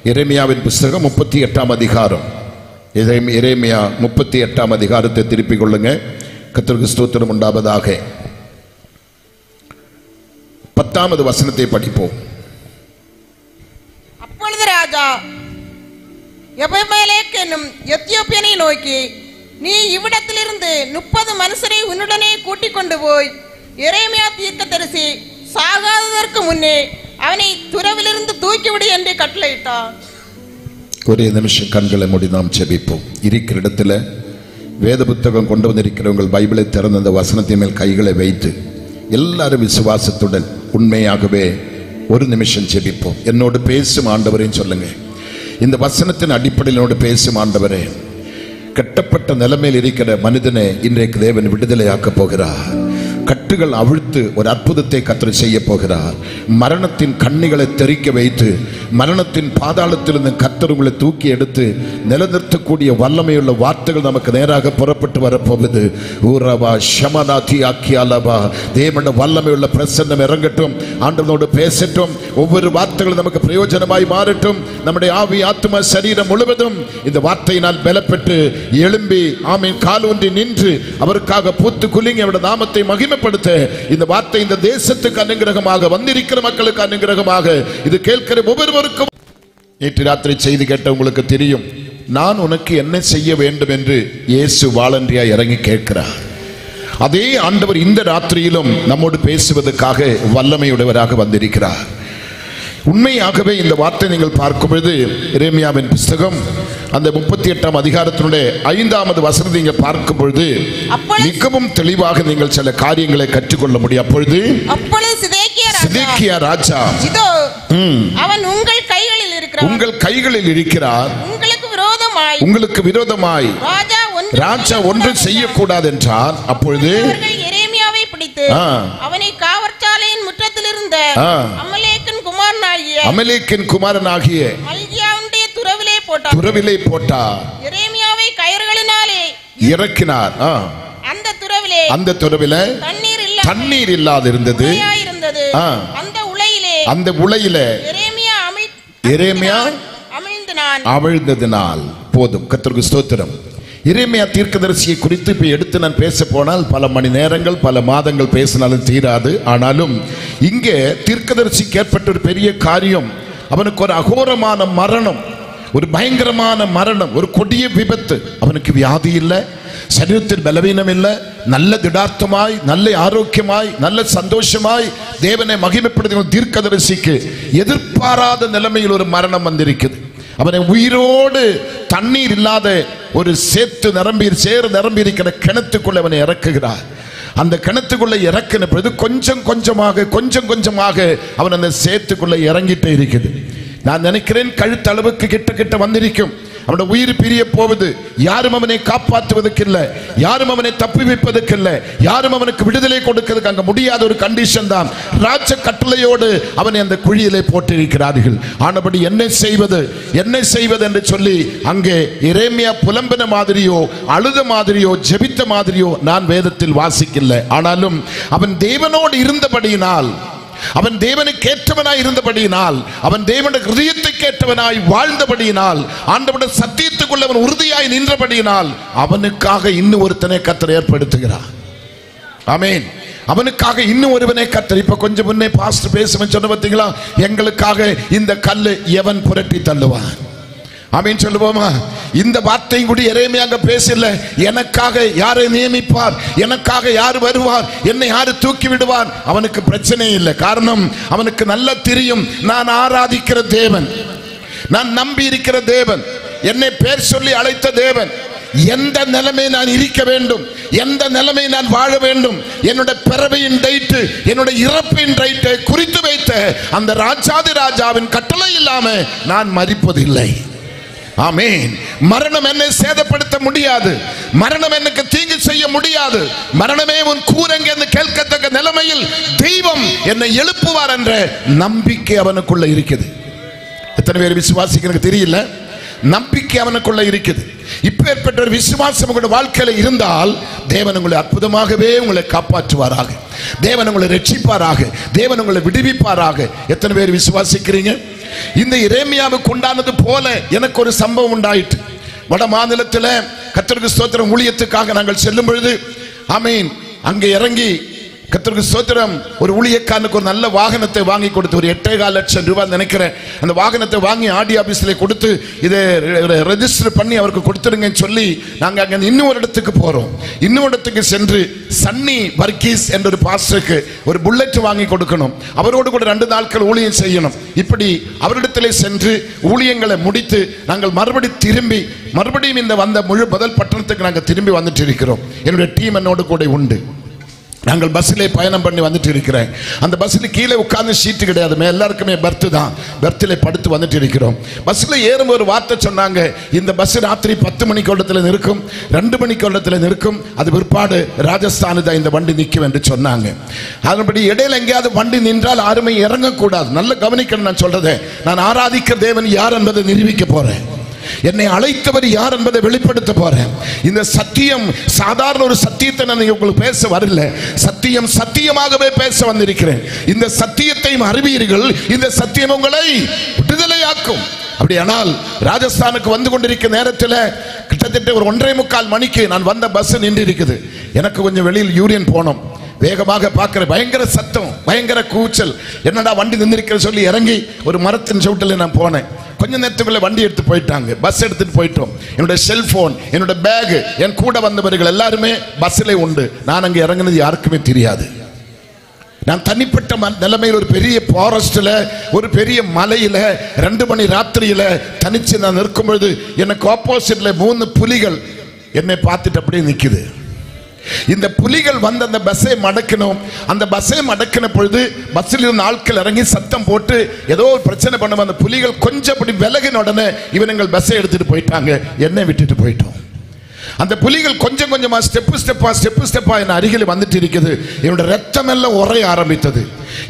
எரேமியாவின் புஸ்தகம் 38ஆம் அதிகாரம். எரேமியா 38ஆம் அதிகாரத்தை திருப்பிக் கொள்ளுங்க. கர்த்தருக்கு ஸ்தோத்திரம் உண்டாவதாக. 10வது வசனத்தை படிப்போம். அப்பொழுது ராஜா எபெமெலேக் என்னும் எத்தியோப்பியனை நோக்கி, நீ இவ்விடத்திலிருந்து 30 மனுஷரை உன்னுடனே கூட்டிக் கொண்டு போய் எரேமியா தீர்க்கதரிசி சாகாததற்கு முன்னே அவனை துறவிலிருந்து தூக்கிவிடு என்று கட்டளையிட்டான். ஒரே நிமிஷம் கண்களை மூடி நாம் ஜெபிப்போம். இருக்கிற இடத்துல வேத புத்தகம் கொண்டு வந்திருக்கிறவங்கள் பைபிளை திறந்த அந்த வசனத்தின் மேல் கைகளை வைத்து எல்லாரும் விசுவாசத்துடன் உண்மையாகவே ஒரு நிமிஷம் ஜெபிப்போம். என்னோடு பேசும் ஆண்டவரையும் சொல்லுங்க. இந்த வசனத்தின் அடிப்படையில் என்னோடு பேசும் ஆண்டவரே, கட்டப்பட்ட நிலைமையில் இருக்கிற மனிதனை இன்றைக்கு தேவன் விடுதலையாக்கப் போகிறார். கட்டுகள் அவிழ்த்து ஒரு அற்புதத்தை கர்த்தர் செய்ய போகிறார். மரணத்தின் கண்ணிகளை தெறிக்க வைத்து மரணத்தின் பாதாளத்திலிருந்து கர்த்தர் உங்களை தூக்கி எடுத்து நிலநிறுத்தக்கூடிய வல்லமையுள்ள வார்த்தைகள் நமக்கு நேராக புறப்பட்டு வரப்போகுது. ஊரவா ஷமனாதி ஆக்கியாலவா, தேவனுடைய வல்லமையுள்ள பிரசன்னம் இறங்கட்டும். ஆண்டவனோடு பேசட்டும். ஒவ்வொரு வார்த்தைகளும் நமக்கு பிரயோஜனமாய் மாறட்டும். நம்முடைய ஆவி ஆத்மா சரீரம் முழுவதும் இந்த வார்த்தையினால் பலப்பட்டு எழும்பி ஆமீன் காலூன்றி நின்று அவருக்காக பூத்து குலுங்கி அவருடைய நாமத்தை மகிமைப்படுத்த இந்த வார்த்தை இந்த தேசத்துக்கு அனுகிரகமாக, வந்திருக்கிற மக்களுக்கு அனுகிரகமாக, இது கேட்கிற ஒவ்வொருவருக்கும். நேற்று ராத்திரி செய்தி கேட்ட உங்களுக்கு தெரியும், நான் உனக்கு என்ன செய்ய வேண்டும் என்று இயேசு வாலண்டியா இறங்கி கேட்கிறார். அதே ஆண்டவர் இந்த ராத்திரியிலும் நம்மோடு பேசுவதற்காக வல்லமையுடையவராக வந்திருக்கிறார். உண்மையாகவே இந்த வார்த்தை நீங்கள் பார்க்கும் பொழுது எரேமியாவின் புஸ்தகம் அந்த 38ஆம் அதிகாரத்தினுடைய 5வது வசனத்தை நீங்கள் பார்க்கும் பொழுது மிகவும் தெளிவாக நீங்கள் சில காரியங்களை கற்றுக்கொள்ள முடியும். அப்பொழுது சிதேக்கியா ராஜா அவன் உங்கள் கைகளில் இருக்கிறார். உங்களுக்கு விரோதமாய் ராஜா ஒன்று செய்யக்கூடாது என்றார். அப்பொழுது எரேமியாவை பிடித்து அவனை காவற்சாலையின் முற்றத்தில் இருந்த அமலேக்கின் குமாரனாகிய மல்கியாவுடைய துறவிலே போட்டார். எரேமியாவை கயிறுகளினாலே இறக்கினார். அந்த துறவிலே தண்ணீர் இல்லாது இருந்தது. அந்த உளையிலே எரேமியா அமிழ்ந்ததினால். போதும். கர்த்தருக்கு ஸ்தோத்திரம். எரேமியா தீர்க்கதரிசியை குறித்து இப்போ எடுத்து நான் பேச போனால் பல மணி நேரங்கள் பல மாதங்கள் பேசினாலும் தீராது. ஆனாலும் இங்கே தீர்க்கதரிசிக்கு ஏற்பட்ட ஒரு பெரிய காரியம். அவனுக்கு ஒரு அகோரமான மரணம், ஒரு பயங்கரமான மரணம், ஒரு கொடிய விபத்து. அவனுக்கு வியாதி இல்லை, சரீரத்தில் பலவீனம் இல்லை, நல்ல திடார்த்தமாய் நல்ல ஆரோக்கியமாய் நல்ல சந்தோஷமாய் தேவனை மகிமைப்படுத்தும் தீர்க்கதரிசிக்கு எதிர்பாராத நிலைமையில் ஒரு மரணம் வந்திருக்குது. அவனை உயிரோடு தண்ணீர் இல்லாத ஒரு சேறு நிரம்பி இருக்கிற கிணத்துக்குள்ள அவனை இறக்குகிறார். அந்த கிணத்துக்குள்ள இறக்கின பொழுது கொஞ்சம் கொஞ்சமாக அவன் அந்த சேத்துக்குள்ள இறங்கிட்டே இருக்குது. நான் நினைக்கிறேன் கழுத்தளவுக்கு கிட்ட வந்திருக்கும். அவனுடைய உயிர் பிரிய போவது. யாரும் அவனை காப்பாற்றுவதற்கு இல்லை, யாரும் அவனை தப்பி வைப்பதற்கு இல்லை, யாரும் அவனுக்கு விடுதலை கொடுக்கிறதுக்கு அங்க முடியாத ஒரு கண்டிஷன் தான். ராஜ கட்டளையோடு அவனை அந்த குழியிலே போட்டிருக்கிறார்கள். ஆனபடி என்ன செய்வது என்று சொல்லி அங்கே எரேமியா புலம்பின மாதிரியோ அழுத மாதிரியோ ஜெபித்த மாதிரியோ நான் வேதத்தில் வாசிக்கல. ஆனாலும் அவன் தேவனோடு இருந்தபடியினால், அவன் தேவனுக்கு ஏற்றவனாய் இருந்தபடியினால், அவன் தேவனுடைய ஹிருதயத்தை கேட்டவனாய் வாழ்ந்தபடியினால், ஆண்டவருடைய சத்தியத்துக்குள்ள அவன் உறுதியாய் நின்றபடியினால் அவனுக்காக இன்னும் ஒருத்தனை கர்த்தர் ஏற்படுத்துகிறார். ஆமென். அவனுக்காக இன்னும் ஒருவனை கர்த்தர். இப்ப கொஞ்சம் முன்னே பாஸ்டர் பேசுவேன் சொன்ன பார்த்தீங்களா, எங்களுக்காக இந்த கல்லு எவன் புரட்டி தள்ளுவான். ஆமென் சொல்லுவோமா? இந்த வார்த்தையும் கூட எரேமியா அங்க பேசல. எனக்காக யாரை நியமிப்பார், எனக்காக யார் வருவார், என்னை யாரு தூக்கி விடுவார், அவனுக்கு பிரச்சனை இல்லை. காரணம் அவனுக்கு நல்ல தெரியும், நான் ஆராதிக்கிற தேவன், நான் நம்பி இருக்கிற தேவன், என்னை பேர் சொல்லி அழைத்த தேவன், எந்த நிலைமை நான் இருக்க வேண்டும், எந்த நிலைமை நான் வாழ வேண்டும், என்னுடைய பிறவியின் டைட்டு என்னுடைய இறப்பின் டைட்டை குறித்து வைத்த அந்த ராஜாதி ராஜாவின் கட்டளை இல்லாம நான் மரிப்பதில்லை. ஆமென். மரணம் என்னை சேதப்படுத்த முடியாது, மரணம் எனக்கு தீங்கு செய்ய முடியாது, மரணமே உன் கூரங்க என்று கேட்கத்தக்க நிலைமையில் தெய்வம் என்னை எழுப்புவார் என்ற நம்பிக்கை அவனுக்குள்ள இருக்குது. எத்தனை பேர் விசுவாசிக்கிறது தெரியல, நம்பிக்கை அவனுக்குள்ள இருக்குது. இப்பேற்பட்ட ஒரு விசுவாசம் உங்களுடைய வாழ்க்கையில இருந்தால் தேவன் உங்களை அற்புதமாகவே உங்களை காப்பாற்றுவாராக, தேவன் உங்களை ரட்சிப்பாராக, தேவன் உங்களை விடுவிப்பாராக. எத்தனை பேர் விசுவாசிக்கிறீங்க? இந்த எரேமியாவுக்கு உண்டானது போல எனக்கு ஒரு சம்பவம் உண்டாயிற்று. வட மாநிலத்தில் கர்த்தருக்கு ஸ்தோத்திரம் ஊழியத்துக்காக நாங்கள் செல்லும் பொழுது ஆமீன் அங்கே இறங்கி கர்த்தருக்கு ஸ்தோத்திரம் ஒரு ஊழியக்காரனுக்கு ஒரு நல்ல வாகனத்தை வாங்கி கொடுத்து ஒரு 8.25 லட்சம் ரூபாய் நினைக்கிறேன். அந்த வாகனத்தை வாங்கி ஆடி ஆபீஸ்ல கொடுத்து இதை ரெஜிஸ்டர் பண்ணி அவருக்கு கொடுத்துருங்கன்னு சொல்லி நாங்கள் அங்கே இன்னொரு இடத்துக்கு போறோம். இன்னொரு இடத்துக்கு சென்று சன்னி வர்கீஸ் என்ற ஒரு பாஸ்டருக்கு ஒரு புல்லட் வாங்கி கொடுக்கணும். அவரோடு கூட 2 நாட்கள் ஊழியம் செய்யணும். இப்படி அவரிடத்திலே சென்று ஊழியங்களை முடித்து நாங்கள் மறுபடியும் இந்த வந்த முழு பதில் பட்டணத்துக்கு நாங்கள் திரும்பி வந்துட்டு இருக்கிறோம். என்னுடைய டீம் என்னோடு கூட உண்டு. நாங்கள் பஸ்ஸிலே பயணம் பண்ணி வந்துட்டு இருக்கிறேன். அந்த பஸ்ஸில் கீழே உட்கார்ந்து சீட்டு கிடையாது, எல்லாருக்குமே பர்த்து தான். பர்த்தில் படுத்து வந்துட்டு இருக்கிறோம். பஸ்ஸில் ஏறும் ஒரு வார்த்தை சொன்னாங்க, இந்த பஸ் ராத்திரி 10 மணிக்கு இடத்துல நிற்கும், 2 மணிக்கு இடத்துல நிற்கும், அது பிற்பாடு ராஜஸ்தானு தான் இந்த வண்டி நிற்கும் என்று சொன்னாங்க. அதன்படி இடையில எங்கேயாவது வண்டி நின்றால் யாருமே இறங்கக்கூடாது. நல்ல கவனிக்கணும் நான் சொல்றதை. நான் ஆராதிக்கிற தேவன் யார் என்பதை நிரூபிக்க போறேன். என்னை அழைத்தவர் யார் என்பதை வெளிப்படுத்த போறேன். இந்த சத்தியம் சாதாரண ஒரு சத்தியத்தை நான் உங்களுக்கு பேச வரல. சத்தியம் சத்தியமாகவே பேச வந்திருக்கிறேன். இந்த சத்தியத்தையும் அறிவீர்கள், இந்த சத்தியம் உங்களை விடுதலையாக்கும். அப்படியானால் ராஜஸ்தானுக்கு வந்து கொண்டிருக்கிற நேரத்தில் கிட்டத்தட்ட ஒரு 1:45 மணிக்கு நான் வந்த பஸ் நின்று இருக்குது. எனக்கு கொஞ்சம் வெளியில் யூரியன் போனோம். வேகமாக பார்க்கிற பயங்கர சத்தம், பயங்கர கூச்சல். என்னடா வண்டி நின்றிருக்கிற சொல்லி இறங்கி ஒரு மரத்தின் சவுட்டில் நான் போனேன். கொஞ்ச நேரத்துக்குள்ள வண்டி எடுத்து போயிட்டாங்க, பஸ் எடுத்துட்டு போயிட்டோம். என்னுடைய செல்போன், என்னுடைய பேக், என் கூட வந்தவர்கள் எல்லாருமே பஸ்ஸிலே உண்டு. நான் அங்கே இறங்கினது யாருக்குமே தெரியாது. நான் தனிப்பட்ட நிலைமையில் ஒரு பெரிய ஃபாரஸ்ட்ல ஒரு பெரிய மலையில 2 மணி ராத்திரியில தனிச்சு நான் நிற்கும் பொழுது எனக்கு ஆப்போசிட்ல 3 புலிகள் என்னை பார்த்துட்டு அப்படியே நிக்குது. இந்த புலிகள் வந்து அந்த பஸ்ஸை மடக்கணும். அந்த பஸ்ஸை மடக்கின பொழுது பஸ்ஸில் இருந்த ஆட்கள் இறங்கி சத்தம் போட்டு ஏதோ ஒரு பிரச்சனை பண்ணும். அந்த புலிகள் கொஞ்சம் அப்படி விலகின உடனே இவனுங்கள் பஸ்ஸை எடுத்துட்டு போயிட்டாங்க, என்னை விட்டுட்டு போயிட்டோம். அந்த புலிகள் கொஞ்சம் கொஞ்சமா ஸ்டெப்பா என் அருகில் வந்துட்டு இருக்குது. என்னோட ரத்தம் எல்லாம் உறைய ஆரம்பித்தது.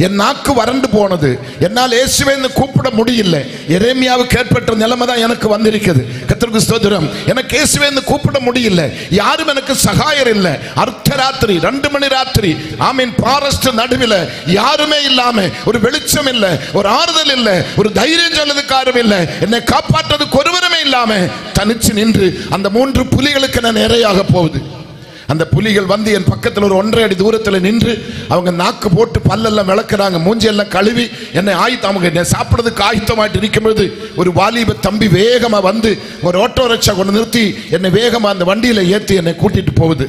என் நாக்கு வறண்டு போனது. என்னால் இயேசுவேன்னு கூப்பிட முடியல. எரேமியாவுக்கு ஏற்பட்ட நிலைமை தான் எனக்கு வந்திருக்குது. கர்த்தருக்கு ஸ்தோத்திரம். எனக்கு இயேசுவேன்னு கூப்பிட முடியல. யாரும் எனக்கு சகாயர் இல்லை. அர்த்தராத்திரி 2 மணி ராத்திரி ஆமீன் ஃபாரஸ்ட் நடுவில் யாருமே இல்லாம, ஒரு வெளிச்சம் இல்லை, ஒரு ஆறுதல் இல்லை, ஒரு தைரியம் சொல்லதுக்கு யாரும் இல்லை, என்னை காப்பாற்றுறதுக்கு ஒருவருமே இல்லாம தனிச்சு நின்று அந்த 3 புலிகளுக்கு நான் இரையாக போகுது. அந்த புலிகள் வந்து என் பக்கத்தில் ஒரு 1.5 அடி தூரத்தில் நின்று அவங்க நாக்கு போட்டு பல்லெல்லாம் விளக்குறாங்க, மூஞ்சியெல்லாம் கழுவி என்னை அவங்க என்னை சாப்பிட்றதுக்கு ஆயுத்தமாயிட்டு இருக்கும்போது ஒரு வாலிப தம்பி வேகமா வந்து ஒரு ஆட்டோ ரிக்ஷா கொண்டு நிறுத்தி என்னை வேகமா அந்த வண்டியில ஏற்றி என்னை கூட்டிட்டு போகுது.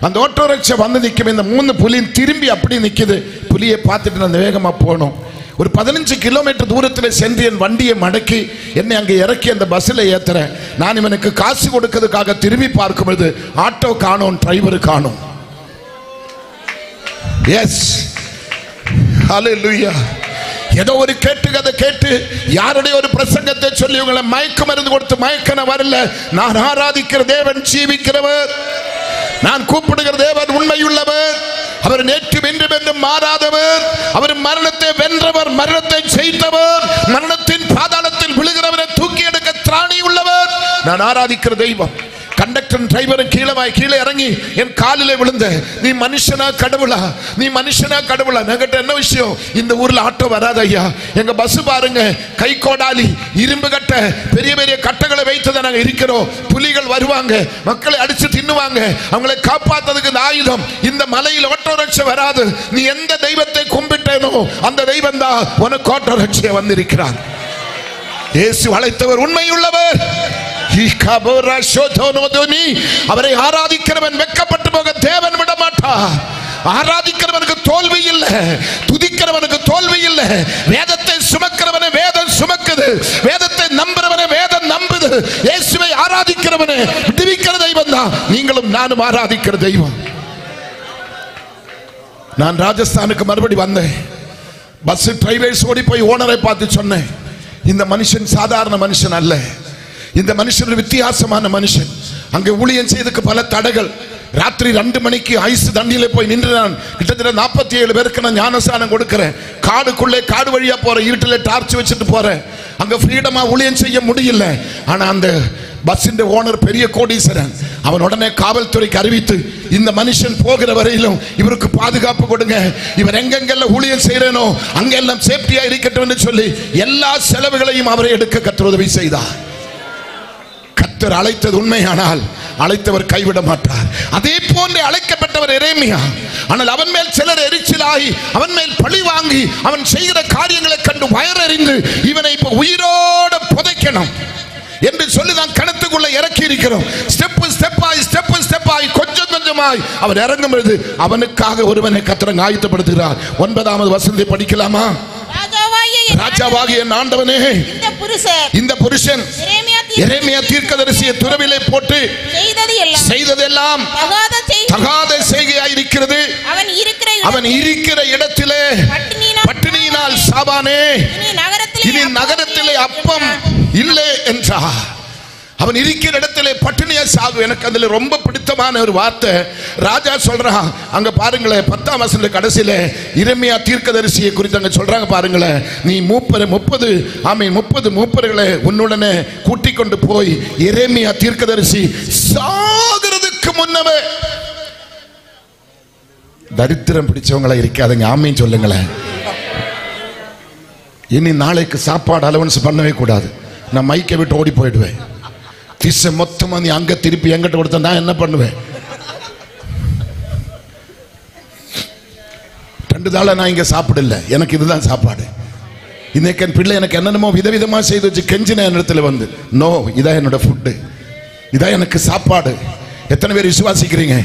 அந்த ஆட்டோ ரிக்ஷா வந்து நிற்கும். இந்த 3 புலியும் திரும்பி அப்படி நிற்குது. புலியை பார்த்துட்டு நான் வேகமா போனோம். ஒரு 15 கிலோமீட்டர் தூரத்தில் சென்று என் வண்டியை மடக்கி என்னை அங்கே இறக்கி அந்த பஸ்ஸில் ஏத்துறேன். நான் இவனுக்கு காசு கொடுக்கிறதுக்காக திரும்பி பார்க்கும்போது ஆட்டோ காணோம், டிரைவர் காணோம். எஸ், ஹல்லேலூயா. ஏதோ ஒரு கேட்டுக்கதை கேட்டு யாருடைய ஒரு பிரசங்கத்தை சொல்லி உங்களை மயக்க மருந்து கொடுத்து மயக்கன வரல. நான் ஆராதிக்கிற தேவன் ஜீவிக்கிறவர். நான் கூப்பிடுகிற தேவன் உண்மையுள்ளவர். அவர் நேற்றும் இன்றும் என்றும் மாறாதவர். அவர் மரணத்தை வென்றவர், மரணத்தை ஜெயித்தவர், மரணத்தின் பாதாளத்தில் விழுகிறவரை தூக்கி எடுக்க திராணி உள்ளவர். நான் ஆராதிக்கிற தெய்வம். கண்டக்டர் டிரைவரும் கீழே இறங்கி என் காலிலே விழுந்த, நீ மனுஷனா கடவுளா, நீ மனுஷனா கடவுளா? நான் கேட்ட, என்ன விஷயம்? இந்த ஊர்ல ஆட்டோ வராது ஐயா, எங்க பஸ் பாருங்க கை கோடாலி இரும்பு கட்ட பெரிய பெரிய கட்டைகளை வைத்துதான் நாங்க இருக்கிறோம். புலிகள் வருவாங்க, மக்களை அடிச்சு தின்னுவாங்க, அவங்களை காப்பாத்துறதுக்கு இந்த ஆயுதம். இந்த மலையில் ஆட்டோ ரிக்ஷா வராது. நீ எந்த தெய்வத்தை கும்பிட்டேனோ அந்த தெய்வம் தான் உனக்கு ஆட்டோ ரிக்ஷா வந்திருக்கிறார். இயேசு அழைத்தவர் உண்மையுள்ளவர். அவரை ஆராதிக்கிறவன் வெட்கப்பட்டு போக தேவன் விட மாட்டார். ஆராதிக்கிறவனுக்கு தோல்வி இல்லை, துதிக்கிறவனுக்கு தோல்வி இல்லை. வேதத்தை சுமக்கிறவனை வேதம் சுமக்குது, வேதத்தை நம்புறவனை வேதம் நம்புது. இயேசுவை ஆராதிக்கிறவனை விடுவிக்கிற தெய்வம் தான் நீங்களும் நானும் ஆராதிக்கிற தெய்வம். நான் ராஜஸ்தானுக்கு மறுபடி வந்தேன். பஸ் டிரைவர்ஸ் ஓடி போய் ஓனரை பார்த்து சொன்னேன், இந்த மனுஷன் சாதாரண மனுஷன் அல்ல, இந்த மனுஷன் வித்தியாசமான மனுஷன். அங்கே ஊழியம் செய்ததுக்கு பல தடைகள். ராத்திரி 2 மணிக்கு ஐஸ் தண்ணியில போய் நின்று நான் கிட்டத்தட்ட 47 பேருக்கு நான் ஞானஸ்நானம் கொடுக்கிறேன். காடுக்குள்ளே காடு வழியா போறேன், இருட்டில் டார்ச் வச்சுட்டு போறேன். அங்க ஃப்ரீடமா ஊழியம் செய்ய முடியல. ஆனா அந்த பஸ்ஸின் ஓனர் பெரிய கோடீஸ்வரன். அவன் உடனே காவல்துறைக்கு அறிவித்து, இந்த மனுஷன் போகிற வரையிலும் இவருக்கு பாதுகாப்பு கொடுங்க, இவர் எங்கெங்கெல்லாம் ஊழியம் செய்யறேனோ அங்கெல்லாம் சேஃப்டியா இருக்கட்டும் என்று சொல்லி எல்லா செலவுகளையும் அவரை எடுக்க கர்த்தர் உதவி செய்தார். கர்த்தர் அழைத்தது உண்மையானால் அழைத்தவர் கைவிட மாட்டார். அதே போன்று அழைக்கப்பட்டவர் எரேமியா. ஆனால் அவன் மேல் சிலர் எரிச்சலாகி அவன் மேல் பழி வாங்கி அவன் செய்கிற காரியங்களை கண்டு வயறறிந்து இவனை இப்ப உயிரோடு புதைக்கணும் என்று சொல்லி தான் கிணத்துக்குள்ள இறக்கி இருக்கிறோம். ஸ்டெப்பாய் கொஞ்சம் கொஞ்சமாய் அவர் இறங்கும் பொழுது அவனுக்காக ஒருவனை கர்த்தர் ஆயத்தப்படுத்துகிறார். 9வது வசனத்தை படிக்கலாமா? ராஜாவாகிய ஆண்டவனே, இந்த புருஷன் எரேமியா தீர்க்கதரிசியை துறவிலே போட்டு செய்ததெல்லாம் தகாத செய்கையாயிருக்கிறது. அவன் இருக்கிற இடத்திலே பட்டினியினால் சாவானே, இனி நகரத்திலே அப்பம் இல்லை என்றார். அவன் இருக்கிற இடத்திலே பட்டினியா சாவு. எனக்கு அதுல ரொம்ப பிடித்தமான ஒரு வார்த்தை ராஜா சொல்றான். அங்க பாருங்களேன், 10ஆம் வசனத்துல கடைசியில எரேமியா தீர்க்கதரிசியை குறித்து அங்க சொல்றாங்க பாருங்களேன். நீ 30 மூப்பர்களை உன்னுடனே கூட்டிக் கொண்டு போய் எரேமியா தீர்க்கதரிசி சாகிறதுக்கு முன்னவே, தரித்திரம் பிடிச்சவங்களா இருக்காதுங்க, ஆமீன் சொல்லுங்களேன். இனி நாளைக்கு சாப்பாடு அலவன்ஸ் பண்ணவே கூடாது. நான் மைக்கை விட்டு ஓடி போயிடுவேன். திசை மொத்தமா நீ அங்க திருப்பி எங்கிட்ட கொடுத்த நான் என்ன பண்ணுவேன்? 2 நாளா நான் இங்க சாப்பிடல, எனக்கு இதுதான் சாப்பாடு. இன்னைக்கு என் பிள்ளை எனக்கு என்னென்னமோ விதவிதமா செய்து வச்சு கெஞ்சின இடத்துல வந்து, நோ, இதான் என்னோட ஃபுட்டு, இதான் எனக்கு சாப்பாடு. எத்தனை பேர் விசுவாசிக்கிறீங்க?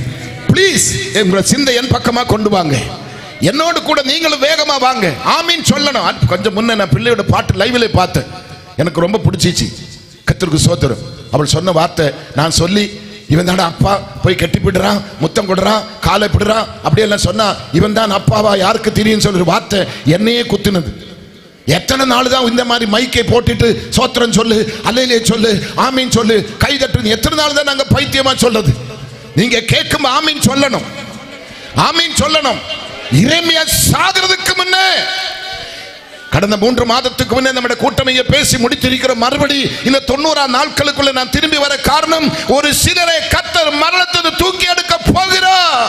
ப்ளீஸ் உங்களை சிந்தை என் பக்கமா கொண்டு வாங்க. என்னோடு கூட நீங்களும் வேகமா வாங்க, ஆமீன் சொல்லணும். கொஞ்சம் முன்ன நான் பிள்ளையோட பாட்டு லைவ்ல பார்த்தேன், எனக்கு ரொம்ப பிடிச்சிச்சு. கர்த்தருக்கு ஸ்தோத்திரம். அவள் சொன்ன வார்த்தை நான் சொல்லி, இவன் தானே அப்பா, போய் கட்டி பிடுறான், முத்தம் கொடுறான், காலை பிடுறான், அப்படியெல்லாம் சொன்னா இவன் தான் அப்பாவா யாருக்கு தெரியும் சொல்ற வார்த்தை என்னையே குத்துனது. எத்தனை நாள் தான் இந்த மாதிரி மைக்கை போட்டுட்டு சோத்திரம் சொல்லு, அல்லையிலே சொல்லு, ஆமீன் சொல்லு, கை தட்டு, எத்தனை நாள் தான் நாங்க பைத்தியமா சொல்றது? நீங்க கேட்கும் ஆமீன் சொல்லணும், ஆமீன் சொல்லணும். எரேமியா சாகிறதுக்கு முன்னே, கடந்த 3 மாதத்துக்கு முன்னே நம்முடைய கூட்டமையை பேசி முடித்திருக்கிற, மறுபடி இந்த 90 நாட்களுக்குள்ள நான் திரும்பி வர காரணம், ஒரு சிலரை கர்த்தர் மரணத்தை தூக்கி எடுக்க போகிறார்.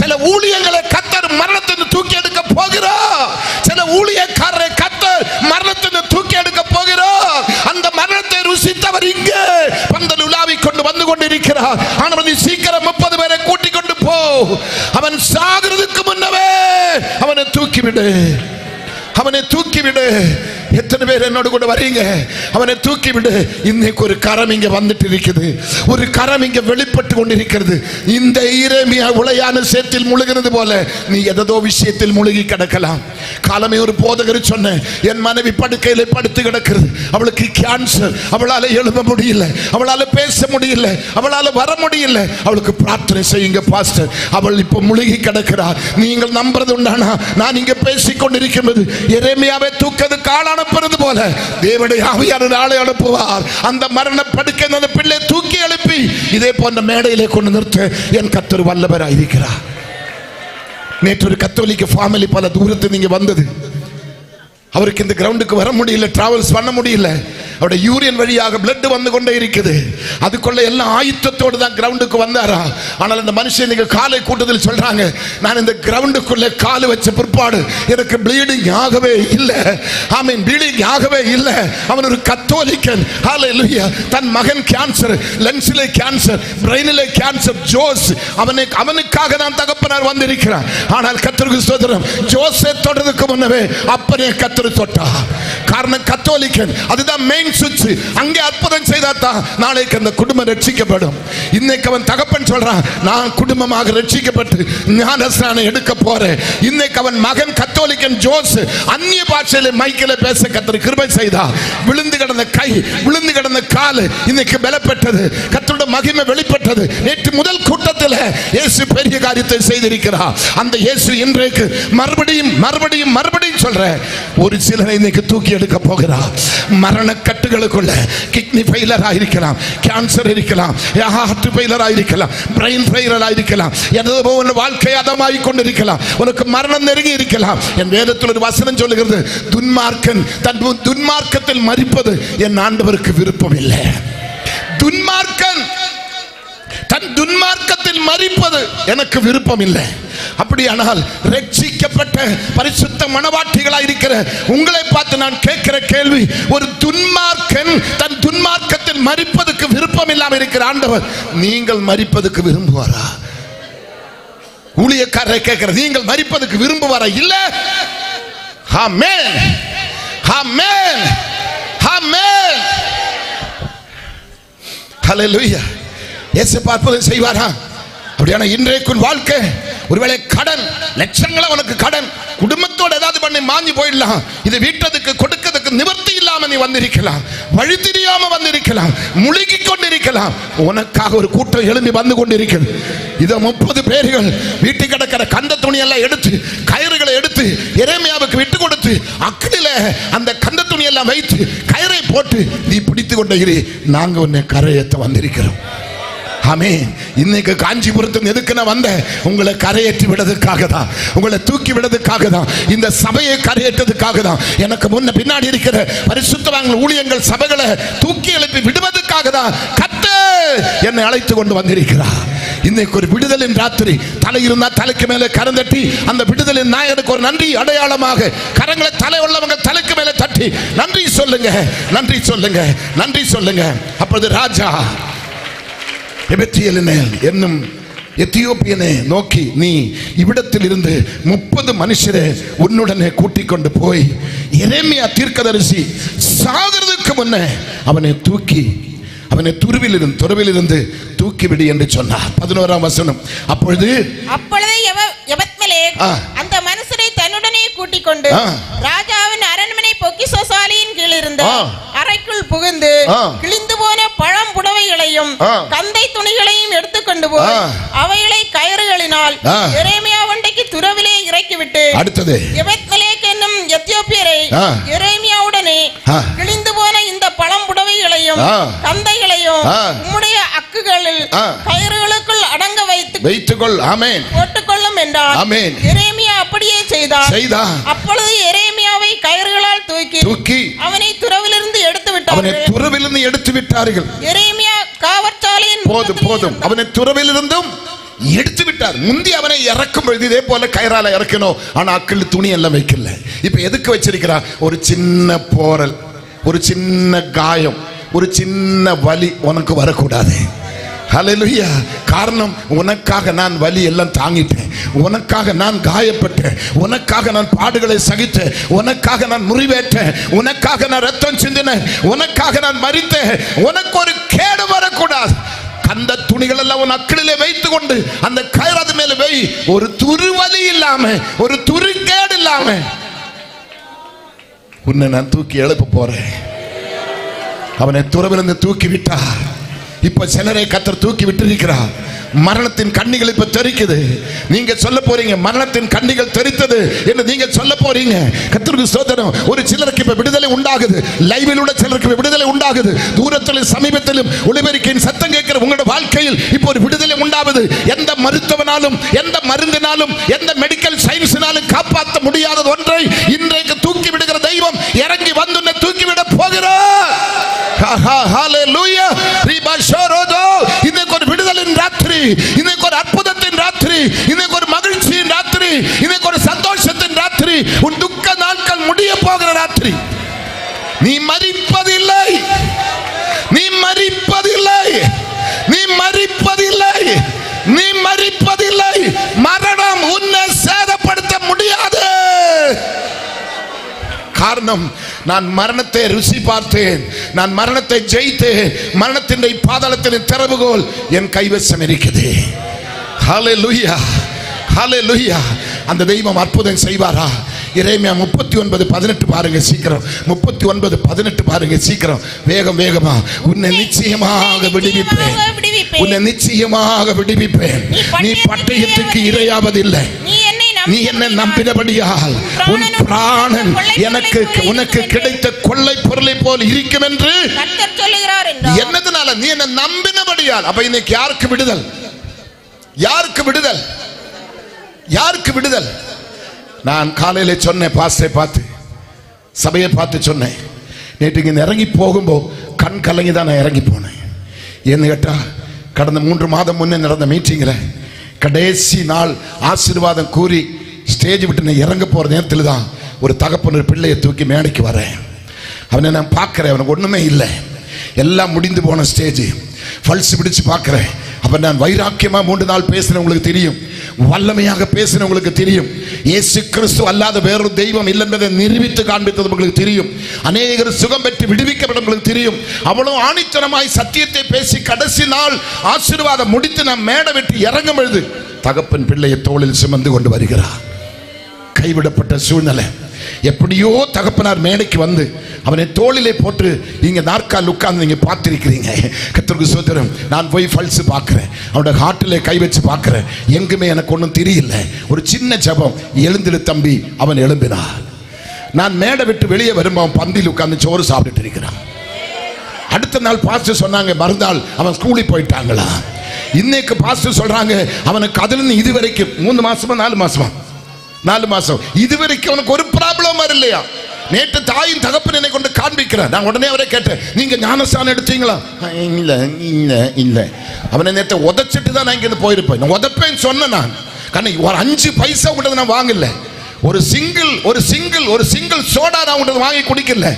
சில ஊழியங்களை கர்த்தர் மரணத்தை தூக்கி எடுக்க போகிறார். சில ஊழியக்காரரை கர்த்தர் மரணத்தை தூக்கி எடுக்க போகிறார். அந்த மரணத்தை ருசித்தவர் இங்கே பந்தல் உலாவி கொண்டு வந்து கொண்டிருக்கிறார். ஆனால் நீ சீக்கிரம் 30 பேரை கூட்டிக் கொண்டு போ, அவன் சாகிறதுக்கு முன்னவே அவனை தூக்கிவிடு, அவனை தூக்கிவிடு. எத்தனை பேர் என்னோடு கூட வரீங்க? அவனை தூக்கிவிடு. இன்னைக்கு ஒரு கரம் இங்க வந்துட்டு இருக்குது, ஒரு கரம் இங்க வெளிப்பட்டு கொண்டிருக்கிறது. இந்த எரேமியா உளையான சேற்றில் முழுகிறது போல நீ ஏதோ விஷயத்தில் முழுகி கிடக்கலாம். காலமே ஒரு போதகர் சொன்ன, என் மனைவி படுக்கையில படுத்து கிடக்கிறது, அவளுக்கு கேன்சர், அவளால எழுத முடியல, அவளால பேச முடியல, அவளால வர முடியல, அவளுக்கு பிரார்த்தனை செய்யுங்க பாஸ்டர், அவள் இப்ப முழுகி கிடக்கிறார். நீங்கள் நம்புறது உண்டானா? நான் இங்க பேசிக் கொண்டிருக்கிறது எரேமியாவை தூக்கது கால அனுப்புறது போல தேவனுடைய ஆவியானவர் ஆளை அனுப்புவார். அந்த மரண படுக்கை அந்த பிள்ளை தூக்கி எழுப்பி இதே போன்ற மேடையிலே கொண்டு நிறுத்த என் கர்த்தர் வல்லவராய் இருக்கிறார். நேற்று ஒரு கத்தோலிக்க ஃபேமிலி பல தூரத்து நீங்க வந்தது, அவருக்கு இந்த கிரவுண்டுக்கு வர முடியல, டிராவல்ஸ் பண்ண முடியல, அவருடைய யூரியன் வழியாக பிளட் வந்து கொண்டே இருக்குது. அதுக்குள்ள எல்லாம் ஆயுத்தத்தோடு தான் கிரவுண்டுக்கு வந்தாரா. ஆனால் அந்த மனுஷன் நீங்க காலை கூட்டத்தில் சொல்றாங்க, நான் இந்த கிரவுண்டுக்குள்ள கால் வச்ச பிற்பாடு எனக்கு ப்ளீடிங் ஆகவே இல்லை, ஆமீன், ப்ளீடிங் ஆகவே இல்லை. அவன் ஒரு கத்தோலிக்கன், ஹல்லேலூயா. தன் மகன் கேன்சர், லங்ஸிலே கேன்சர், பிரெயினிலே கேன்சர், ஜோஸ், அவனுக்காக நான் தகப்பனார் வந்திருக்கிறான். ஆனால் கர்த்தருக்கு ஸ்தோத்திரம், ஜோஸை தொட்டதுக்கு முன்னவே அப்பனே கர்த்தர் தொட்டா. காரணம் கத்தோலிக்கன், அதுதான் மெயின் சுவிட்ச். அங்கே அற்புதம் செய்தாதான் நாளைக்கு அந்த குடும்பம் ரட்சிக்கப்படும். இன்னைக்கு அவன் தகப்பன் சொல்றான், நான் குடும்பமாக ரட்சிக்கப்பட்டு ஞானஸ்நானம் எடுக்க போறேன். இன்னைக்கு அவன் மகன் கத்தோலிக்கன் ஜோஸ் அந்நிய பாஷையில மைக்கில பேச கர்த்தர் கிருபை செய்தார். விழுந்து கிடந்த கை, விழுந்து கிடந்த கால் இன்னைக்கு பலப்பட்டது, கர்த்தருடைய மகிமை வெளிப்பட்டது. நேற்று முதல் கூட்டத்தில் இயேசு பெரிய காரியத்தை செய்திருக்கிறார். அந்த இயேசு இன்றைக்கு மறுபடியும் மறுபடியும் மறுபடியும் சொல்ற, ஒரு சிலரை இன்னைக்கு தூக்கி எடுக்க போகிறார். மரண கட்டுகளுக்குள்ள கிட்னி ஃபெயிலர் ஆயிருக்கலாம், கேன்சர் இருக்கலாம், ஹார்ட் ஃபெயிலர் ஆயிருக்கலாம், பிரெயின் ஃபெயிலர் ஆயிருக்கலாம், ஏதோ ஒரு வாழ்க்கை அதமாய் கொண்டிருக்கலாம், உனக்கு மரணம் நெருங்கி இருக்கலாம். என் வேதத்தில் ஒரு வசனம் சொல்லுகிறது, துன்மார்க்கன் தன் துன்மார்க்கத்தில் மரிப்பது என் ஆண்டவருக்கு விருப்பம் இல்லை. துன்மார்க்கன் தன் துன்மார்க்கத்தில் மரிப்பது எனக்கு விருப்பம் இல்லை. அப்படியானால் ரட்சிக்கப்பட்ட பரிசுத்த மனவாட்டிகளாய் இருக்கிற உங்களை பார்த்து நான் கேட்கிற கேள்வி, ஒரு துன்மார்க்கன் தன் துன்மார்க்கத்தில் மரிப்பதற்கு விருப்பம் இல்லாமல் இருக்கிற ஆண்டவர் நீங்கள் மரிப்பதற்கு விரும்புவாரா? ஊழியக்காரரை கேட்கிற, நீங்கள் மரிப்பதற்கு விரும்புவாரா? இல்ல. ஆமென், ஆமென், ஆமென், ஹல்லேலூயா. இயேசு அற்புதம் செய்வாரா? அப்படியான இன்றைக்கு வாழ்க்கை ஒருவேளை கடன், லட்சங்களை உனக்கு கடன், குடும்பத்தோட ஏதாவது பண்ணி மாஞ்சி போயிடலாம். இது வீட்டதுக்கு கொடுக்கிறதுக்கு நிவர்த்தி இல்லாம நீ வந்திருக்கலாம், வழி தெரியாம வந்திருக்கலாம், முழுகி கொண்டிருக்கலாம். உனக்காக ஒரு கூட்டம் எழும்பி வந்து கொண்டிருக்கிறது. இத 30 பேர்கள் வீட்டுக்கு கிடக்கிற கந்த துணியெல்லாம் எடுத்து, கயிறுகளை எடுத்து எரேமியாவுக்கு விட்டு கொடுத்து, அக்கில அந்த கந்த துணியெல்லாம் வைத்து கயிறை போட்டு நீ பிடித்து கொண்ட இரு, நாங்க உன்னை கரையேற்ற வந்திருக்கிறோம். ஆமென். இன்னைக்கு காஞ்சிபுரத்துக்கு எதுக்கு நான் வந்தேன்? உங்களை கரையேற்றி விடுறதுக்காக தான், உங்களை தூக்கி விடுறதுக்காக தான், இந்த சபையை கரையேற்றதுக்காக தான், எனக்கு முன்ன பின்னாடி இருக்கிற பரிசுத்தவான்கள் ஊழியங்கள் சபைகளை தூக்கி எழுப்பி விடுவதற்காக தான் கர்த்தர் என்னை அழைத்து கொண்டு வந்திருக்கிறார். இன்னைக்கு ஒரு விடுதலின் ராத்திரி. தலை இருந்தா தலைக்கு மேலே கரம் தட்டி அந்த விடுதலின் நாயனுக்கு ஒரு நன்றி அடையாளமாக கரங்களை தலை உள்ளவங்க தலைக்கு மேலே தட்டி நன்றி சொல்லுங்க, நன்றி சொல்லுங்க, நன்றி சொல்லுங்க. அப்பொழுது ராஜா என்னும் எத்தியோப்பியனை நோக்கி, நீ இவ்விடத்தில் இருந்து 30 மனுஷரை உன்னுடனே கூட்டிக் கொண்டு போய் எரேமியா தீர்க்கதரிசி சாகிறதுக்கு முன்னே அவனை துருவிலிருந்து தூக்கிவிடு என்று சொன்னார். 11ஆம் வசனம். அப்பொழுது எபத்மெலேக் அந்த மனுஷரை தன்னுடனே கூட்டிக் கொண்டு ராஜாவின் அரண்மனை பொக்கிஷசாலையின் கீழ் இருந்த அறைக்குள் புகுந்து கிழிந்து போன பழம் புடவைகளையும் கந்தை துணிகளையும் எடுத்துக்கொண்டு போய் அவைகளை கயிறுகளினால் எரேமியா வண்டைக்கு துறவிலே இறக்கிவிட்டு, அடுத்தது எபத்மெலேக் என்னும் எத்தியோப்பியரை எரேமியாவுடனே கிழிந்து போன இந்த பழம் புடவைகளையும் கந்தைகளையும் உம்முடைய அக்குகளில் கயிறுகளுக்குள் அடங்க வைத்துக்கொள், ஆமென், போட்டுக்கொள்ளும் என்றார். ஆமென். எரேமியா அப்படியே செய்தார். அப்பொழுது எரேமியாவை கயிறுகளால் தூக்கி அவனை துறவிலிருந்து எடுத்து விட்டார்கள். எரேமியா காவற்சாலையின் போதும் அவனை துறவிலிருந்தும் எடுத்து விட்டார். முந்தி அவனை இறக்கும் பொழுது இதே போல கயிறால இறக்கணும், ஆனா அக்கில் துணி எல்லாம் வைக்கல. இப்ப எதுக்கு வச்சிருக்கிறார்? ஒரு சின்ன போரல், ஒரு சின்ன காயம், ஒரு சின்ன வலி உனக்கு வரக்கூடாது. ஹல்லேலூயா. காரணம், உனக்காக நான் வலி எல்லாம் தாங்கிட்டேன், உனக்காக நான் காயப்பட்டேன், உனக்காக நான் பாடுகளை சகித்தேன், உனக்காக நான் முறிவேற்றேன், உனக்காக நான் ரத்தம் சிந்தினேன், உனக்காக நான் மரித்தேன். உனக்கு ஒரு கேடு வரக்கூடாது. அந்த துணிகள் எல்லாம் உன் அக்கிலே வைத்துக் கொண்டு அந்த கயிறு மேல வை. ஒரு துருவலி இல்லாம, ஒரு துருக்கேடு இல்லாம உன்னை நான் தூக்கி எழுப்ப போறேன். அவனை துறவிலிருந்து தூக்கி விட்டார். இப்ப சிலரை கர்த்தர் தூக்கி விட்டிருக்கிறார். மரணத்தின் கண்ணிகள் இப்ப தெரிக்குது. நீங்க சொல்ல போறீங்க, மரணத்தின் கண்ணிகள் தெரித்தது என்று நீங்க சொல்ல போறீங்க. கர்த்தருக்கு ஸ்தோத்திரம். ஒரு சிலருக்கு இப்ப விடுதலை உண்டாகுது. லைவில் உள்ள சிலருக்கு விடுதலை உண்டாகுது. தூரத்திலும் சமீபத்திலும் ஒளிபெருக்கின் சத்தம் கேட்கிற உங்களுடைய வாழ்க்கையில் இப்போ ஒரு விடுதலை உண்டாகுது. எந்த மருத்துவனாலும், எந்த மருந்தினாலும், எந்த மெடிக்கல் சயின்ஸினாலும் காப்பாற்ற முடியாத ஒன்றை இன்றைக்கு தூக்கி விடுகிற தெய்வம் இறங்கி வந்து தூக்கி விட போகிறார். ஹல்லேலூயா. இன்னைக்கு ஒரு விடுதலின் ராத்திரி, இன்னைக்கு ஒரு அற்புதத்தின் ராத்திரி, இன்னைக்கு ஒரு மகிழ்ச்சியின் ராத்திரி, இன்னைக்கு ஒரு சந்தோஷத்தின் ராத்திரி, உன் துக்க நாட்கள் முடிய போகிற ராத்திரி. நீ மரிப்பதில்லை, நீ மரிப்பதில்லை, நீ மரிப்பதில்லை, நீ மரிப்பதில்லை. மரணம் உன்னை சேதப்படுத்த முடியாது. காரணம், நான் மரணத்தை ருசி பார்த்தேன், நான் மரணத்தை ஜெயித்தேன். மரணத்தின் பாதாளத்தின் திறவுகோல் என் கைவசம் இருக்குது. ஹல்லேலூயா, ஹல்லேலூயா. அந்த தெய்வம் அற்புதம் செய்வாரா? எரேமியா 39:18 பாருங்க சீக்கிரம். 39:18 பாருங்க சீக்கிரம், வேகம் வேகமா. உன்னை நிச்சயமாக விடுவிப்பேன், உன்னை நிச்சயமாக விடுவிப்பேன். நீ பட்டயத்துக்கு இரையாவதில்லை. நீ என்னை நம்பினபடியால் உன் பிராணன் எனக்கு உனக்கு கிடைத்த கொள்ளை பொருளை போல் இருக்கும் என்று சொல்லுகிறார். என்னதுனால? நீ என்னை நம்பினபடியால். அப்ப இன்னைக்கு யாருக்கு விடுதல்? யாருக்கு விடுதல்? யாருக்கு விடுதல்? நான் காலையில சொன்னேன், பாஸ்டரை பார்த்து, சபையை பார்த்து சொன்னேன். நேற்று இங்க இறங்கி போகும்போது கண் கலங்கி தான் நான் இறங்கி போனேன். ஏன்னு கேட்டா கடந்த 3 மாதம் முன்னே நடந்த மீட்டிங்கில் கடைசி நாள் ஆசீர்வாதம் கூறி ஸ்டேஜ் விட்டு நான் இறங்க போற நேரத்தில் தான் ஒரு தகப்பன் ஒரு பிள்ளையை தூக்கி மேடைக்கு வரேன். அவனை நான் பார்க்குறேன், அவனுக்கு ஒன்றுமே இல்லை, எல்லாம் முடிந்து போன ஸ்டேஜ். பல்ஸ் பிடிச்சு பார்க்குறேன். அப்போ நான் வைராக்கியமாக 3 நாள் பேசினவங்களுக்கு தெரியும், வல்லமையாக பேசினவங்களுக்கு தெரியும், இயேசு கிறிஸ்து அல்லாத வேறொரு தெய்வம் இல்லை என்பதை நிரூபித்து காண்பித்தது உங்களுக்கு தெரியும். அநேகர் சுகம் பெற்று விடுவிக்கப்பட்டவங்களுக்கு தெரியும். அவ்வளவு ஆணித்தனமாய் சத்தியத்தை பேசி கடைசி நாள் ஆசீர்வாதம் முடித்து நான் மேடை விட்டு இறங்கும் பொழுது தகப்பன் பிள்ளையை தோளில் சுமந்து கொண்டு வருகிறார். கைவிடப்பட்ட சூழ்நிலை. எப்படியோ தகப்பனார் மேடைக்கு வந்து அவனை தோளிலே போட்டு இங்க நாற்கால் உட்கார்ந்து நீங்க பார்த்திருக்கிறீங்க. கர்த்தருக்கு ஸ்தோத்திரம். நான் போய் பல்ஸ் பார்க்கிறேன், அவனோட ஹார்ட்டிலே கை வச்சு பார்க்கிறேன், எங்குமே எனக்கு ஒன்றும் தெரியல. ஒரு சின்ன ஜெபம், எழுந்திரு தம்பி. அவன் எழும்பினான். நான் மேடை விட்டு வெளியே வரும்போது அவன் பந்தியில் உட்கார்ந்து சோறு சாப்பிட்டுட்டு இருக்கிறான். அடுத்த நாள் பாஸ்டர் சொன்னாங்க, மறுநாள் அவன் ஸ்கூலுக்கு போயிட்டாங்களா. இன்னைக்கு பாஸ்டர் சொல்றாங்க அவனுக்கு அதுல இது வரைக்கும் 3 மாசமா 4 மாசம் இதுவரைக்கும் அவனுக்கு ஒரு ப்ராப்ளம் வரலையா. நேற்று தாயின் தகப்பன் என்னை கொண்டு காண்பிக்கிறேன். நான் உடனே அவரை கேட்டேன், நீங்க ஞானஸ்தானம் எடுத்தீங்களா? இல்ல இல்ல இல்ல. அவனை நேற்று உதச்சிட்டு தான் நான் இங்கிருந்து போயிருப்பேன். நான் உதப்பேன்னு சொன்னேன். நான் காரணம் ஒரு 5 பைசா கூட நான் வாங்கல. ஒரு சிங்கிள் சோடா நான் உங்களை வாங்கி குடிக்கல.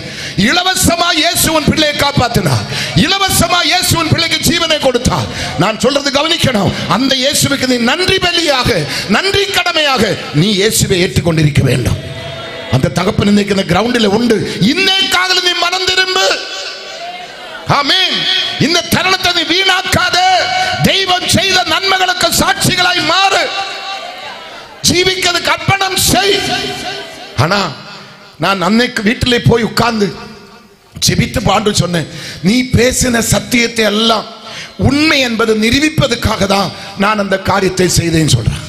இலவசமா இயேசுவின் பிள்ளையை காப்பாத்தினார். இலவசமா இயேசுவின் பிள்ளைக்கு ஜீவனை கொடுத்தார். நான் சொல்றது கவனிக்கணும். அந்த இயேசுவுக்கு நீ நன்றி பலியாக, நன்றி கடமையாக நீ இயேசுவை ஏற்றுக்கொண்டிருக்க வேண்டும். அந்த தகப்பன் இன்னைக்கு இந்த கிரவுண்டில் உண்டு. இன்னைக்காக நீ மனம் திரும்பு. ஆமென். இந்த தருணத்தை நீ வீணாக்காத. தெய்வம் செய்த நன்மைகளுக்கு சாட்சிகளாய் மாறு. ஜீவிக்கிறதுக்கு அர்ப்பணம் செய். ஆனா நான் அன்னைக்கு வீட்டிலே போய் உட்கார்ந்து ஜெபித்து பாண்டு சொன்னேன், நீ பேசின சத்தியத்தை எல்லாம் உண்மை என்பது நிரூபிப்பதற்காக தான் நான் அந்த காரியத்தை செய்தேன்னு சொல்றேன்.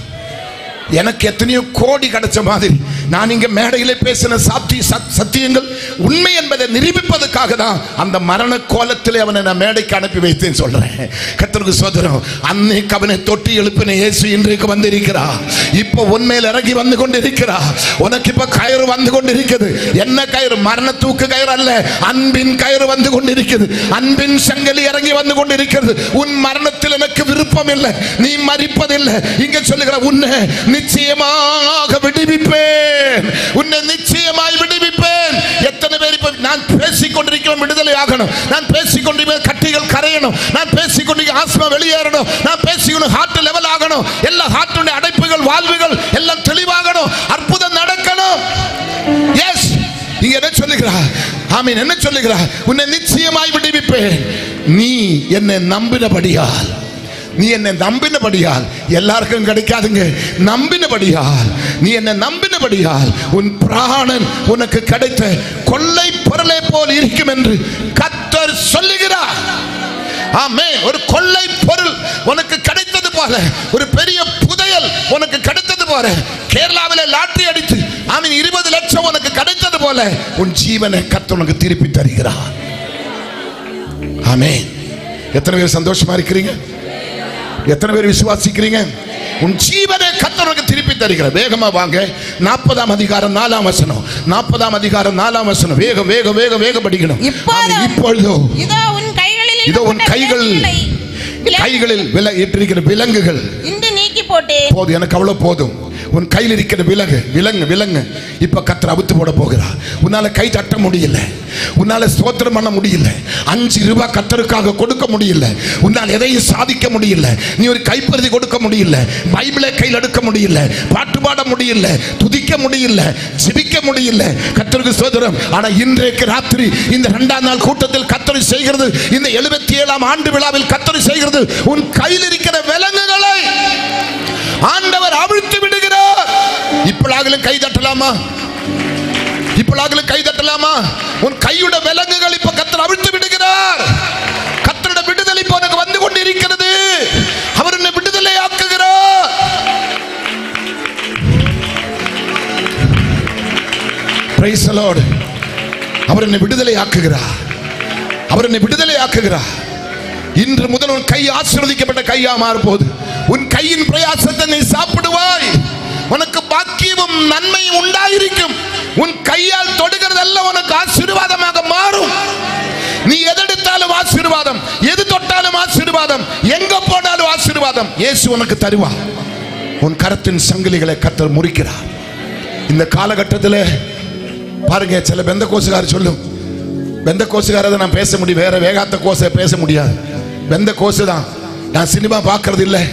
எனக்கு எத்தனையோ கோடி கிடைச்ச மாதிரி நான் இங்க மேடையிலே பேசின சத்தியங்கள் உண்மை என்பதை நிரூபிப்பதற்காக தான் அந்த மரண கோலத்திலே அவனை நான் மேடைக்கு அனுப்பி வைத்தேன்னு சொல்றேன். கர்த்தருக்கு ஸ்தோத்திரம். அன்னைக்கு அவனை தொட்டி எழுப்பின இயேசு இன்றைக்கு வந்திருக்கிறார். இப்போ உண்மையில் இறங்கி வந்து கொண்டிருக்கிறார். உனக்கு இப்ப கயிறு வந்து கொண்டிருக்கிறது. என்ன கயிறு? மரண தூக்கு கயிறு அல்ல, அன்பின் கயிறு வந்து கொண்டிருக்கிறது. அன்பின் சங்கிலி இறங்கி வந்து கொண்டிருக்கிறது. உன் மரணத்தில் எனக்கு விருப்பம் இல்லை, நீ மரிப்பதில்லை. இங்க சொல்லுகிற உன்னை நிச்சயமாக விடுவிப்பேன், உன்னை நிச்சயமாய் விடுவிப்பேன். எத்தனை பேர் இப்ப நான் பேசிக் கொண்டிருக்கிறோம் விடுதலை ஆகணும், நான் பேசிக் கொண்டிருக்கிற கட்டிகள் கரையணும், நான் பேசிக் கொண்டிருக்கிற ஆஸ்மா வெளியேறணும், நான் பேசிக்கொண்டு ஹார்ட் லெவல் ஆகணும், எல்லா ஹார்ட்டுடைய அடைப்புகள் வாழ்வுகள் எல்லாம் தெளிவாகணும், அற்புதம் நடக்கணும். எஸ், நீங்க என்ன சொல்லுகிறார்? ஆமீன். என்ன சொல்லுகிறார்? உன்னை நிச்சயமாய் விடுவிப்பேன். நீ என்னை நம்பினபடியால், நீ என்னை நம்பினபடியால், எல்லாருக்கும் கிடைக்காதுங்க, நம்பினபடியால், நீ என்னை நம்பினபடியால் உன் பிராணன் உனக்கு கிடைத்த கொள்ளை பொருளை போல் இருக்கும் என்று கர்த்தர் சொல்லுகிறார். ஆமென். ஒரு கொள்ளை பொருள் உனக்கு கிடைத்தது போல, ஒரு பெரிய புதையல் உனக்கு கிடைத்தது போல, கேரளாவிலே லாட்டரி அடித்து ஆமீன் 20 லட்சம் உனக்கு கிடைத்தது போல உன் ஜீவனை கர்த்தர் உனக்கு திருப்பி தருகிறார். ஆமென். எத்தனை பேர் சந்தோஷமா இருக்கிறீங்க? எத்தனை பேர் விசுவாசிக்கிறீங்க? உன் ஜீவனை கர்த்தர் உனக்கு திருப்பி தருகிறார். வேகமா வாங்க. 40ஆம் அதிகாரம் 4ஆம் வசனம். 40ஆம் அதிகாரம் 4ஆம் வசனம். வேக வேக வேக வேக படிக்கணும். இப்பொழுதோ இதோ உன் கைகளில் இட்டிருக்கிற விலங்குகள் இன்று நீக்கி போட்டேன். போதும், எனக்கு அவ்வளவு போதும். உன் கையில் இருக்கிற விலங்கு இப்ப கர்த்தர் அவுத்து போட போகிறார். உன்னால கை தட்ட முடியல, உன்னால ஸ்தோத்திரம் பண்ண முடியல, 5 ரூபாய் கர்த்தருக்காக கொடுக்க முடியல, உன்னால் எதையும் சாதிக்க முடியல, நீ ஒரு கைப்பருதி கொடுக்க முடியல, பைபிளை கையில் எடுக்க முடியல, பாட்டு பாட முடியல, துதிக்க முடியல, ஜெபிக்க முடியல. கர்த்தருக்கு ஸ்தோத்திரம். ஆனா இன்றைக்கு ராத்திரி இந்த 2ஆம் நாள் கூட்டத்தில் கர்த்தர் செய்கிறது, இந்த 77ஆம் ஆண்டு விழாவில் கர்த்தர் செய்கிறது, உன் கையில் இருக்கிற விலங்குகளை ஆண்டவர் அவிழ்த்து விடுகிறார். இப்பளாகலும் கை தட்டலாமா? இப்பளாகலும் கை தட்டலாமா? உன் கையுடைய விலங்குகள் இப்ப கர்த்தர் அவிழ்த்து விடுகிறார். கர்த்தருடைய விடுதலை இப்ப உனக்கு வந்து கொண்டிருக்கிறது. அவர் என்னை விடுதலை ஆக்குகிறார். Praise the Lord. அவர் என்னை விடுதலை ஆக்குகிறார். அவர் என்னை விடுதலை ஆக்குகிறார். இன்று முதல் உன் கை ஆசீர்வதிக்கப்பட்ட கையா மாறப்போகுது. உன் கையின் பிரயாசத்தை நீ சாப்பிடுவாய். உனக்கு பாக்கியமும் நன்மையும் உண்டாயிருக்கும். உன் கையால் தொடுகிறதெல்லாம் உனக்கு ஆசீர்வாதமாக மாறும். நீ எதெடுத்தாலும் ஆசீர்வாதம், எது தொட்டாலும் ஆசீர்வாதம், எங்க போனாலும் ஆசீர்வாதம் இயேசு உனக்கு தருவார். உன் கரத்தின் சங்கிலிகளை கர்த்தர் முறிக்கிறார். இந்த காலகட்டத்தில் பாருங்க, சில பெந்தகோசுகாரர் சொல்லும், பெந்தகோசுகாரரை நான் பேச முடியும், வேற வேகாத்த கோசை பேச முடியாது. பெந்தகோசு தான். நான் சினிமா பார்க்கறது இல்லை,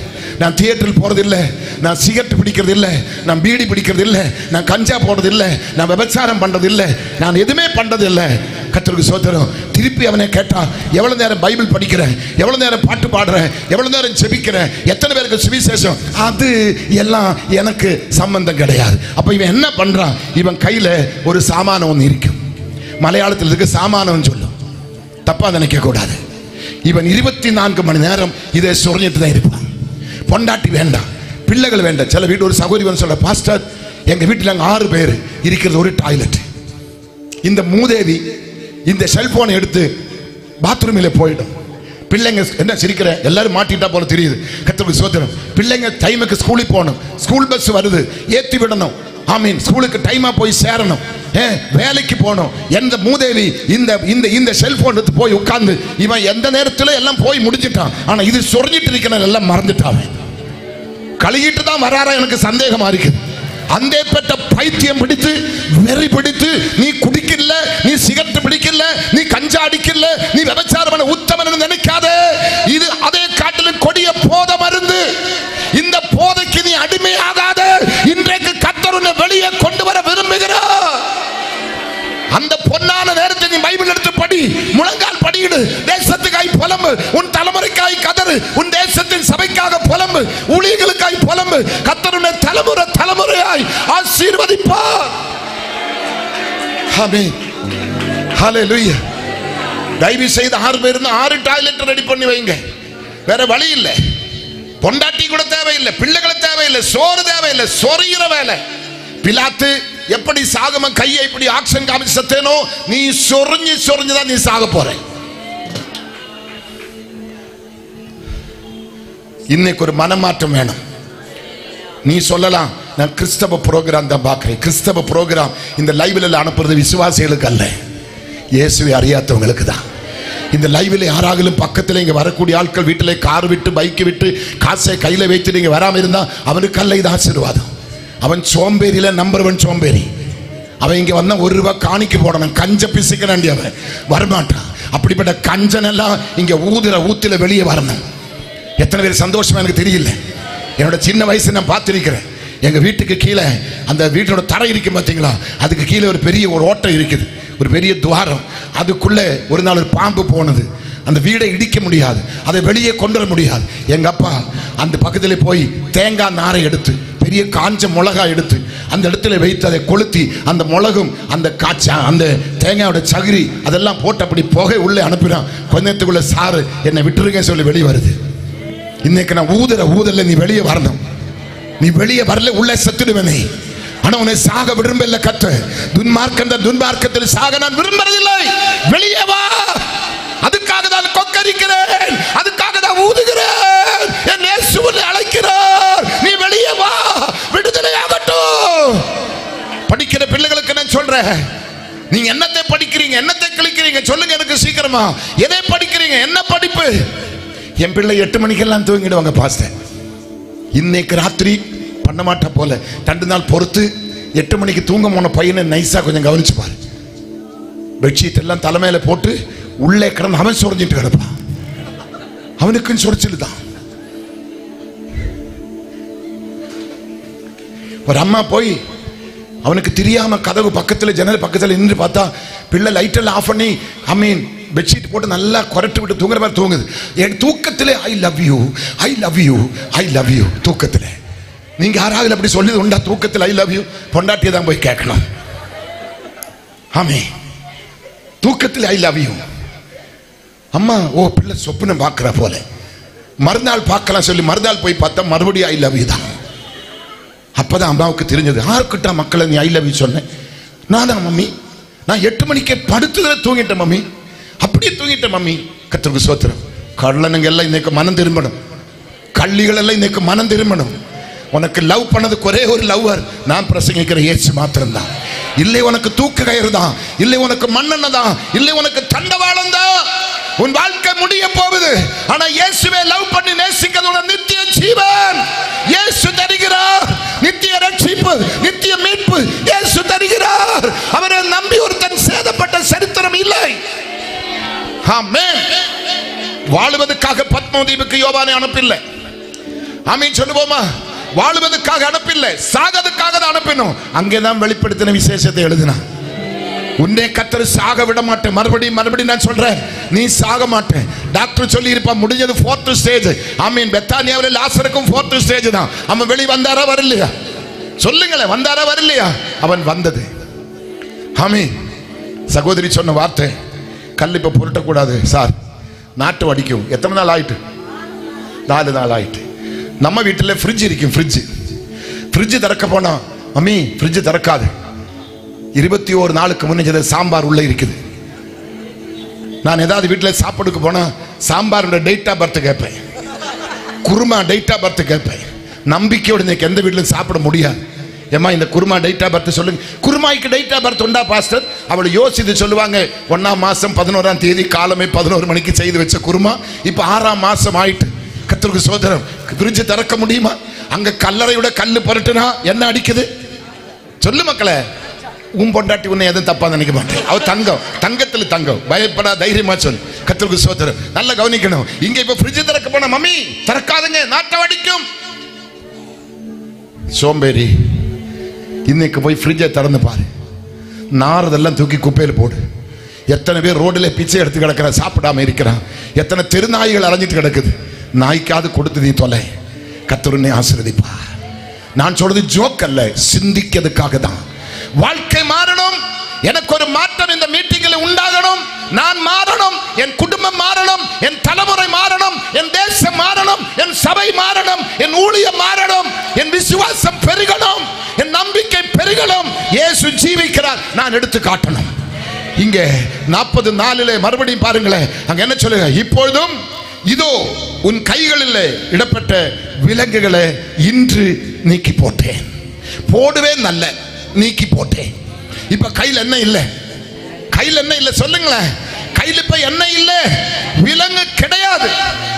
நான் தியேட்டரில் போறது இல்லை, நான் சிகரெட் பிடிக்கிறது இல்லை, நான் பீடி பிடிக்கிறது இல்லை, நான் கஞ்சா போடுறது இல்லை, நான் விபச்சாரம் பண்றது இல்லை, நான் எதுவுமே பண்றது இல்லை. கர்த்தருக்கு ஸ்தோத்திரம். திருப்பி அவனை கேட்டா, எவ்வளவு நேரம் பைபிள் படிக்கிறேன், எவ்வளவு நேரம் பாட்டு பாடுறேன், எவ்வளவு நேரம் ஜெபிக்கிறேன், எத்தனை பேருக்கு சுவிசேஷம், அது எல்லாம் எனக்கு சம்பந்தம் கிடையாது. அப்ப இவன் என்ன பண்றான்? இவன் கையில ஒரு சாமானம் ஒன்று இருக்கும். மலையாளத்தில் இருக்க சாமானம் சொல்லும், தப்பா நினைக்க கூடாது. இவன் 24 மணி நேரம் இதை சொரிஞ்சிட்டு தான் இருப்பான். பொண்டாட்டி வேண்டாம், பிள்ளைகள் வேண்டாம். சில வீட்டு ஒரு சகோதரி சொல்ற, பாஸ்டர் எங்க வீட்டில் நாங்கள் 6 பேர் இருக்கிறது ஒரு டாய்லெட். இந்த மூதேவி இந்த செல்போனை எடுத்து பாத்ரூமில் போயிடும். பிள்ளைங்க என்ன சிரிக்கிற, எல்லாரும் மாட்டிட்டா போல தெரியுது. கர்த்தருக்கு ஸ்தோத்திரம். பிள்ளைங்க டைமுக்கு ஸ்கூலுக்கு போகணும், ஸ்கூல் பஸ் வருது, ஏற்றி விடணும். ஆமீன். ஸ்கூலுக்கு டைமா போய் சேரணும், வேலைக்கு போகணும். எந்த மூதேவி இந்த இந்த இந்த செல்போன் எடுத்து போய் உட்கார்ந்து, இவன் எந்த நேரத்தில் எல்லாம் போய் முடிஞ்சிட்டான். ஆனா இது சொரிஞ்சிட்டு இருக்கிற எல்லாம் மறந்துட்டான். கழுகிட்டு தான் வராரா எனக்கு சந்தேகமா இருக்குது. அந்த பெற்ற பைத்தியம் பிடித்து, வெறி பிடித்து, நீ குடிக்கல, நீ சிகரெட் பிடிக்கல, நீ கஞ்சா அடிக்கல, நீ விபச்சாரம் உத்தமன் நினைக்காத. இது அதே காட்டிலும் கொடிய போதை மருந்து. இந்த போதைக்கு நீ அடிமையாகாத. இன்றைக்கு கர்த்தர் உன்னை வெளியே கொண்டு வர விரும்புகிறார். அந்த பொன்னான நேரத்தை நீ பைபிள் எடுத்து படி, முழங்கால் படியிடு, தேசத்துக்காய் புலம்பு, உன் தலைமுறைக்காய் கதறு, உன் தேசத்தின் சபைக்காக புலம்பு, ஊழியர்களுக்காய் புலம்பு. கர்த்தருடைய தலைமுறை தலைமுறையாய் ஆசீர்வதிப்பார். ஆமென். ஹல்லேலூயா. தயவு செய்து 6 பேர் 6 டாய்லெட் ரெடி பண்ணி வைங்க. வேற வழி இல்லை. பொண்டாட்டி கூட தேவையில்லை, பிள்ளைகளை தேவையில்லை, சோறு தேவையில்லை, சொரிகிற வேலை. பிலாத்து எப்படி சாகம கையை இப்படி ஆக்ஷன் காமிச்சு சத்தேனோ, நீ சொரிஞ்சு சொரிஞ்சுதான் நீ சாக போற. இன்னைக்கு ஒரு மனமாற்றம் வேணும். நீ சொல்லலாம், நான் கிறிஸ்தவ புரோகிராம் தான் பார்க்கிறேன். கிறிஸ்தவ புரோகிராம் இந்த லைவ்ல அனுப்புறது விசுவாசிகளுக்கு அல்ல, இயேசுவை அறியாதவங்களுக்கு தான். இந்த லைவில் யாராகலும் பக்கத்தில் இங்கே வரக்கூடிய ஆட்கள் வீட்டில் கார் விட்டு பைக்கு விட்டு காசை கையில் வைத்து நீங்கள் வராமல் இருந்தால் அவனுக்கு அல்ல இது ஆசீர்வாதம். அவன் சோம்பேறியில் நம்பர் 1 சோம்பேறி. அவன் இங்கே வந்தால் 1 ரூபா காணிக்கு போடணும், கஞ்ச பிசிக்கிறாண்டி அவன் வரமாட்டான். அப்படிப்பட்ட கஞ்சனெல்லாம் இங்கே ஊத்துல வெளியே வரணும். எத்தனை பேர் சந்தோஷமா எனக்கு தெரியல. என்னோட சின்ன வயசு நான் பார்த்துருக்கிறேன். எங்கள் வீட்டுக்கு கீழே அந்த வீட்டோட தரை இருக்கும் பார்த்தீங்களா, அதுக்கு கீழே ஒரு பெரிய ஒரு ஓட்டை இருக்குது, ஒரு பெரிய துவாரம். அதுக்குள்ளே ஒரு நாள் ஒரு பாம்பு போனது. அந்த வீடை இடிக்க முடியாது, அதை வெளியே கொண்டு வர முடியாது. எங்கள் அப்பா அந்த பக்கத்தில் போய் தேங்காய் நாரை எடுத்து, பெரிய காஞ்ச மிளகா எடுத்து அந்த இடத்துல வைத்து அதை கொளுத்தி, அந்த மிளகும் அந்த அந்த தேங்காயோட சகிரி அதெல்லாம் போட்டு அப்படி புகை உள்ளே அனுப்பினான். கொஞ்சத்துக்குள்ள சாறு என்னை விட்டுருங்க சொல்லி வெளியே வருது. இன்னைக்கு நான் ஊதல நீ வெளியே வரணும். நீ வெளியே வரல, உள்ள செத்துடுவேனே. ஆனா உன்னை சாக விரும்பல கர்த்தர். துன்மார்க்கத்தில் சாக நான் விரும்புறதில்லை. வெளியே வா. அதுக்காக தான் கொக்கரிக்கிறேன், அதுக்காக தான் ஊதுகிறேன். என் இயேசுவை அழைக்கிறார். நீ வெளியே வா, விடுதலை ஆகட்டும். படிக்கிற பிள்ளைகளுக்கு நான் சொல்றேன், நீங்க என்னத்தை படிக்கிறீங்க, என்னத்தை கிழிக்கிறீங்க சொல்லுங்க எனக்கு சீக்கிரமா. எதை படிக்கிறீங்க, என்ன படிப்பு? என் பிள்ளை 8 மணிக்கெல்லாம் தூங்கிடுவாங்க பாஸ்டர். இன்னைக்கு ராத்திரி பண்ண மாட்டா போல 2 நாள் பொறுத்து 8 மணிக்கு தூங்க போன பையனை நைஸா கொஞ்சம் கவனிச்சு பாரு. பெட்ஷீட் எல்லாம் தலைமையில போட்டு உள்ளே கிடந்து அவன் சொரிஞ்சிட்டு கிடப்பான். அவனுக்கும் சொரிச்சல் தான். ஒரு அம்மா போய் அவனுக்கு தெரியாம கதவு பக்கத்தில் ஜன்னல் பக்கத்தில் நின்று பார்த்தா பிள்ளை லைட்டெல்லாம் ஆஃப் பண்ணி பெட்ஷீட் போட்டு நல்லா குரட்டு விட்டு தூங்குற மாதிரி தூங்குது. என் தூக்கத்திலே I love you I love you I love you. தூக்கத்தில் நீங்க யாராவது அப்படி சொல்லி உண்டா? தூக்கத்தில் ஐ லவ் யூ பொண்டாட்டியை தான் போய் கேட்கணும். ஆமே, தூக்கத்தில் ஐ லவ் யூ. அம்மா ஓ பிள்ளை சொப்பனம் பார்க்கிற போல, மறுநாள் பார்க்கலாம் சொல்லி மறுநாள் போய் பார்த்தா மறுபடியும் ஐ லவ் யூ தான். அப்பதான் அம்மாவுக்கு தெரிஞ்சது, யாருக்கிட்ட மக்களை நீ ஐ லவ் யூ சொன்னேன்? நான் தான் மம்மி, நான் 8 மணிக்கே படுத்துதல தூங்கிட்டேன் மம்மி, அப்படியே தூங்கிட்டேன் மம்மி. கர்த்தருக்கு ஸ்தோத்திரம். கள்ளனுங்க எல்லாம் இன்னைக்கு மனம் திரும்பணும், கள்ளிகள் எல்லாம் இன்னைக்கு மனம் திரும்பணும். உனக்கு லவ் பண்ணதுக்கு ஒரே ஒரு லவ்வர் நான் பிரசங்கிக்கிற இயேசு மாத்திரம் தான். இல்லை உனக்கு தூக்கு கயிறு தான், இல்லை உனக்கு மண்ணெண்ண தான், இல்லை உனக்கு தண்டவாளம் தான். உன் வாழ்க்கை முடிய போகுது. ஆனா இயேசுவை லவ் பண்ணி நேசிக்கிறதோட நித்திய ஜீவன் இயேசு தருகிறார். நித்திய ரட்சிப்பு, நித்திய மீட்பு இயேசு தருகிறார். அவரை நம்பி ஒருத்தன் சேதப்பட்ட சரித்திரம் இல்லை. ஆமென். வாழுவதற்காக பத்மதீவுக்கு யோவானை அனுப்பில்லை. ஆமீன் சொல்லுவோமா? வாழுவதற்காக அனுப்பில்லை, சாகதுக்காக தான் அனுப்பினோம். அங்கேதான் வெளிப்படுத்தின விசேஷத்தை எழுதினான். உன்னை கர்த்தர் சாக விட மாட்டேன். மறுபடியும் நான் சொல்றேன், நீ சாக மாட்டேன். டாக்டர் சொல்லி இருப்பா முடிஞ்சது 4th ஸ்டேஜ். ஆமீன். பெத்தானியாவில் லாசருக்கும் 4th ஸ்டேஜ் தான். அவன் வெளி வந்தாரா வரலையா? சொல்லுங்களேன், வந்தாரா வரலையா? அவன் வந்தது. ஆமீன். சகோதரி சொன்ன வார்த்தை, கல் இப்ப புரட்டக்கூடாது சார், நாட்டு வடிக்கும். எத்தனை நாள் ஆயிட்டு? 4 நாள் ஆயிட்டு. நம்ம வீட்டில் ஃப்ரிட்ஜ் இருக்கும். ஃப்ரிட்ஜ் திறக்க போனா மம்மி ஃப்ரிட்ஜ் திறக்காது. 21 நாளுக்கு முன்னே சாம்பார் உள்ள இருக்குது. நான் ஏதாவது வீட்டில் சாப்பாடுக்கு போனா சாம்பாரோட டேட் ஆஃப் பர்த் கேட்பேன், குருமா டேட் ஆஃப் பர்த் கேட்பேன். நம்பிக்கையோடு இன்னைக்கு எந்த வீட்டிலும் சாப்பிட முடியாது. ஏமா இந்த குருமா டேட் ஆஃப் பர்த் சொல்லுங்க. குருமாய்க்கு டேட் ஆஃப் பர்த் உண்டா பாஸ்டர்? அவளை யோசித்து சொல்லுவாங்க. 1ஆம் மாசம் 11ஆம் தேதி காலமே 11 மணிக்கு செய்து வச்ச குருமா இப்ப 6ஆம் மாசம் ஆயிட்டு. கர்த்தருக்கு சோதரம். ஃப்ரிட்ஜ் திறக்க முடியுமா? அங்க கல்லறையோட கல்லு புரட்டுனா என்ன அடிக்குது? சொல்லு மக்களே. உன் பொண்டாட்டி உன்னை எதுவும் தப்பா நினைக்க மாட்டேன். அவ தங்கம், தங்கத்துல தங்கம். பயப்படா, தைரியமா சொல். கர்த்தருக்கு சோதரம். நல்லா கவனிக்கணும். இங்க இப்ப ஃப்ரிட்ஜ் திறக்க போனா மம்மி திறக்காதுங்க, நாட்டம் அடிக்கும். சோம்பேறி, இன்னைக்கு போய் ஃப்ரிட்ஜை திறந்து பாரு. நாரதெல்லாம் தூக்கி குப்பையில் போடு. எத்தனை பேர் ரோடில் பிச்சை எடுத்து கிடக்கிற, சாப்பிடாம இருக்கிறான். எத்தனை தெருநாய்கள் அலைஞ்சிட்டு கிடக்குது. நாய்க்காவது கொடுத்து நீ தொலை. கர்த்தர் ஆசீர்வதிப்பா. நான் சொல்றது ஜோக் அல்ல, சிந்திக்கிறதுக்காக தான். வாழ்க்கை மாறணும். எனக்கு ஒரு மாற்றம் இந்த மீட்டிங்கில் உண்டாகணும். நான் மாறணும், என் குடும்பம் மாறணும், என் தலைமுறை மாறணும், என் தேசம் மாறணும், என் சபை மாறணும், என் ஊழியம் மாறணும், என் விசுவாசம் பெருகணும், என் நம்பிக்கை பெருகணும். இயேசு ஜீவிக்கிறார், நான் எடுத்து காட்டணும். இங்கே 40 நாளிலே மறுபடியும் பாருங்களேன். அங்க என்ன சொல்லுங்க? இப்பொழுதும் இதோ உன் கைகளில் இடப்பட்ட விலங்குகளை இன்று நீக்கி போட்டேன். போடுவேன் நல்ல, நீக்கி போட்டேன். இப்ப கையில் என்ன இல்லை? கையில் என்ன இல்லை சொல்லுங்களேன். கையில் இப்ப என்ன இல்லை? விலங்கு கிடையாது.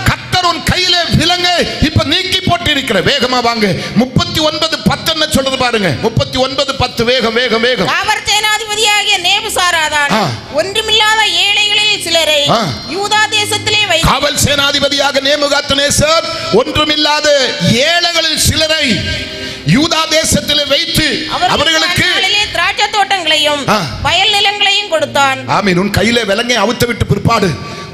கர்த்தர் உன் கையில விலங்கு இப்ப நீக்கி போட்டு இருக்கிற. வேகமா வாங்க. 39:10 என்ன சொல்றது பாருங்க. 39:10 வேகம் வேகம் வேகம். அவர் சேனாதிபதியாகிய நேபுசாராதான் ஒன்றுமில்லாத ஏழைகளில் சிலரை யூதா தேசத்திலே வைத்து, காவல் சேனாதிபதியாக நேபுகாத்நேசர் ஒன்றுமில்லாத ஏழைகளில் சிலரை யூதா தேசத்திலே வைத்து அவர்களுக்கு திராட்சை தோட்டங்களையும் வயல் நிலங்களையும் கொடுத்தான். ஆமீன். உன் கையில விலங்கை அவுத்து விட்டு பிற்பாடு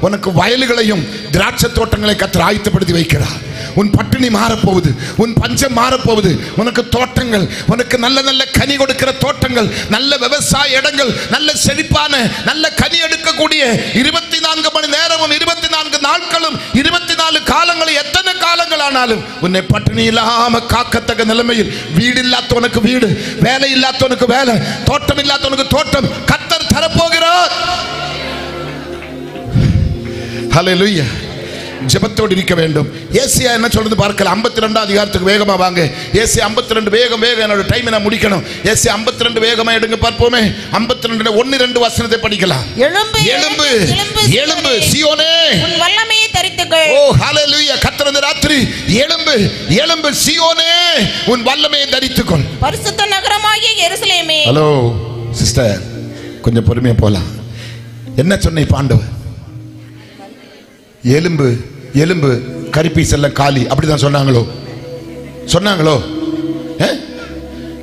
உனக்கு வயல்களையும் திராட்சை தோட்டங்களை கர்த்தர் ஆயத்தப்படுத்தி வைக்கிறார். உன் பட்டினி மாறப்போகுது, உன் பஞ்சம் மாறப்போகுது. உனக்கு தோட்டங்கள், உனக்கு நல்ல நல்ல கனி கொடுக்கிற தோட்டங்கள், நல்ல விவசாய இடங்கள், நல்ல செழிப்பான நல்ல கனி எடுக்கக்கூடிய 24 மணி நேரமும் 24 நாட்களும் 24 காலங்களும் எத்தனை காலங்கள் ஆனாலும் உன்னை பட்டினி இல்லாம காக்கத்தக்க நிலைமையில் வீடு இல்லாதவனுக்கு வீடு, வேலை இல்லாதவனுக்கு வேலை, தோட்டம் இல்லாதவனுக்கு தோட்டம் கர்த்தர் தரப்போகிறார். ஹல்லேலூயா. ஜெபத்தோடு இருக்க வேண்டும். ஏசியா என்ன சொல்றது பார்க்கலாம். 52 அதிகாரத்துக்கு வேகமா வாங்க. ஏசியா 52 வேகம் வேகம். என்னோட டைம் நான் முடிக்கணும். ஏசியா 52 வேகமா எடுங்க பார்ப்போமே. 52 1-2 வசனத்தை படிக்கலாம். எழும்பு எழும்பு எழும்பு சீயோனே, உன் வல்லமையை தரித்துக்கொள். ஓ ஹல்லேலூயா. கர்த்தர் இந்த ராத்திரி எழும்பு எழும்பு சீயோனே, உன் வல்லமையை தரித்துக்கொள். பரிசுத்த நகரமாகிய எருசலேமே. ஹலோ சிஸ்டர், கொஞ்சம் பொறுமையா போலாம். என்ன சொன்ன பாண்டவர்? எலும்பு எலும்பு கரிப்பீஸ் எல்லாம் காலி, அப்படிதான் சொன்னாங்களோ? சொன்னாங்களோ?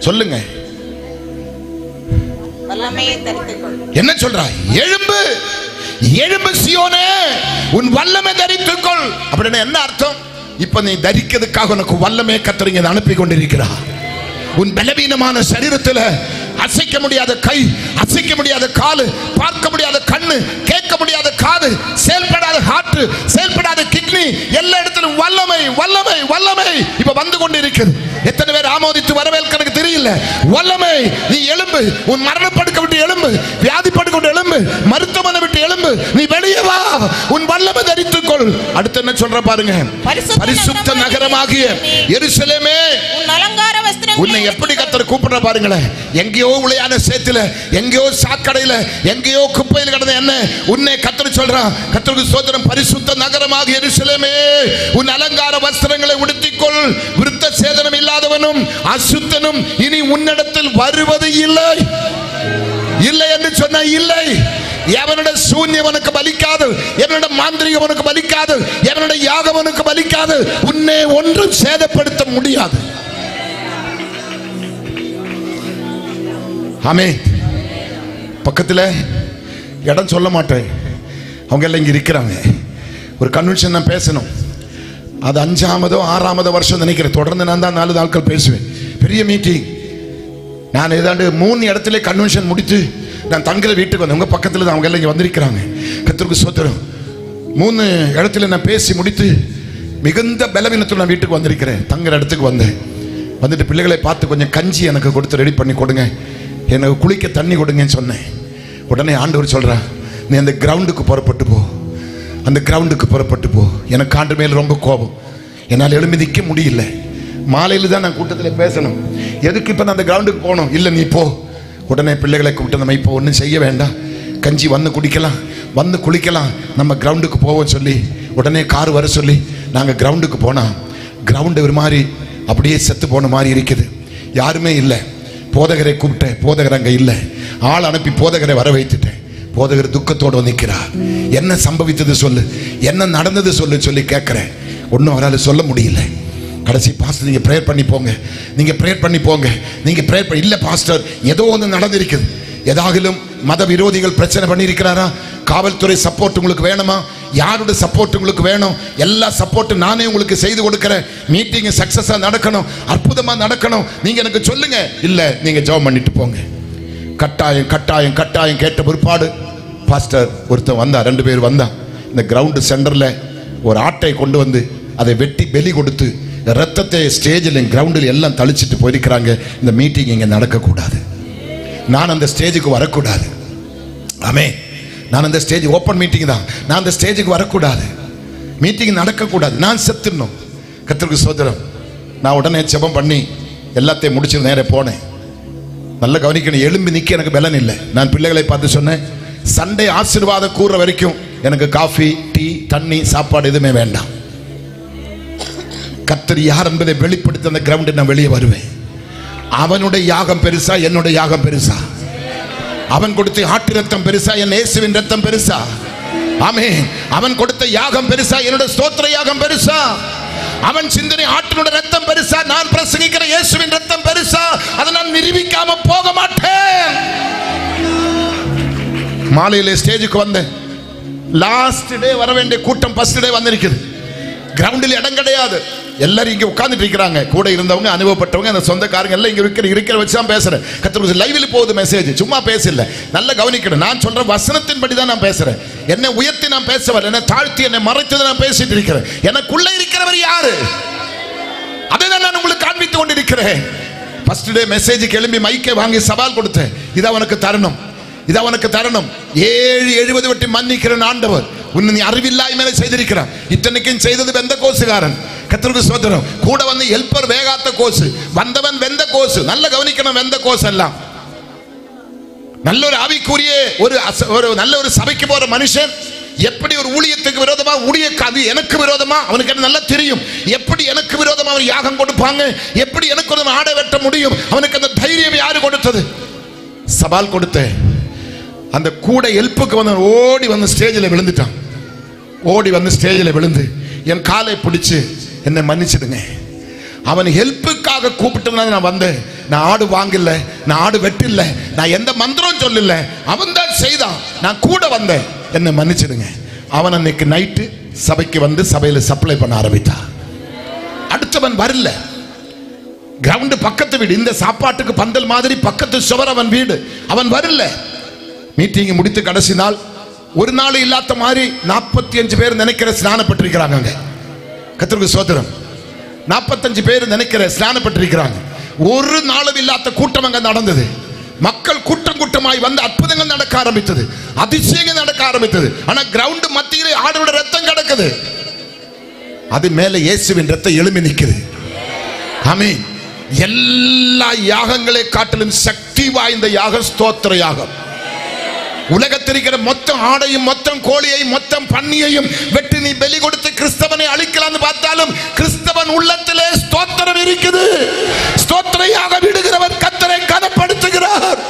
சொல்லுங்க. என்ன சொல்றாய்? எழும்பு எழும்பு சீயோனே, உன் வல்லமை தரித்துக்கொள். அப்படின்னா என்ன அர்த்தம்? இப்ப நீ தரிக்கிறதுக்காக உனக்கு வல்லமை கர்த்தர் அனுப்பி கொண்டிருக்கிறார். உன் பலவீனமான சரீரத்தில் அசைக்க முடியாத கை, அசைக்க முடியாத காலு, பார்க்க முடியாத கண்ணு, கேட்க முடியாத காது, செயல்படாத ஹார்ட், செயல்படாத கிட்னி, எல்லா இடத்திலும் வல்லமை வல்லமை வல்லமை இப்ப வந்து கொண்டு இருக்கிறது. எத்தனை பேர் ஆமோதித்து வரவேற்க எனக்கு தெரியல. வல்லமை. நீ எழும்பு, உன் மரணப்படுக்க விட்டு எழும்பு, வியாதிப்படுக்க விட்டு எழும்பு, மருத்துவமனை விட்டு எழும்பு, நீ வெளியே வா, உன் வல்லமை தரித்துக்கொள். அடுத்து என்ன சொல்ற பாருங்க. பரிசுத்த நகரமாகிய எருசலேமே, உன் அலங்கார வஸ்திரம் உன்னை எப்படி கர்த்தர் கூப்பிடுற பாருங்களேன். எங்கேயோ உளையான சேத்துல, எங்கேயோ சாக்கடையில, எங்கேயோ குப்பையில் கிடந்த என்ன உன்னை கர்த்தர் சொல்றான். கர்த்தருக்கு ஸ்தோத்திரம். பரிசுத்த நகரமாக எருசலேமே, உன் அலங்கார வஸ்திரங்களை உடுத்திக்கொள். விருத்த சேதனம் இல்லாதவனும் அசுத்தனும் இனி உன்னிடத்தில் வருவது இல்லை. இல்லை என்று சொன்ன இல்லை. எவனுடைய சூன்யம் உனக்கு பலிக்காது, எவனுடைய மாந்திரிகம் உனக்கு பலிக்காது, எவனுடைய யாகம் உனக்கு பலிக்காது. உன்னை ஒன்றும் சேதப்படுத்த முடியாது. ஆமே. பக்கத்தில் இடம் சொல்ல மாட்டேன், அவங்க எல்லாம் இங்கே இருக்கிறாங்க. ஒரு கன்வென்ஷன் நான் பேசணும். அது 5ஆவதோ 6ஆவதோ வருஷம் நினைக்கிறேன். தொடர்ந்து நான் தான் 4 நாட்கள் பேசுவேன். பெரிய மீட்டிங். நான் ஏதாண்டு 3 இடத்துல கன்வென்ஷன் முடித்து நான் தங்குற வீட்டுக்கு வந்தேன். உங்கள் பக்கத்தில் தான் அவங்க எல்லாம் இங்கே வந்திருக்கிறாங்க. கர்த்தருக்கு ஸ்தோத்திரம். 3 இடத்துல நான் பேசி முடித்து மிகுந்த பலவீனத்தில் நான் வீட்டுக்கு வந்திருக்கிறேன். தங்குற இடத்துக்கு வந்தேன். வந்துட்டு பிள்ளைகளை பார்த்து கொஞ்சம் கஞ்சி எனக்கு கொடுத்து ரெடி பண்ணி கொடுங்க, எனக்கு குளிக்க தண்ணி கொடுங்கன்னு சொன்னேன். உடனே ஆண்டவர் சொல்கிறான், நீ அந்த கிரவுண்டுக்கு புறப்பட்டு போ, அந்த கிரவுண்டுக்கு புறப்பட்டு போ. எனக்கு ஆண்டு மேல் ரொம்ப கோபம். என்னால் எழும்பி நிற்க முடியல. மாலையில் தான் நான் கூட்டத்தில் பேசணும். எதுக்கு இப்போ நான் அந்த கிரவுண்டுக்கு போகணும்? இல்லை நீ போ. உடனே பிள்ளைகளை கூப்பிட்டு நம்ம இப்போ ஒன்றும் செய்ய வேண்டாம், கஞ்சி வந்து குடிக்கலாம், வந்து குளிக்கலாம், நம்ம கிரவுண்டுக்கு போவோம் சொல்லி உடனே கார் வர சொல்லி நாங்கள் கிரவுண்டுக்கு போனால் கிரவுண்டு ஒரு மாதிரி அப்படியே செத்து போன மாதிரி இருக்குது. யாருமே இல்லை. போதகரை கூப்பிட்டேன், போதகர் அங்கே இல்லை. ஆள் அனுப்பி போதகரை வர வைத்துட்டேன். போதகர் துக்கத்தோடு நிற்கிறார். என்ன சம்பவித்தது சொல்லு, என்ன நடந்தது சொல்லு சொல்லி கேட்குறேன். ஒன்றும் அவரால் சொல்ல முடியல. கடைசி பாஸ்டர் நீங்கள் ப்ரேயர் பண்ணி போங்க, நீங்கள் ப்ரேயர் பண்ணி போங்க, நீங்கள் ப்ரேயர் பண்ணி. இல்லை பாஸ்டர், ஏதோ ஒன்று நடந்திருக்குது. ஏதாகிலும் மத விரோதிகள் பிரச்சனை பண்ணியிருக்கிறாரா? காவல்துறை சப்போர்ட் உங்களுக்கு வேணுமா? யாரோட சப்போர்ட் உங்களுக்கு வேணும்? எல்லா சப்போர்ட்டும் நானே உங்களுக்கு செய்து கொடுக்குறேன். மீட்டிங் சக்ஸஸாக நடக்கணும், அற்புதமாக நடக்கணும். நீங்கள் எனக்கு சொல்லுங்க. இல்லை, நீங்கள் ஜெபம் பண்ணிட்டு போங்க. கட்டாயம் கட்டாயம் கட்டாயம் கேட்ட பிற்பாடு பாஸ்டர் ஒருத்தன் வந்தா, 2 பேர் வந்தான். இந்த கிரவுண்டு சென்டரில் ஒரு ஆட்டை கொண்டு வந்து அதை வெட்டி பலி கொடுத்து ரத்தத்தை ஸ்டேஜில் கிரவுண்டில் எல்லாம் தளிச்சிட்டு போயிருக்கிறாங்க. இந்த மீட்டிங் இங்கே நடக்கக்கூடாது. நான் அந்த ஸ்டேஜுக்கு வரக்கூடாது. ஆமே. நான் அந்த ஸ்டேஜ் ஓப்பன் மீட்டிங் தான். நான் அந்த ஸ்டேஜுக்கு வரக்கூடாது. மீட்டிங் நடக்கக்கூடாது. நான் செத்துடணும். கர்த்தருக்கு ஸ்தோத்திரம். நான் உடனே ஜெபம் பண்ணி எல்லாத்தையும் முடிச்சு நேரே போனேன். நல்ல கவனிக்கணும். எழும்பி நிற்க எனக்கு பலன் இல்லை. நான் பிள்ளைகளை பார்த்து சொன்னேன், சண்டே ஆசீர்வாதம் கூற வரைக்கும் எனக்கு காஃபி, டீ, தண்ணி, சாப்பாடு எதுவுமே வேண்டாம். கர்த்தர் யார் என்பதை வெளிப்படுத்த அந்த கிரவுண்டில் நான் வெளியே வருவேன். அவனுடைய யாகம் பெருசா, என்னுடைய யாகம் பெருசா? அவன் கொடுத்த ஆட்டு ரத்தம் பெருசா, என் இயேசுவின் ரத்தம் பெருசா? ஆமென். அவன் கொடுத்த யாகம் பெருசா, என்னுடைய ஸ்தோத்திர யாகம் பெருசா? அவன் சிந்தனை ஆட்டினுடைய ரத்தம் பெருசா, நான் பிரசங்கிக்கிற இயேசுவின் ரத்தம் பெருசா? அதை நான் நிரூபிக்காம போக மாட்டேன். மாலையிலே ஸ்டேஜுக்கு வந்தேன். லாஸ்ட் டே வர வேண்டிய கூட்டம் ஃபர்ஸ்ட் டே வந்திருக்குது. கிரவுண்டில் இடம் கிடையாது. எல்லாரும் இங்கே உட்கார்ந்துட்டு இருக்கிறாங்க. கூட இருந்தவங்க, அனுபவப்பட்டவங்க, அந்த சொந்தக்காரங்க எல்லாம் இங்கே இருக்கிற வச்சு தான் பேசுறேன். கர்த்தர் லைவில் போகுது மெசேஜ், சும்மா பேசல. நல்லா கவனிக்கணும். நான் சொல்ற வசனத்தின் படி தான் நான் பேசுறேன். என்னை உயர்த்தி நான் பேசவல்ல, என்னை தாழ்த்தி என்னை மறைத்து நான் பேசிட்டு இருக்கிறேன். எனக்குள்ள இருக்கிறவர் யாரு? அதை தான் நான் உங்களுக்கு காண்பித்து கொண்டிருக்கிறேன். ஃபர்ஸ்ட் டே மெசேஜுக்கு எழும்பி மைக்கை வாங்கி சவால் கொடுத்தேன். இது அவனுக்கு தரணும், இது அவனுக்கு தரணும். 7-70 வட்டி மன்னிக்கிற ஆண்டவர் உன்னை நீ அறிவில்லாய்மையில செய்திருக்கிறான். இத்தனைக்கும் செய்தது வெந்த கோசுகாரன். கர்த்தருக்கு ஸ்தோத்திரம். கூட வந்து ஹெல்ப்பர் வேகாத்த கோசு, வந்தவன் வெந்த கோசு. நல்ல கவனிக்கணும். வெந்த கோசு எல்லாம் நல்ல ஒரு ஆவிக்குரிய ஒரு நல்ல ஒரு சபைக்கு போற மனுஷன் எப்படி ஒரு ஊழியத்துக்கு விரோதமா, ஊழியக்காது எனக்கு விரோதமா, அவனுக்கு என்ன நல்லா தெரியும். எப்படி எனக்கு விரோதமா அவர் யாகம் கொடுப்பாங்க, எப்படி எனக்கு ஒரு ஆடை வெட்ட முடியும், அவனுக்கு அந்த தைரியம் யாரு கொடுத்தது? சவால் கொடுத்தேன். அந்த கூட ஹெல்ப்புக்கு வந்து ஓடி வந்து ஸ்டேஜில் விழுந்துட்டான். ஓடி வந்து ஸ்டேஜில் விழுந்து என் காலை பிடிச்சு என்னை மன்னிச்சிடுங்க. அவன் ஹெல்ப்புக்காக கூப்பிட்டதுனால நான் வந்தேன். நான் ஆடு வாங்கல, நான் ஆடு வெட்டில்ல, நான் எந்த மந்திரம் சொல்லல, அவன் தான் செய்தான். நான் கூட வந்தேன், என்னை மன்னிச்சிடுங்க. அவன் அன்னைக்கு நைட்டு சபைக்கு வந்து சபையில் சப்ளை பண்ண ஆரம்பித்தான். அடுத்தவன் வரல. கிரவுண்டு பக்கத்து வீடு, இந்த சாப்பாட்டுக்கு பந்தல் மாதிரி பக்கத்து சுவர் அவன் வீடு. அவன் வரல. மீட்டிங் முடித்து கடைசி நாள், ஒரு நாள் இல்லாத மாதிரி 45 பேர் நினைக்கிற ஸ்நானப்பட்டிருக்கிறாங்க. அங்க கர்த்தருக்கு ஸ்தோத்திரம். 45 பேர் நினைக்கிற ஸ்நானப்பட்டிருக்கிறாங்க. ஒரு நாளும் இல்லாத கூட்டம் அங்க நடந்தது. மக்கள் கூட்டம் கூட்டமாய் வந்து அற்புதங்கள் நடக்க ஆரம்பித்தது, அதிசயங்கள் நடக்க ஆரம்பித்தது. ஆனா கிரவுண்ட் மத்தியிலே ஆடோட ரத்தம் கிடக்குது. அது மேல இயேசுவின் ரத்தம் எழும்பி நிற்குது. ஆமென். எல்லா யாகங்களை காட்டிலும் சக்தி வாய்ந்த யாகம் ஸ்தோத்திர யாகம். உலகத்தில் இருக்கிற மொத்தம் ஆடையும் மொத்தம் கோழியையும் மொத்தம் பன்னியையும் வெட்டி நீ பலி கொடுத்து கிறிஸ்தவனை அழிக்கலாம்னு பார்த்தாலும் கிறிஸ்தவன் உள்ளத்திலே ஸ்தோத்திரம் இருக்குது. ஸ்தோத்திரையாக விடுகிறவன் கர்த்தரை கனப்படுத்துகிறார்.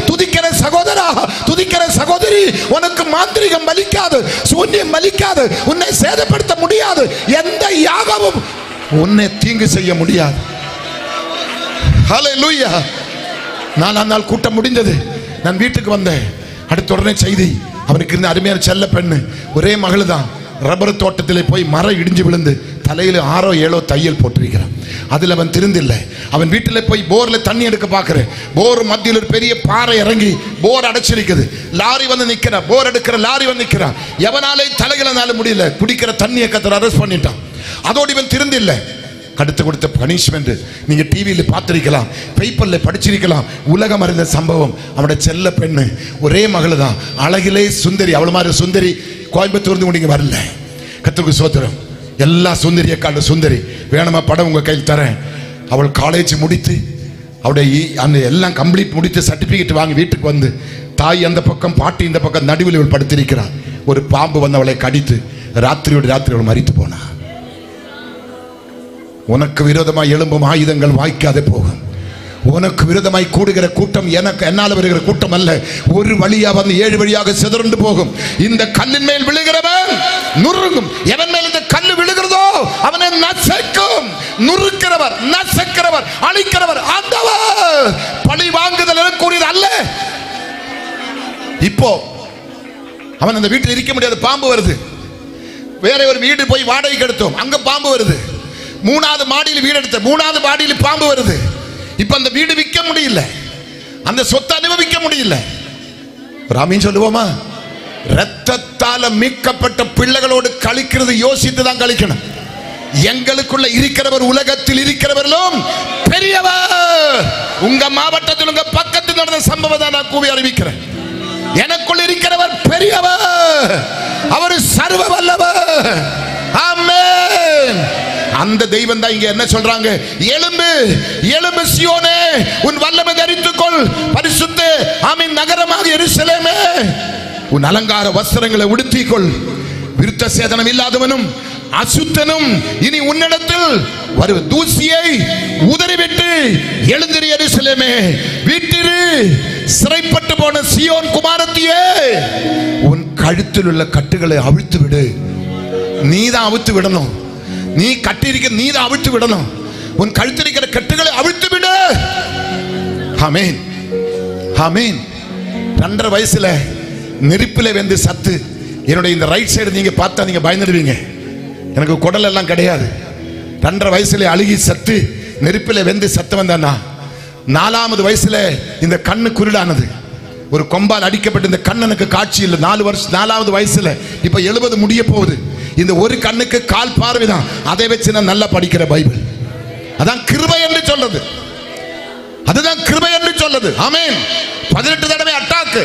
துதிக்கிற சகோதரா, துதிக்கிற சகோதரி, உனக்கு மாந்திரிகம் மலிக்காது, சூன்யம் மலிக்காது, உன்னை சேதப்படுத்த முடியாது. எந்த யாகமும் உன்னை தீங்கு செய்ய முடியாது. ஹல்லேலூயா. 4ஆம் நாள் கூட்டம் முடிந்தது. நான் வீட்டுக்கு வந்தேன். அடுத்த உடனே செய்தி, அவனுக்கு இருந்த அருமையான செல்ல பெண்ணு, ஒரே மகள் தான். ரப்பர் தோட்டத்தில் போய் மரம் இடிஞ்சு விழுந்து தலையில் 6 7 தையல் போட்டிருக்கிறான். அதில் அவன் திருந்தில்லை. அவன் வீட்டில் போய் போரில் தண்ணி எடுக்க பார்க்குறேன். போர் மத்தியில் ஒரு பெரிய பாறை இறங்கி போர் அடைச்சிருக்குது. லாரி வந்து நிற்கிறா, போர் எடுக்கிற லாரி வந்து நிற்கிறான். எவனாலே தலைகளனால முடியல, குடிக்கிற தண்ணியை கத்தர் அரெஸ்ட் பண்ணிட்டான். அதோடு இவன் திருந்தில்லை. கடுத்து கொடுத்த பனிஷ்மெண்ட் நீங்க டிவியில் பார்த்திருக்கலாம், பேப்பரில் படிச்சிருக்கலாம். உலகம் அறிந்த சம்பவம். அவனுடைய செல்ல பெண்ணு, ஒரே மகள் தான், அழகிலே சுந்தரி. அவள் மாதிரி சுந்தரி கோயம்புத்தூர்ந்து முடிங்க வரல. கர்த்தருக்கு ஸ்தோத்திரம். எல்லா சுந்தரியை காண்ட சுந்தரி. வேணுமா படம் உங்க கையில் தரேன். அவள் காலேஜ் முடித்து அவருடைய அந்த எல்லாம் கம்ப்ளீட் முடித்து சர்டிபிகேட் வாங்கி வீட்டுக்கு வந்து, தாய் அந்த பக்கம் பாட்டி இந்த பக்கம் நடுவில் இவள் படுத்திருக்கிறாள். ஒரு பாம்பு வந்து அவளை கடித்து ராத்திரியோடு ராத்திரி அவள் மரித்து போனாள். உனக்கு விரோதமாய் எழும்பும் ஆயுதங்கள் வாய்க்காதே போகும். உனக்கு விரோதமாய் கூடுகிற கூட்டம் எனக்கு என்னால் வருகிற கூட்டம் அல்ல. ஒரு வழியா வந்து 7 வழியாக சிதறண்டு போகும். இந்த கல்லின் மேல் விழுகிறவன் நுறுங்கும். எவன் மேல் இந்த கல்லு விழுகிறதோ அவனை நசைக்கும். நுறுக்கிறவர், நசைக்கிறவர், அழிக்கிறவர் ஆண்டவர். பழி வாங்குதல் கூறியது அல்ல. இப்போ அவன் அந்த வீட்டில் இருக்க முடியாது, பாம்பு வருது. வேற ஒரு வீடு போய் வாடகைக்கு எடுத்தோம், அங்க பாம்பு வருது. 3வது மாடியில் வீடு எடுத்த, 3வது மாடியில் பாம்பு வருது. இப்ப அந்த வீடு விற்க முடியல, அந்த சொத்தை அனுபவிக்க முடியல. ராமின்னு சொல்லுவோமா? ரத்தத்தால மீட்கப்பட்ட பிள்ளைகளோடு கழிக்கிறது யோசித்து தான் கழிக்கணும். எங்களுக்குள்ள இருக்கிறவர் உலகத்தில் இருக்கிறவர்களும் பெரியவர். உங்க மாவட்டத்தில் உங்க பக்கத்தில் நடந்த சம்பவம் தான் நான் கூவி அறிவிக்கிறேன். எனக்குள் இருக்கிறவர் பெரியவர், அவர் சர்வ வல்லவர். ஆமென். அந்த தெய்வம் தான் இங்க என்ன சொல்றாங்க? எழும்பு, எழும்பு சியோனே, உன் வல்லமை தரித்துக்கொள். பரிசுத்த ஆமென் நகரமாக எருசலேமே, உன் அலங்கார வஸ்திரங்களை உடுத்திக்கொள். விருத்த சேதனம் இல்லாதவனும் அசுத்தனும் இனி உன்னிடத்தில் வரு. தூசியை உதறிவிட்டு எழுந்திரு எருசலேமே, வீட்டிரு சிறைப்பட்டு போன சியோன் குமாரத்தியே, உன் கழுத்தில் உள்ள கட்டுகளை அவிழ்த்து விடு. நீதான் அவிழ்த்து விடணும். நீ கட்டிருக்க நீதான் அவிழ்த்து விடணும். உன் கழுத்திருக்கிற கட்டுகளை அவிழ்த்து விடு. ஆமென், ஆமென். 2.5 வயசுல நெருப்பில வெந்து சத்து. என்னுடைய இந்த ரைட் சைடு நீங்க பார்த்தா நீங்க பயந்துடுவீங்க. எனக்கு குடல் எல்லாம் கிடையாது. 2.5 வயசுல அழுகி சத்து நெருப்பில வெந்து சத்து வந்தானா. 4வது வயசுல இந்த கண்ணு குருடானது. ஒரு கொம்பால் அடிக்கப்பட்டு இந்த கண்ணனுக்கு காட்சி இல்லை. 4வது வயசுல இப்ப 70 முடிய போகுது. இந்த ஒரு கண்ணுக்கு கால் பார்வைதான். அதை வச்சு நான் நல்லா படிக்கிற பைபிள். அதான் கிருபை என்று சொல்றது. அதுதான் கிருபை என்று சொல்றது. ஆமென். 18 தடவை அட்டாக்.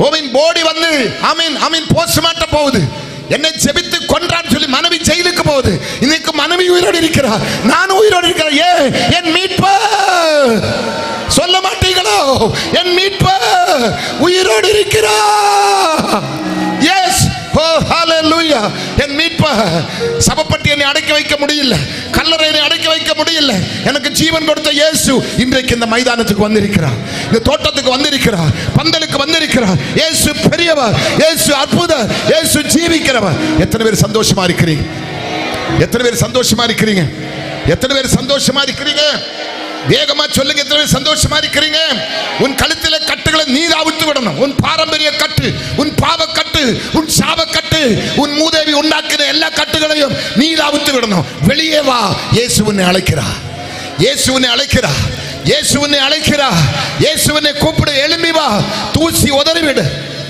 ஓவின் பாடி வந்து ஆமென் ஆமென் போஸ்ட்மார்ட்டம் போகுது. என்னை ஜெபித்து கொன்றான்னு சொல்லி மனைவி ஜெயிலுக்கு போகுது. இன்னைக்கு மனைவி உயிரோடு இருக்கிறார், நானும் உயிரோடு இருக்கிறேன். என் மீட்பர் சொல்ல மாட்டீங்களோ? என் மீட்பர் உயிரோடு இருக்கிறார். எஸ், ஓ ஹalleluya. என் மீட்பர். சபப்பட்டி என்னை அடக்கி வைக்க முடியல, கல்லறை என்னை அடக்கி வைக்க முடியல. எனக்கு ஜீவன் கொடுத்த இயேசு இன்றைக்கு இந்த மைதானத்துக்கு வந்திருக்கிறார், இந்த தோட்டத்துக்கு வந்திருக்கிறார், பந்தலுக்கு வந்திருக்கிறார். இயேசு பெரியவர், இயேசு அற்புதர், இயேசு ஜீவிக்கிறவர். எத்தனை பேர் சந்தோஷமா இருக்கிறீங்க? எத்தனை பேர் சந்தோஷமா இருக்கிறீங்க? எத்தனை பேர் சந்தோஷமா இருக்கிறீங்க? வேகமா சொல்லுங்க. எத்தனை பேர் சந்தோஷமா இருக்கிறீங்க? உன் கழுத்தில கட்டுகளை நீர் அவிழ்த்து விடணும். உன் பாரம்பரிய கட்டு, உன் பாவ கட்டு, உன் சாப கட்டு, உன் மூதேவி உண்டாக்கின எல்லா கட்டுகளையும் நீர் அவிழ்த்து விடணும். வெளியே வா. இயேசு உன்னை அழைக்கிறார். இயேசு உன்னை அழைக்கிறார். இயேசு உன்னை அழைக்கிறார். இயேசு உன்னை கூப்பிடு. எழும்பி வா. தூசி உதறிவிடு.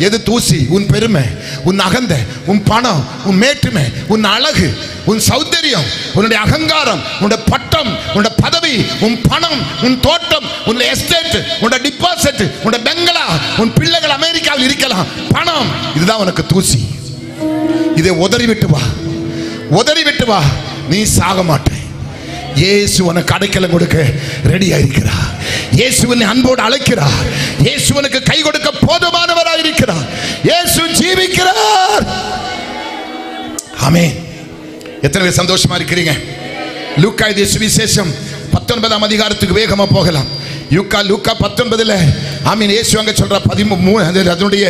எது தூசி? உன் பெருமை, உன் அகந்தை, உன் பணம், உன் மேட்டுமை, உன் அழகு, உன் சௌந்தரியம், உன்னுடைய அகங்காரம், உன்னுடைய பட்டம், உன்னுடைய பதவி, உன் பணம், உன் தோட்டம், உன்னுடைய எஸ்டேட், உன்னுடைய டிபாசிட், உன்னுடைய பெங்களா, உன் பிள்ளைகள் அமெரிக்காவில் இருக்கலாம். பணம், இதுதான் உனக்கு தூசி. இதை உதறி விட்டு வா. உதறி விட்டு வா. நீ சாக மாட்டே. இயேசு உனக்கு அடைக்கலம் கொடுக்க ரெடியா இருக்கிறார். இயேசு உன்னை அன்போடு அழைக்கிறார். இயேசு உனக்கு கை கொடுக்க போதுமானவராக இருக்கிறார். இயேசு ஜீவிக்கிறார். ஆமென். எத்தனை பேர் சந்தோஷமா இருக்கிறீங்க? லூக்கா எழுதிய சுவிசேஷம் 19ஆம் அதிகாரத்துக்கு வேகமா போகலாம். லூக்கா 19ல ஆமீன் இயேசு அங்க சொல்ற 13 அதனுடைய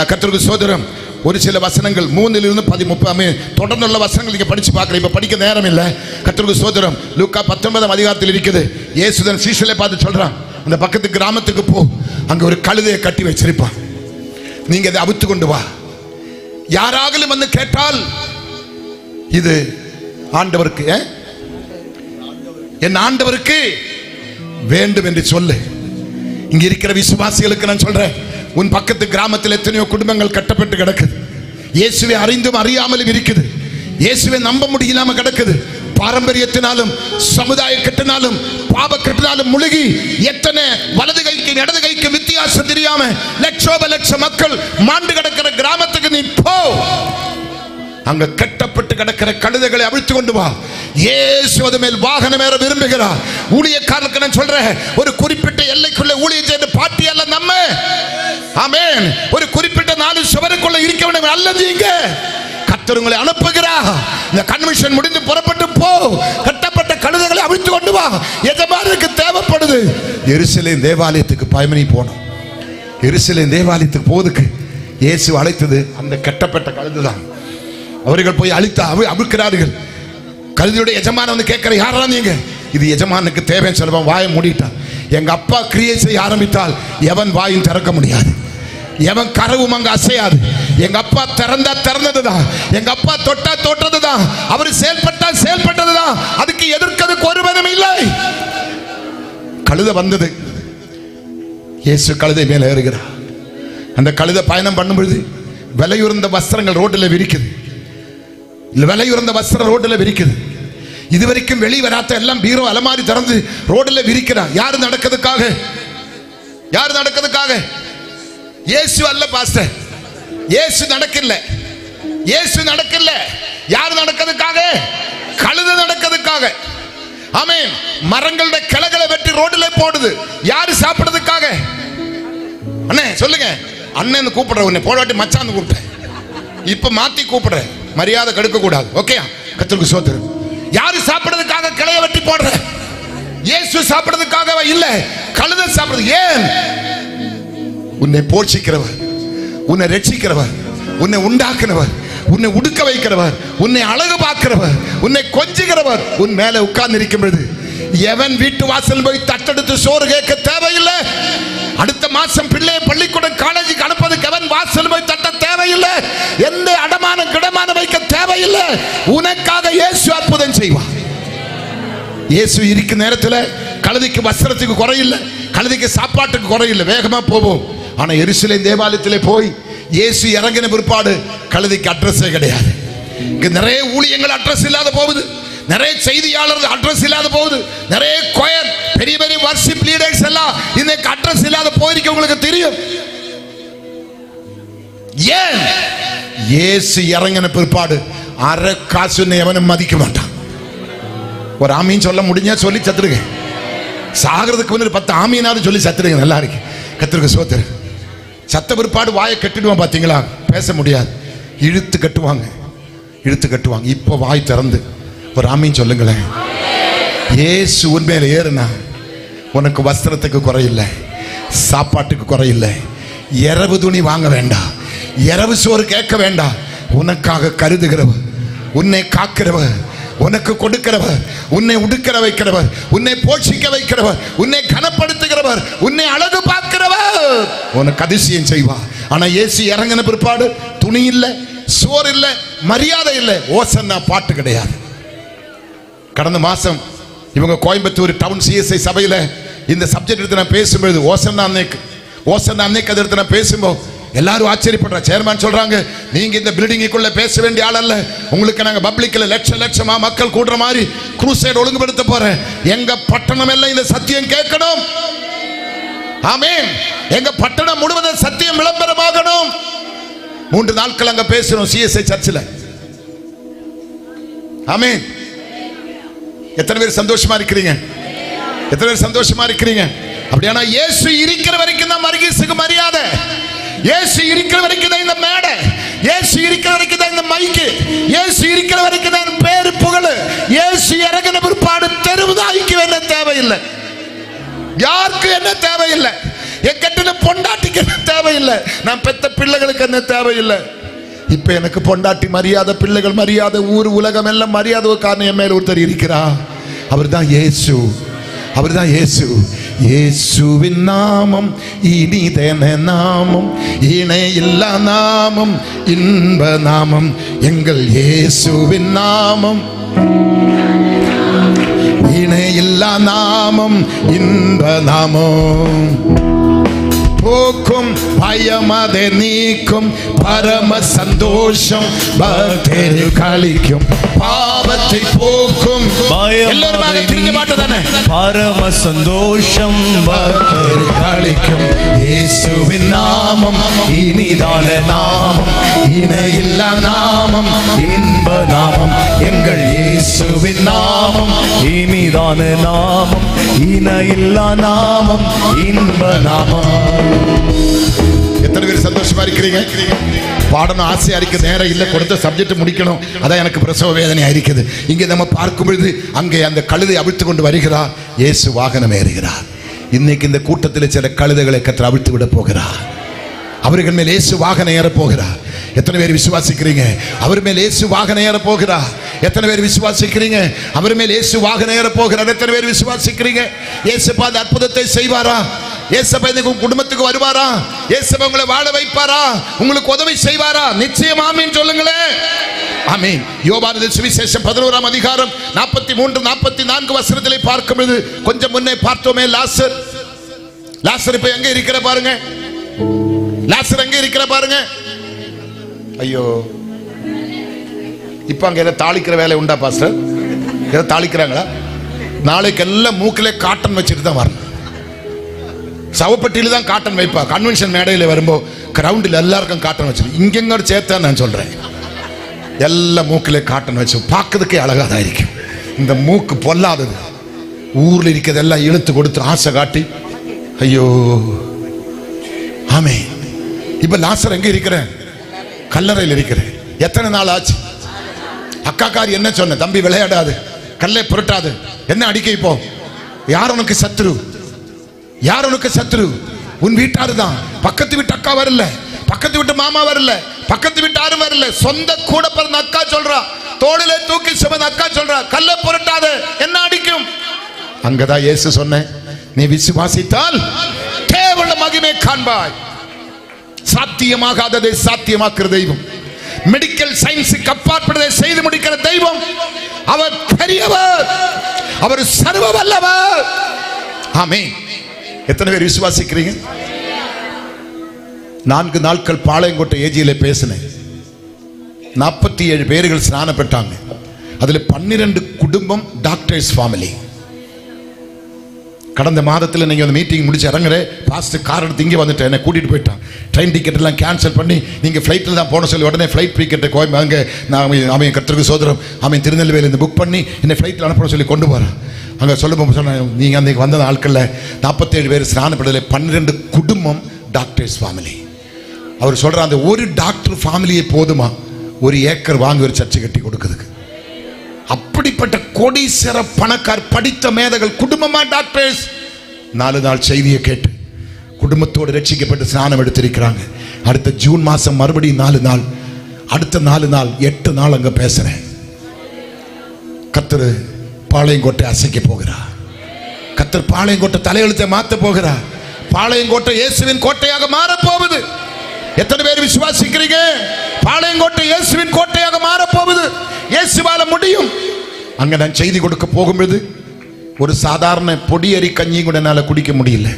கர்த்தருக்கு ஸ்தோத்திரம். ஒரு சில வசனங்கள் 3லிருந்து 13 தொடர்ந்துள்ள வசனங்கள் நீங்க படிச்சு பார்க்கறீங்க. இப்ப படிக்க நேரம் இல்லை. கர்த்தருக்கு ஸ்தோத்திரம். லூக்கா 19ஆம் அதிகாரத்தில் இருக்குது. இயேசு தன் சீஷர்களை பார்த்து சொல்றான், அந்த பக்கத்து கிராமத்துக்கு போ, அங்க ஒரு கழுதையை கட்டி வச்சிருப்பான், நீங்க அதை அவுத்து கொண்டு வா. யாராகலும் வந்து கேட்டால் இது ஆண்டவருக்கு, என் ஆண்டவருக்கு வேண்டும் என்று சொல்லு. இங்க இருக்கிற விசுவாசிகளுக்கு நான் சொல்றேன், உன் பக்கத்து கிராமத்தில் எத்தனையோ குடும்பங்கள் கட்டப்பட்டு கிடக்குது. இயேசுவை அறிந்தும் அறியாமலும் இருக்குது. இயேசுவை நம்ப முடியலாம கிடக்குது. பாரம்பரியத்தினாலும் சமுதாய கட்டினாலும் பாவ கட்டினாலும் முழுகி எத்தனை வலது கைக்கு இடது கைக்கு வித்தியாசம் தெரியாம லட்சோப லட்ச மக்கள் மாண்டு கிடக்கிற கிராமத்துக்கு நீ போ. அங்க கட்டப்பட்டு கிடக்கிற கழுதைகளை அவிழ்த்து கொண்டு வா. இயேசு அது மேல் வாகனம் ஏற விரும்புகிறார். ஊழியக்காரருக்கு நான் சொல்றேன், ஒரு குறிப்பிட்ட எல்லைக்குள்ள ஊழியம் செய்த பாட்டி அல்ல நம்ம. ஆமென். ஒரு குறிப்பிட்ட 4 சுவருக்குள்ள இருக்க வேண்டும் அல்ல. நீங்க கர்த்தர் உங்களை அனுப்புகிறார். இந்த கன்வென்ஷன் முடிந்து புறப்பட்டு போ. கட்டப்பட்ட கழுதைகளை அவிழ்த்து கொண்டு வா. எஜமானருக்கு தேவைப்படுது. எருசலேம் தேவாலயத்துக்கு பயமணி போனோம். எருசலேம் தேவாலயத்துக்கு போவதுக்கு இயேசு அழைத்தது அந்த கட்டப்பட்ட கழுதுதான். அவர்கள் போய் அவிழ்க்கிறார்கள். கழுதையுடைய எஜமான வந்து கேட்கிற, யாரா நீங்க? இது எஜமானுக்கு தேவைன்னு சொல்லுவான். வாயை மூடிட்டான். எங்க அப்பா கிரியை செய்ய ஆரம்பித்தால் எவன் வாயும் திறக்க முடியாது, எவன் கரவும் அங்க அசையாது. எங்க அப்பா திறந்தா திறந்ததுதான், எங்க அப்பா தொட்டா தொட்டதுதான், அவர் செயல்பட்டா செயல்பட்டதுதான். அதுக்கு எதிர்க்கிறதுக்கு ஒருவனும் இல்லை. கழுதை வந்தது. இயேசு கழுதை மேல ஏறுகிறார். அந்த கழுதை பயணம் பண்ணும் பொழுது விலையுறந்த வஸ்திரங்கள் ரோட்டில் விரிக்குது. விலையுறந்த வஸ்திரம் ரோட்டில் விரிக்குது. இதுவரைக்கும் வெளி வராத்த எல்லாம் பீரோ அலமாரி திறந்து ரோட்டில் விரிக்கிறார். யாரு நடக்கிறதுக்காக? யாரு நடக்கிறதுக்காக? இயேசு அல்ல பாஸ்டர். இயேசு நடக்கல. இயேசு நடக்கல. யாரு நடக்கிறதுக்காக? கழுதை நடக்கிறதுக்காக. ஆமென். மரங்களுடைய கிளைகளை வெட்டி ரோட்டில் போடுது. யாரு சாப்பிடுறதுக்காக? அண்ணே சொல்லுங்க. அண்ணன் கூப்பிடுற, உன்னை போடாட்டி மச்சான்னு கூப்பிட்டேன், இப்ப மாத்தி கூப்பிடுற. மரியாதை கெடுக்க கூடாது. ஓகே, கர்த்தருக்கு ஸ்தோத்திரம். யாரு சாப்பிடுறதுக்காக கிளைய வெட்டி போடுற? இயேசு சாப்பிடுறதுக்காக இல்ல, கழுதை சாப்பிடுறது. ஏன்? உன்னை போஷிக்கிறவர், உன்னை ரட்சிக்கிறவர், உன்னை உண்டாக்குறவர், உன்னை உடுக்க வைக்கிறவர், உன்னை அழகு பார்க்கிறவர், உன்னை கொஞ்சுகிறவர் உன் மேல உட்கார்ந்து இருக்கும் பொழுது எவன் வீட்டு வாசல் போய் தட்டெடுத்து சோறு கேட்க தேவையில்லை. அடுத்த மாசம் பிள்ளைய பள்ளிக்கூடம் காலேஜுக்கு அனுப்பதுக்கு எவன் வாசல் போய் தட்ட தேவையில்லை. எந்த அடமானம் கிடமானம் வைக்க தேவையில்லை. உனக்காக இயேசு அற்புதம் செய்வார். இயேசு இருக்கும் நேரத்தில் கழுதைக்கு வஸ்திரத்துக்கு குறையில்லை, கழுதைக்கு சாப்பாட்டுக்கு குறையில்லை. வேகமா போவோம். ஆனா எருசலேம் தேவாலயத்திலே போய் இயேசு இறங்கின பிற்பாடு கழுதைக்கு அட்ரஸே கிடையாது. இங்க நிறைய ஊழியங்கள் அட்ரஸ் இல்லாத போகுது, நிறைய செய்தியாளர்கள் அட்ரஸ் இல்லாத போகுது, நிறைய கொயர் பெரிய பெரிய வர்ஷிப் லீடர்ஸ் எல்லாம் இன்னைக்கு அட்ரஸ் இல்லாத போயிருக்க உங்களுக்கு தெரியும். ஏன்? இயேசு இறங்கின பிற்பாடு அரை காசு எவனும் மதிக்க மாட்டான். ஒரு ஆமீன் சொல்ல முடிஞ்சா சொல்லி சத்துருங்க. சாகிறதுக்கு முன்னாடி 10 ஆமீனாவது சொல்லி சத்துருங்க. நல்லா இருக்கு. கர்த்தருக்கு ஸ்தோத்திரம். சத்த பிற்பாடு வாயை கட்டிடுவான். பாத்தீங்களா? பேச முடியாது. இழுத்து கட்டுவாங்க, இழுத்து கட்டுவாங்க. இப்ப வாய் திறந்து ஒரு ஆமீன் சொல்லுங்களேன். இயேசு உண்மையில ஏறுனா உனக்கு வஸ்திரத்துக்கு குறையில்லை, சாப்பாட்டுக்கு குறையில்லை, இரவு துணி வாங்க வேண்டாம், இரவு சோறு கேட்க வேண்டாம். உனக்காக கருதுகிறவர், உன்னை காக்கிறவர், உனக்கு கொடுக்கிறவர், உன்னை உடுக்கிற வைக்கிறவர், உன்னை போஷிக்க வைக்கிறவர், உன்னை கனப்படுத்துகிறவர், உன்னை அழகு பார்க்கிறவர் உனக்கு அதிசயம் செய்வார். ஆனா இயேசு இறங்கின பிற்பாடு துணி இல்லை, சோறு இல்லை, மரியாதை இல்லை, ஓசன்னா பாட்டு கிடையாது. கடந்த மாசம் இவங்க கோயம்புத்தூர் டவுன் சிஎஸ்ஐ சபையில இந்த சப்ஜெக்ட் எடுத்து நான் பேசும்போது ஓசன்னா அன்னைக்கு அதை எடுத்து நான் பேசும்போது எல்லாரும் ஆச்சரியப்படுற. சேர்மன் சொல்றாங்க, நீங்க இந்த பில்டிங்குக்குள்ள பேச வேண்டிய ஆள் அல்ல, உங்களுக்கு நாங்க பப்ளிக்ல லட்சமா மக்கள் கூடுற மாதிரி குரூசைட் ஒழுங்குபடுத்த போறேன். எங்க பட்டணம் எல்லாம் இந்த சத்தியம் கேட்கணும். ஆமென். எங்க பட்டணம் முழுவதும் சத்தியம் விளம்பரமாகணும். 3 நாட்கள் அங்க பேசுறோம் சிஎஸ்ஐ சர்ச்சில். ஆமென். எத்தனை பேர் சந்தோஷமா இருக்கிறீங்க? எத்தனை பேர் சந்தோஷமா இருக்கிறீங்க? அப்படியானா இயேசு இருக்கிற வரைக்கும் தான் மர்கீஸுக்கு மரியாதை. இயேசு இருக்கிற வரைக்கும் தான் இந்த மேடை. இயேசு இருக்கிற வரைக்கும் தான் இந்த மைக்கு. இயேசு இருக்கிற வரைக்கும் தான் பேரு புகழ். இயேசு இறங்கின பிற்பாடு தெருவுதாய்க்கு என்ன தேவையில்லை, யாருக்கு என்ன தேவையில்லை, என் கட்டின பொண்டாட்டிக்கு என்ன தேவையில்லை, நான் பெத்த பிள்ளைகளுக்கு என்ன தேவையில்லை. இப்ப எனக்கு பொண்டாட்டி மரியாதை, பிள்ளைகள் மரியாதை, ஊர் உலகம் எல்லாம் மரியாதை. ஒரு காரணம் என் மேல ஒருத்தர் இருக்கிறா, அவர் தான் இயேசு. அவர் தான் இயேசு. இயேசுவின் நாமம் இனிதென நாமம், இணையில்லா நாமம், இன்ப நாமம், எங்கள் இயேசுவின் நாமம், இணையில்லா நாமம், இன்ப நாமம். போக்கும் பயமதை நீக்கும் பரம சந்தோஷம், பக்தரை கழிக்கும் பாவத்தை போக்கும். எல்லாரும் திரும்பி மாட்டதானே? பரம சந்தோஷம் பக்தரை கழிக்கும் இயேசுவின் நாமம், இனிதான நாமம், இணையில்லா நாமம், இன்ப நாமம், எங்கள் இயேசுவின் நாமம், இனிதான நாமம், இணையில்லா நாமம், இன்ப நாமம். எத்தனை பேர் சந்தோஷமா இருக்கிறீங்க? பாடணும் ஆசையா இருக்கு, நேரம் இல்லை, கொடுத்த சப்ஜெக்ட் முடிக்கணும், அதான் எனக்கு பிரசவ வேதனையா இருக்குது. இங்கே நம்ம பார்க்கும் பொழுது அங்கே அந்த கழுதை அவிழ்த்து கொண்டு வருகிறார், இயேசு வாகனம் ஏறுகிறார். இன்னைக்கு இந்த கூட்டத்தில் சில கழுதைகளை கற்று அவிழ்த்து விட போகிறார். அவர்கள் மேல் இயேசு வாகனம் ஏற போகிறார். எத்தனை பேர் விசுவாசிக்கிறீங்க? அவர் மேல் இயேசு வாகனம் ஏற போகிறார். எத்தனை பேர் விசுவாசிக்கிறீங்க? அவர் மேல் இயேசு வாகனம் ஏற போகிறார். எத்தனை பேர் விசுவாசிக்கிறீங்க? இயேசுப்பா அந்த அற்புதத்தை செய்வாரா? இயேசுப்பா இந்த குடும்பத்துக்கு வருவாரா? இயேசுப்பா உங்களை வாழ வைப்பாரா? உங்களுக்கு உதவி செய்வாரா? நிச்சயம் ஆமீன் சொல்லுங்களேன். ஆமீன். யோவான் சுவிசேஷம் 11ஆம் அதிகாரம் 43 44 வசனத்திலே பார்க்கும்போது கொஞ்சம் முன்னே பார்த்தோமே, லாசர். லாசர் இப்ப எங்க இருக்கிற பாருங்க. லாசர் எங்க இருக்கிற பாருங்க. ஐயோ, இப்ப அங்க ஏதோ தாளிக்கிற வேலை உண்டா பாஸ்டர்? ஏதோ தாளிக்கிறாங்களா? நாளைக்கு எல்லாம் மூக்கிலே காட்டன் வச்சுட்டு தான் வரணும். சவப்பட்டியில தான் காட்டன் வைப்பா. கன்வென்ஷன் மேடையில் வரும்போது கிரவுண்டில் எல்லாருக்கும் காட்டன் வச்சு, இங்கெங்க சேர்த்தா நான் சொல்றேன், எல்லாம் மூக்கிலே காட்டன் வச்சு பார்க்கறதுக்கே அழகா தான் இருக்கும். இந்த மூக்கு பொல்லாதது. ஊர்ல இருக்கிறதெல்லாம் இழுத்து கொடுத்து ஆசை காட்டி, ஐயோ. ஆமே. இப்ப லாசர் எங்க இருக்கிறேன்? கல்லறையில் இருக்கிறேன். எத்தனை நாள் ஆச்சு? அக்காக்காரி என்ன சொன்ன? தம்பி விளையாடாது, கல்லை புரட்டாது, என்ன அடிக்க இப்போ? யார் உனக்கு சத்ரு? யார் உனக்கு சத்ரு? உன் வீட்டாரு தான். பக்கத்து வீட்டு அக்கா வரல, பக்கத்து வீட்டு மாமா வரல, பக்கத்து வீட்டு யாரும் வரல, சொந்த கூட பிறந்த அக்கா சொல்றா, தோளிலே தூக்கி சுமந்த அக்கா சொல்றா, கல்லை புரட்டாத, என்ன அடிக்கும்? அங்கதான் இயேசு சொன்னேன், நீ விசுவாசித்தால் தேவனுடைய மகிமை காண்பாய். சாத்தியமாகாததை சாத்தியமாக்குற தெய்வம், மெடிக்கல் சயின்ஸுக்கு அப்பாற்பட்டதை செய்து முடிக்கிற தெய்வம். அவர் பெரியவர், அவர் சர்வ வல்லவர். ஆமென். எத்தனை பேர் விசுவாசிக்கிறீங்க? 4 நாட்கள் பாளையங்கோட்டை ஏஜியில பேசினேன். 47 பேர்கள் ஸ்நானம் பெற்றாங்க. அதுல 12 குடும்பம் டாக்டர்ஸ் ஃபேமிலி. கடந்த மாதத்தில் நீங்கள் அந்த மீட்டிங் முடிச்சு இறங்குற பாஸ்டர் கார் எடுத்து இங்கே வந்துட்டு என்னை கூட்டிகிட்டு போயிட்டான். ட்ரெயின் டிக்கெட் எல்லாம் கேன்சல் பண்ணி நீங்கள் ஃப்ளைட்டில் தான் போன சொல்லி உடனே ஃப்ளைட் டிக்கெட்டை கோயம்பு அங்கே நான் அவன் கர்த்தருக்கு சோதரம் அவன் திருநெல்வேலியிருந்து புக் பண்ணி என்னை ஃப்ளைட்டில் அனுப்பணும் சொல்லி கொண்டு போகிறான். அங்கே சொல்லும்போது சொன்னேன், நீங்கள் அன்றைக்கு வந்த நாட்களில் 47 பேர் ஸ்நானப்படலை, 12 குடும்பம் டாக்டர்ஸ் ஃபேமிலி. அவர் சொல்கிற அந்த ஒரு டாக்டர் ஃபேமிலியே போதுமா 1 ஏக்கர் வாங்கி ஒரு சர்ச்சை கட்டி கொடுக்குறதுக்கு? அப்படிப்பட்ட கோடீஸ்வர பணக்கார் படித்த மேதைகள் குடும்பமா டாக்டர்ஸ் 4 நாள் செய்தியை கேட்டு குடும்பத்தோடு ரட்சிக்கப்பட்டு ஸ்நானம் எடுத்திருக்கிறாங்க. அடுத்த ஜூன் மாசம் மறுபடியும் 4 நாள், அடுத்த 4 நாள் 8 நாள் அங்க பேசுறேன். கர்த்தர் பாளையங்கோட்டை அசைக்க போகிறார். கர்த்தர் பாளையங்கோட்டை தலையெழுத்தை மாற்ற போகிறார். பாளையங்கோட்டை இயேசுவின் கோட்டையாக மாறப் போகுது. எத்தனை பேர் விசுவாசிக்கிறீங்க? பாளையங்கோட்டை இயேசுவின் கோட்டையாக மாறப் போகுது. இயேசுவால முடியும். அங்க நான் செய்தி கொடுக்க போகும்போது ஒரு சாதாரண பொடியரி கஞ்சி கூட என்னால குடிக்க முடியல.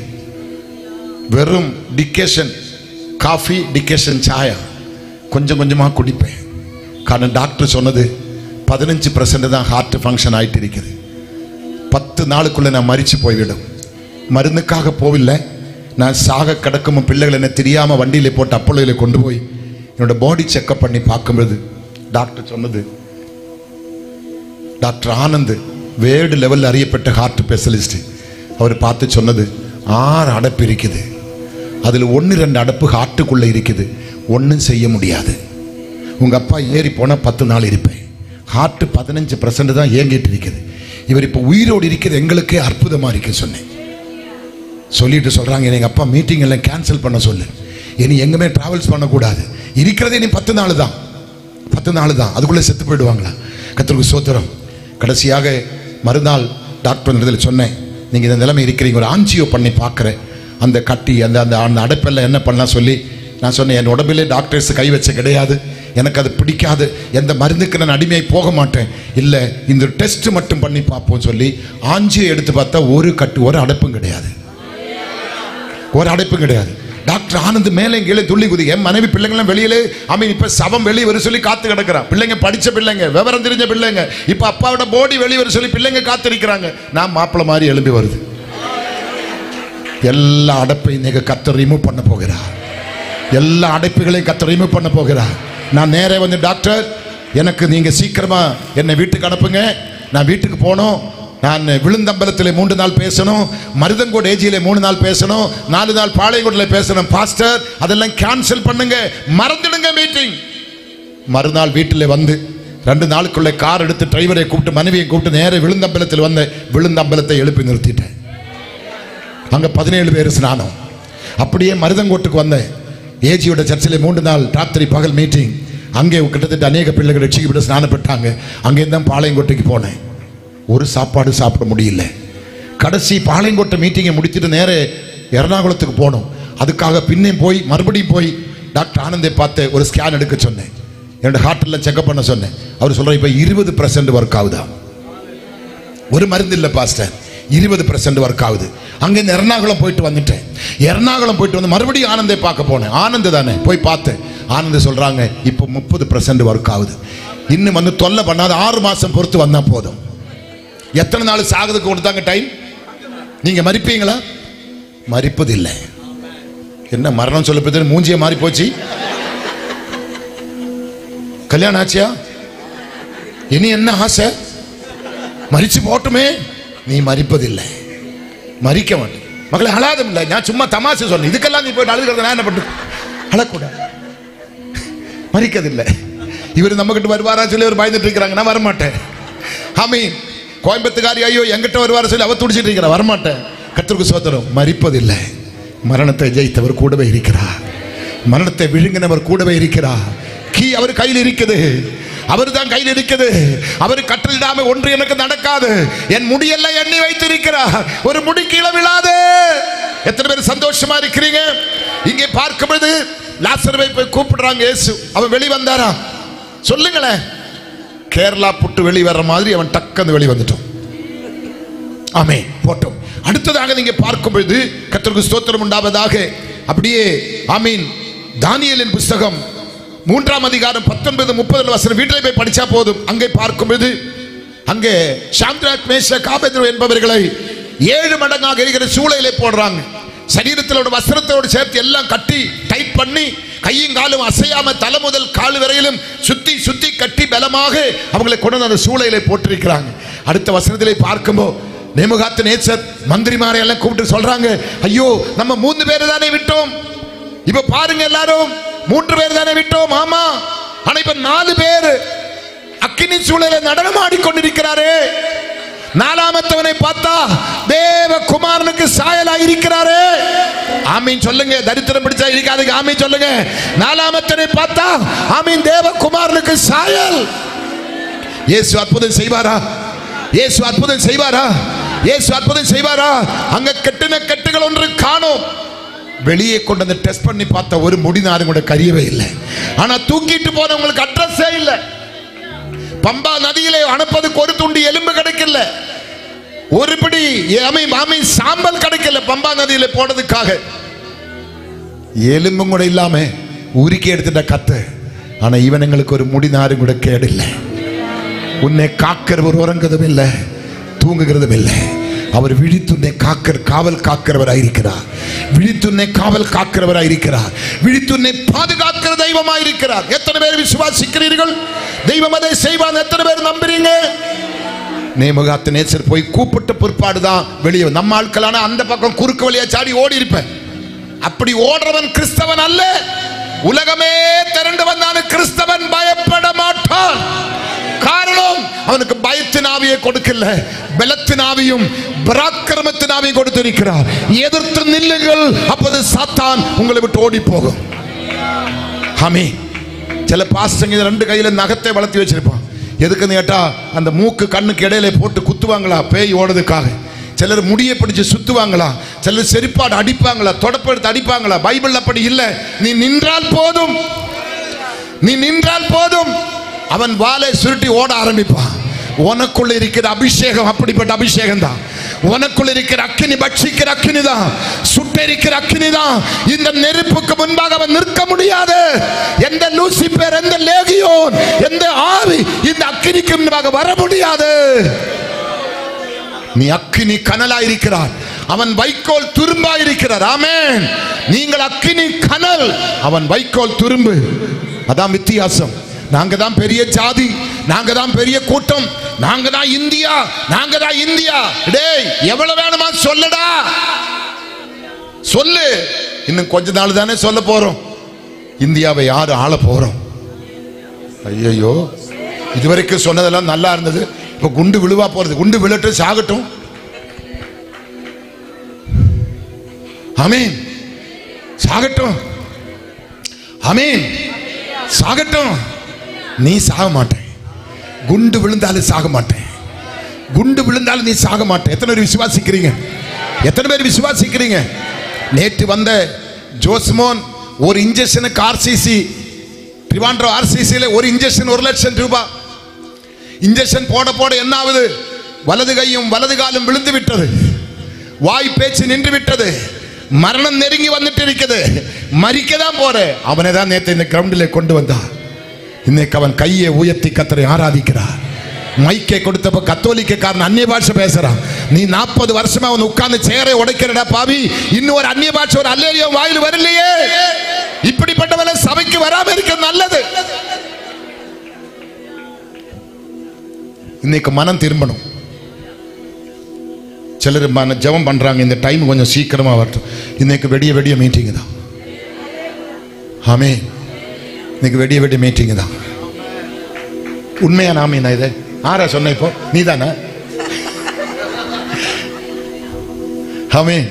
வெறும் டிகேஷன் காஃபி, டிகேஷன் சாயா கொஞ்சம் கொஞ்சமா குடிப்பேன். காரணம் டாக்டர் சொன்னது 15% தான் ஹார்ட் ஃபங்க்ஷன் ஆயிட்டு இருக்குது. 10 நாளுக்குள்ள நான் மரிச்சு போய்விடும். மருந்துக்காக போவில்லை, நான் சாக கிடக்கும் பிள்ளைகள் என்ன தெரியாம வண்டியில போட்டு அப்போலோவில் கொண்டு போய் என்னோட பாடி செக்அப் பண்ணி பார்க்கும்போது டாக்டர் சொன்னது, டாக்டர் ஆனந்த் வேர்ல்டு லெவலில் அறியப்பட்ட ஹார்ட் ஸ்பெஷலிஸ்ட். அவர் பார்த்து சொன்னது 6 அடைப்பு இருக்குது, அதில் 1-2 அடைப்பு ஹார்ட்டுக்குள்ளே இருக்குது, ஒன்றும் செய்ய முடியாது. உங்கள் அப்பா ஏறி போனால் 10 நாள் இருப்பேன், ஹார்ட்டு 15% தான் இயங்கிட்டு இருக்குது, இவர் இப்போ உயிரோடு இருக்கிறது எங்களுக்கே அற்புதமாக இருக்கு சொன்னேன். சொல்லிட்டு சொல்கிறாங்க, எங்கள் அப்பா மீட்டிங் எல்லாம் கேன்சல் பண்ண சொல்லு, இனி எங்குமே ட்ராவல்ஸ் பண்ணக்கூடாது, இருக்கிறதே இனி 10 நாள் தான், 10 நாள் தான், அதுக்குள்ளே செத்து போயிடுவாங்களா. கர்த்தருக்கு ஸ்தோத்திரம். கடைசியாக மறுநாள் டாக்டர் இதில் சொன்னேன், நீங்கள் இந்த நிலைமை இருக்கிறீங்க, ஒரு ஆஞ்சியோ பண்ணி பார்க்குறேன், அந்த கட்டி அந்த அந்த அந்த அடைப்பெல்லாம் என்ன பண்ணலாம் சொல்லி நான் சொன்னேன். என் உடம்பிலே டாக்டர்ஸ் கை வச்ச கிடையாது, எனக்கு அது பிடிக்காது, எந்த மருந்துக்கு நான் அடிமையை போக மாட்டேன், இல்லை இந்த டெஸ்ட் மட்டும் பண்ணி பார்ப்போம் சொல்லி ஆஞ்சியோ எடுத்து பார்த்தா ஒரு அடைப்பும் கிடையாது, ஒரு அடைப்பும் கிடையாது. டாக்டர் ஆனந்த் மேலே கீழே துள்ளி குதி. என் மனைவி பிள்ளைங்களாம் வெளியிலே இப்ப சவம் வெளியே வர சொல்லி காத்து கிடக்கிறான். பிள்ளைங்க படிச்ச பிள்ளைங்க, விவரம் தெரிஞ்ச பிள்ளைங்க, இப்ப அப்பாவோட போடி வெளியே வர சொல்லி பிள்ளைங்க காத்திருக்கிறாங்க. நான் மாப்பிள்ள மாதிரி எழும்பி வருது. எல்லா அடைப்பையும் நீங்க கர்த்தர் ரிமூவ் பண்ண போகிறார், எல்லா அடைப்புகளையும் கர்த்தர் ரிமூவ் பண்ண போகிறார். நான் நேரே வந்து டாக்டர் எனக்கு நீங்க சீக்கிரமா என்னை வீட்டுக்கு அனுப்புங்க, நான் வீட்டுக்கு போனோம், நான் விழுந்தம்பலத்தில் 3 நாள் பேசணும், மருதங்கோடு ஏஜியில 3 நாள் பேசணும், 4 நாள் பாளையங்கோட்டில் பேசணும். பாஸ்டர் அதெல்லாம் கேன்சல் பண்ணுங்க, மறந்துடுங்க மீட்டிங். மறுநாள் வீட்டில் வந்து 2 நாளுக்குள்ளே கார் எடுத்து டிரைவரை கூப்பிட்டு மனைவியை கூப்பிட்டு நேர விழுந்தம்பலத்தில் வந்த விழுந்தம்பலத்தை எழுப்பி நிறுத்திட்டேன். அங்கே 17 பேர் ஸ்நானம். அப்படியே மருதங்கோட்டுக்கு வந்தேன். ஏஜியோட சர்ச்சில் 3 நாள் ராத்திரி பகல் மீட்டிங். அங்கே கிட்டத்தட்ட அநேக பிள்ளைகள் ரட்சிக்கப்பட்டு ஸ்நானப்பட்டாங்க. அங்கேருந்து தான் பாளையங்கோட்டைக்கு போனேன். ஒரு சாப்பாடு சாப்பிட முடியல. கடைசி பாளையங்கோட்டை மீட்டிங்கை முடிச்சுட்டு நேர எர்ணாகுளத்துக்கு போனோம். அதுக்காக பின்னே போய் மறுபடியும் போய் டாக்டர் ஆனந்தை பார்த்து ஒரு ஸ்கேன் எடுக்க சொன்னேன், என்னோட ஹார்ட்டெல்லாம் செக்அப் பண்ண சொன்னேன். அவர் சொல்ற இப்போ 20% ஒர்க் ஆகுதா, ஒரு மருந்து இல்லை பாஸ்டர், 20% ஒர்க் ஆகுது. அங்கேருந்து எர்ணாகுளம் போயிட்டு வந்துட்டேன். எர்ணாகுளம் போயிட்டு வந்து மறுபடியும் ஆனந்தை பார்க்க போனேன். ஆனந்த் தானே போய் பார்த்தேன். ஆனந்த் சொல்றாங்க இப்போ 30% ஒர்க் ஆகுது, இன்னும் வந்து தொல்லை பண்ணாத 6 மாசம் பொறுத்து வந்தா போதும். எத்தனை நாள் சாகுதுக்கு கொடுத்தாங்க டைம்? நீங்க மறிப்பீங்களா? மறிப்பதில்லை. என்ன மரணம் சொல்ல மூஞ்சிய மாறி போச்சு. கல்யாணம் ஆச்சியா? இனி என்ன ஆசை? மறிச்சு போட்டுமே. நீ மறிப்பதில்லை, மறிக்க மாட்டேன். மக்களை அழாதும் இல்லை, நான் சும்மா தமாசை சொன்னேன். இதுக்கெல்லாம் நீ போயிட்டு அழுகிறது நான் என்ன பண்ணு? அழக்கூடாது, மறிக்கதில்லை. இவர் நம்ம கிட்ட வருவாரா சொல்லி ஒரு பயந்துட்டு இருக்கிறாங்க. நான் வரமாட்டேன். ஆமீன். கோயம்புத்தூர்காரி ஐயோ எங்கிட்ட வருவார சொல்லி அவ துடிச்சிட்டு இருக்கிற, வரமாட்டேன். கர்த்தருக்கு ஸ்தோத்திரம். மறிப்பதில்லை. மரணத்தை ஜெயித்தவர் கூடவே இருக்கிறார், மரணத்தை விழுங்கினவர் கூடவே இருக்கிறார். கீ அவர் கையில் இருக்குது, அவர் தான் கையில் இருக்குது. அவர் கட்டளிடாம ஒன்று எனக்கு நடக்காது. என் முடியெல்லாம் எண்ணி வைத்திருக்கிறார், ஒரு முடி கீழே விழாது. எத்தனை பேர் சந்தோஷமா இருக்கிறீங்க? இங்கே பார்க்கும்போது லாசருவை போய் கூப்பிடுறாங்க. இயேசு அவன் வெளி வந்தாரா? சொல்லுங்களேன். கேரளா புட்டு வெளி வர்ற மாதிரி அவன் டக்குன்னு வெளி வந்துட்டோம். ஆமே போட்டோம். அடுத்ததாக நீங்க பார்க்கும்போது கர்த்தருக்கு ஸ்தோத்திரம் உண்டாவதாக. அப்படியே ஆமீன். தானியேலின் புத்தகம் 3ஆம் அதிகாரம் 19-30 வசனம் வீட்டில் போய் படிச்சா போதும். அங்கே பார்க்கும்போது அங்கே சாத்ராக் மேஷாக் ஆபேத்நேகோ என்பவர்களை 7 மடங்காக இருக்கிற சூளையிலே போடுறாங்க. சரீரத்திலோட வஸ்திரத்தோடு சேர்த்து எல்லாம் கட்டி டைட் பண்ணி கையும் காலும் அசையாம தலை முதல் கால் வரையிலும் சுத்தி சுத்தி கட்டி பலமாக அவங்களை கொண்டு அந்த சூளையிலே போட்டிருக்கிறாங்க. அடுத்த வசனத்திலே பார்க்கும்போது நேமுகாத்து நேச்சர் மந்திரிமாரை எல்லாம் கூப்பிட்டு சொல்றாங்க, ஐயோ நம்ம 3 பேர் தானே விட்டோம், இப்ப பாருங்க எல்லாரும் 3 பேர் தானே விட்டோம். ஆமா, ஆனா இப்ப 4 பேர் அக்கினி சூளையில நடனம் ஆடிக்கொண்டிருக்கிறாரே. 4ஆமத்தவனை பார்த்தா தேவகுமாரனுக்கு சாயலா இருக்கிறாரே. ஆமீன் சொல்லுங்க. தரித்திரம் பிடிச்சா இருக்காது. ஆமீன் சொல்லுங்க. 4ஆமத்தவனை பார்த்தா ஆமீன் தேவகுமாரனுக்கு சாயல். இயேசு அற்புதம் செய்வாரா? இயேசு அற்புதம் செய்வாரா? இயேசு அற்புதம் செய்வாரா? அங்க கெட்டின கெட்டுகள் ஒன்று காணோம். வெளியே கொண்டு வந்து டெஸ்ட் பண்ணி பார்த்த ஒரு முடிநாரும் கூட கரியவே இல்லை. ஆனா தூக்கிட்டு போனவங்களுக்கு அட்ரஸே இல்லை. பம்பா நதியிலே அனுப்பதுக்கு ஒரு துண்டு எலும்பு கிடைக்கல, ஒரு பிடி சாம்பல் கிடைக்கல. பம்பா நதியில போனதுக்காக எலும்பும் கூட இல்லாம உருக்கி எடுத்துட்ட கத்து. ஆனா இவனுங்களுக்கு ஒரு முடிநாரும் கூட கேடு இல்லை. உன்னை காக்கிறவர் உறங்குறதும் இல்லை, தூங்குகிறதும் இல்லை. அவர் விழித்துன்னை காவல் காக்கிறவராயிருக்கிறார். விழித்துன்னை காவல் காக்கிறவராயிருக்கிறார். விழித்துன்னை பாதுகாக்கிற தெய்வமாயிருக்கிறார். எத்தனை பேர் விசுவாசிக்கிறீர்கள்? தெய்வம் அதை செய்வான். எத்தனை பேர் நம்புறீங்க? நேமுகாத்து நேசர் போய் கூப்பிட்ட பிற்பாடுதான் வெளியே. நம்ம ஆட்களான அந்த பக்கம் குறுக்கு வழியா சாடி ஓடி இருப்பேன். அப்படி ஓடுறவன் கிறிஸ்தவன் அல்ல. உலகமே திரண்டு வந்தாலும் கிறிஸ்தவன் பயப்பட மாட்டான். காரணம், அவனுக்கு பயத்தின் ஆவியை கொடுக்கல, பலத்தின் ஆவியும் பராக்கிரமத்தின் ஆவியை கொடுத்திருக்கிறார். எதிர்த்து நில்லுங்கள், அப்போது சாத்தான் உங்களை விட்டு ஓடி போகும். ஆமென். சில பாஸ்டங்க 2 கையில நகத்தை வளர்த்தி வச்சிருப்பான். எதுக்குன்னு கேட்டா அந்த மூக்கு கண்ணுக்கு இடையில போட்டு குத்துவாங்களா பேய் ஓடுறதுக்காக. சிலர் முடியை பிடிச்சு சுத்துவாங்களா, சிலர் செருப்பாடு அடிப்பாங்களா, தொடப்பெடுத்து அடிப்பாங்களா. பைபிள் அப்படி இல்லை. நீ நின்றால் போதும், நீ நின்றால் போதும், அவன் வாளை சுருட்டி ஓட ஆரம்பிப்பான். உனக்குள்ள இருக்கிற அபிஷேகம் அப்படிப்பட்ட அபிஷேகம் தான். உனக்குள்ள இருக்கிற அக்கினி பட்சிக்கிற அக்கினி தான், சுட்டெரிக்கிற அக்கினி தான். இந்த நெருப்புக்கு முன்பாக அவன் நிற்க முடியாது. எந்த லூசிபர், எந்த லேகியோன், எந்த ஆவி இந்த அக்கினிக்கு முன்பாக வர முடியாது. நீ அக்கினி கனலாயிருக்கிறார், அவன் வைக்கோல் துரும்பாயிருக்கிறார். ஆமென். நீங்கள் அக்கினி கனல், அவன் வைக்கோல் துரும்பு. அதான் வித்தியாசம். நாங்க தான் பெரிய ஜாதி, நாங்க தான் பெரிய கூட்டம், நாங்க தான் இந்தியா, நாங்க தான் இந்தியா. டேய், எவ்வளவு வேணுமா சொல்லடா, சொல்லு. இன்னும் கொஞ்ச நாள் தானே சொல்ல போறோம். இந்தியாவை யாரு ஆள போறோம்? ஐயோ, இதுவரைக்கும் சொன்னதெல்லாம் நல்லா இருந்தது. இப்ப குண்டு விழுவா போறது. குண்டு விழட்டு, சாகட்டும். ஆமென். சாகட்டும். ஆமென். சாகட்டும். நீ சாக மாட்டேன். குண்டு விழுந்தாலும் சாக மாட்டேன். குண்டு விழுந்தாலும் நீ சாக மாட்டேன். எத்தனை பேர் விசுவாசிக்கிறீங்க? எத்தனை பேர் விசுவாசிக்கிறீங்க? நேற்று வந்த ஜோஸ்மோன் ஒரு இன்ஜெக்ஷனுக்கு ஆர்சிசி, ட்ரிவாண்ட்ரம் ஆர்சிசியில ஒரு இன்ஜெக்ஷன் 1 லட்சம் ரூபாய். இன்ஜெக்ஷன் போட போட என்ன ஆகுது? வலது கையும் வலது காலும் விழுந்து விட்டது, வாய் பேச்சு நின்று விட்டது, மரணம் நெருங்கி வந்துட்டு இருக்குது, மரிக்கதான் போற. அவனை தான் நேற்று இந்த கிரவுண்டில் கொண்டு வந்தான். இன்னைக்கு அவன் கையை உயர்த்தி கர்த்தரை ஆராதிக்கிறார். மைக்கை கொடுத்தப்ப கத்தோலிக்காரன் அந்நிய பாஷை பேசுறான். நீ 40 வருஷமா அவன் உட்கார்ந்து சேரை உடைக்கிறடா பாவி, இன்னும் ஒரு அந்நிய பாஷை ஒரு அல்லேலியா வாயில் வரலையே. இப்படிப்பட்டவளை சபைக்கு வராம இருக்க நல்லது. இன்னைக்கு மனம் திரும்பணும். சிலர் ஜெபம் பண்றாங்க, இந்த டைம் கொஞ்சம் சீக்கிரமா வரட்டும். இன்னைக்கு வெடிய மீட்டிங் தான். ஆமென். இன்னைக்கு வெடிய மீட்டிங் தான். உண்மையா நாம என்ன இதை ஆரா சொன்ன? இப்போ நீ தானே? ஆமென்.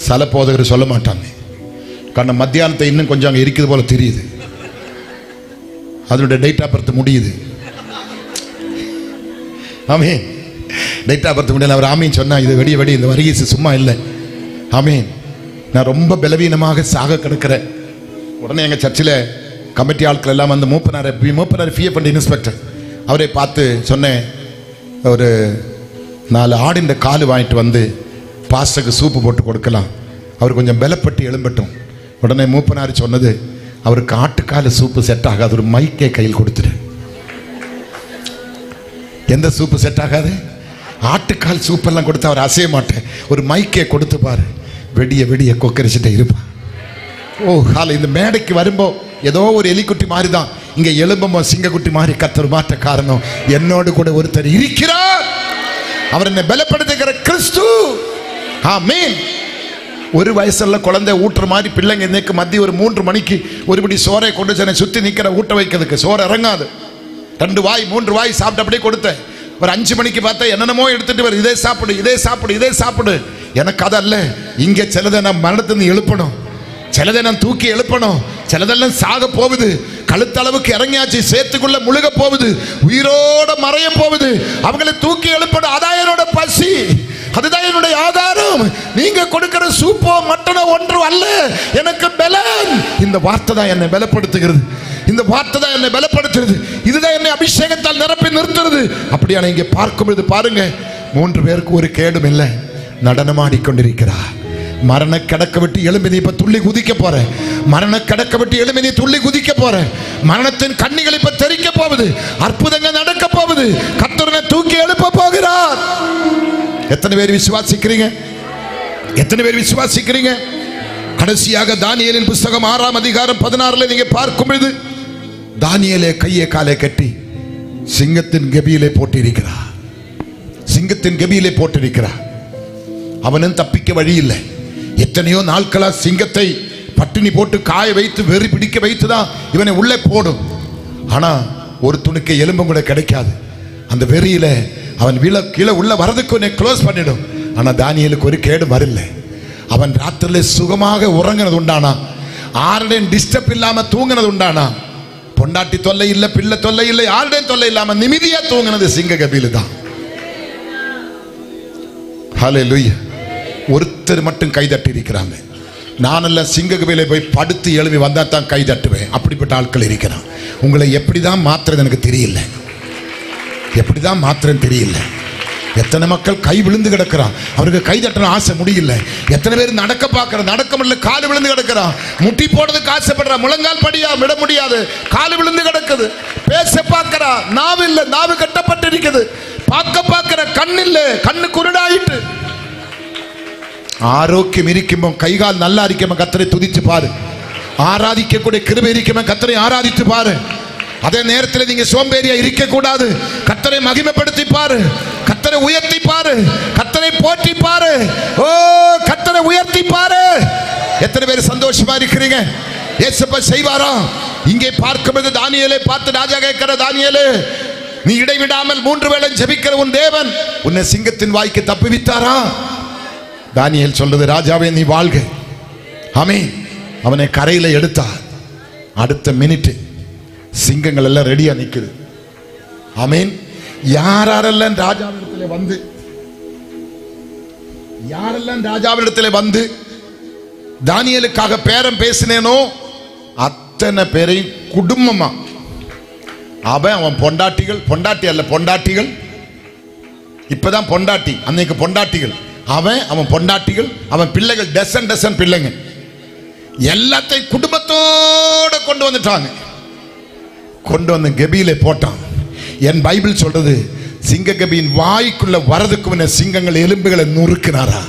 சல போதகர் சொல்ல மாட்டாங்க. காரணம் மத்தியானத்தை இன்னும் கொஞ்சம் அங்கே இருக்குது போல தெரியுது. அதனுடைய டேட் ஆஃப் பர்த் முடியுது. ஆமென். டேட் ஆஃப் பர்த் முடியல. அவர் ஆமீன் சொன்னா இது வெடி இந்த வருகை சும்மா இல்லை. ஆமென். நான் ரொம்ப பலவீனமாக சாக கிடக்கிறேன். உடனே எங்கள் சர்ச்சில் கமிட்டி ஆட்கள் எல்லாம் வந்து மூப்பனார் பிஎஃப் அண்ட் இன்ஸ்பெக்டர் அவரை பார்த்து சொன்னேன், ஒரு 4 ஆடின் கால் வாங்கிட்டு வந்து பாஸ்டருக்கு சூப்பு போட்டு கொடுக்கலாம், அவர் கொஞ்சம் பலப்பட்டு எழும்பட்டும். உடனே மூப்பனார் சொன்னது, அவருக்கு ஆட்டுக்கால சூப்பு செட் ஆகாது, ஒரு மைக்கை கையில் கொடுத்துரு. எந்த சூப்பு செட் ஆகாது? ஆட்டுக்கால் சூப்பெல்லாம் கொடுத்து அவர் அசைய மாட்டேன், ஒரு மைக்கை கொடுத்து பாரு, வெடிய கொக்கரிச்சுட்டே இருப்பான். ஓ ஹால. இந்த மேடைக்கு வரும்போ ஏதோ ஒரு எலிக்குட்டி மாதிரி தான், இங்க எலும்பமோ சிங்கக்குட்டி மாதிரி கத்தர் மாற்ற காரணம் என்னோடு கூட ஒருத்தர் இருக்கிறார். அவர் என்னை பலப்படுத்துகிற கிறிஸ்து. ஆமென். 1 வயசுல குழந்தை ஊட்டுற மாதிரி பிள்ளைங்க இன்னைக்கு மதியம் ஒரு 3 மணிக்கு ஒருபடி சோறை கொண்டு சென்னை சுத்தி நிக்கிற ஊட்ட வைக்கிறதுக்கு சோறு இறங்காது. 2 வாய் 3 வாய் சாப்பிட்டு அப்படியே கொடுத்தேன். ஒரு 5 மணிக்கு பார்த்தா என்னென்னமோ எடுத்துட்டு வர, இதே சாப்பிடு. எனக்கு அதல்ல. இங்க சிலதை நான் மரணத்திலிருந்து எழுப்பணும், சிலதை நான் தூக்கி எழுப்பணும், சிலதெல்லாம் சாக போகுது, கழுத்தளவுக்கு இறங்கியாச்சு, சேத்துக்குள்ள முழுக போகுது, உயிரோட மறைய போகுது, அவங்களை தூக்கி எழுப்பணும். அதான் என்னோட பசி, அதுதான் என்னுடைய ஆதாரம். நீங்க கொடுக்கிற சூப்போ மட்டனோ ஒன்றும் அல்ல எனக்கு பலன். இந்த வார்த்தை தான் என்னை பலப்படுத்துகிறது. இந்த வார்த்தை தான் என்னை பலப்படுத்துறது. இதுதான் என்னை அபிஷேகத்தால் நிரப்பி நிறுத்துறது. அப்படியான இங்கே பார்க்கும்போது பாருங்க, 3 பேருக்கு ஒரு கேடும் இல்லை, நடனமாடிக்கொண்டிருக்கிறார். மரண கிடக்க விட்டு எழும்பி நீ இப்ப துள்ளி குதிக்க போற. மரண கிடக்க விட்டு எழும்பி நீ துள்ளி குதிக்க போற. மரணத்தின் கண்ணிகள் இப்ப தெரிக்க போகுது, அற்புதங்கள் நடக்க போகுது, கர்த்தரை தூக்கி எழுப்ப போகிறார். எத்தனை பேர் விசுவாசிக்கிறீங்க? எத்தனை பேர் விசுவாசிக்கிறீங்க? கடைசியாக தானியேலின் புத்தகம் 6ஆம் அதிகாரம் 16 நீங்க பார்க்கும் பொழுது, தானியேலே கையை காலை கட்டி சிங்கத்தின் கெபியிலே போட்டிருக்கிறார். சிங்கத்தின் கெபியிலே போட்டிருக்கிறார். அவனும் தப்பிக்க வழி இல்லை. எத்தனையோ நாட்களா சிங்கத்தை பட்டினி போட்டு காய வைத்து வெறி பிடிக்க வைத்துதான் இவனை உள்ளே போடும். ஆனா ஒரு துணுக்க எலும்பும் கூட கிடைக்காது. அந்த வெறியில அவன் கீழே உள்ள வரதுக்கு க்ளோஸ் பண்ணிடும். ஆனா தானியேலுக்கு ஒரு கேடு வரல. அவன் ராத்திரில சுகமாக உறங்கினது உண்டானா, ஆருடையும் டிஸ்டர்ப் இல்லாம தூங்கினது உண்டானா, பொண்டாட்டி தொல்லை இல்லை, பிள்ளை தொல்லை இல்லை, யாருடையும் தொல்லை இல்லாம நிம்மதியா தூங்கினது சிங்க கபில தான். ஹல்லேலூயா. ஒருத்தர் மட்டும் கை தட்டி இருக்கிறாங்க. நானெல்லாம் சிங்க கபில போய் படுத்து எழுப்பி வந்தா தான் கை தட்டுவேன். அப்படிப்பட்ட ஆட்கள் இருக்கிறான். உங்களை எப்படிதான் மாத்துறது எனக்கு தெரியல, எப்படிதான் மாத்துறேன்னு தெரியல. எத்தனை மக்கள் கை விழுந்து கிடக்கிறான், அவருக்கு கை தட்டணும் ஆசை முடியல. எத்தனை பேர் நடக்க பார்க்கிற, நடக்க முடியல, காலு விழுந்து கிடக்கிறான். முட்டி போடுறதுக்கு ஆசைப்படுற, முழங்கால் படியா விட முடியாது, காலு விழுந்து கிடக்குது. பேச பார்க்கிறா, நாவு இல்லை, நாவு கட்டப்பட்டு இருக்குது. பார்க்கிற கண் இல்லை, கண்ணு குருடாயிட்டு. ஆரோக்கியம் இருக்குமோ, கைகால் நல்லா இருக்குமோ கர்த்தரை துதிச்சு பாரு. ஆராதிக்கக்கூடிய கிருபை இருக்குமோ கர்த்தரை ஆராதித்து பாரு. அதே நேரத்தில் நீங்க சோம்பேறியா இருக்க கூடாது. கர்த்தரை மகிமைப்படுத்தி பாரு, கர்த்தரை உயர்த்தி பாரு, கர்த்தரை போற்றி பாரு. ஓ, கர்த்தரை உயர்த்தி பாரு. எத்தனை பேர் சந்தோஷமா இருக்கிறீங்க? இயேசுப்பா செய்வாரா? இங்கே பார்க்கும்போது தானியேலை பார்த்து ராஜா கேட்கிற, தானியேலே, நீ இடைவிடாமல் 3 வேளை ஜெபிக்கிற உன் தேவன் உன்னை சிங்கத்தின் வாய்க்கு தப்புவித்தாரா? தானியேல் சொல்றது, ராஜாவே நீ வாழ்க. ஆமென். அவனை கரையில எடுத்தார். அடுத்த மினிட் சிங்கங்கள் எல்லாம் ரெடியா நிக்குது. ஆமென். யாரெல்லாம் ராஜாவிடத்தில் வந்து தானியேலுக்காக பேரம் பேசினேனோ அத்தனை பேரையும் குடும்பமா, அவன் பொண்டாட்டி அல்ல, பொண்டாட்டிகள் இப்பதான் பொண்டாட்டி, அன்னைக்கு பொண்டாட்டிகள், அவன் பொண்டாட்டிகள், அவன் பிள்ளைகள், டசன் பிள்ளைங்க எல்லாத்தையும் குடும்பத்தோட கொண்டு வந்துட்டாங்க. கொண்டு வந்து கெபியிலே போட்டான். என் பைபிள் சொல்றது, சிங்க கெபியின் வாய்க்குள்ள வரதுக்கு முன்ன சிங்கங்கள் எலும்புகளை நுறுக்கினாரா?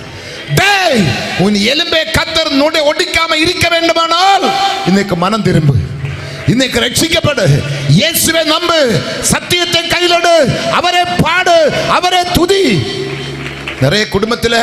டேய், உன் எலும்பை கர்த்தர் ஒடிக்காம இருக்க வேண்டுமானால் இன்னைக்கு மனம் திரும்பு, இன்னைக்கு ரட்சிக்கப்படு, இயேசுவை நம்பு, சத்தியத்தை கையிலோடு, அவரே பாடு, அவரே துதி. நிறைய குடும்பத்தில்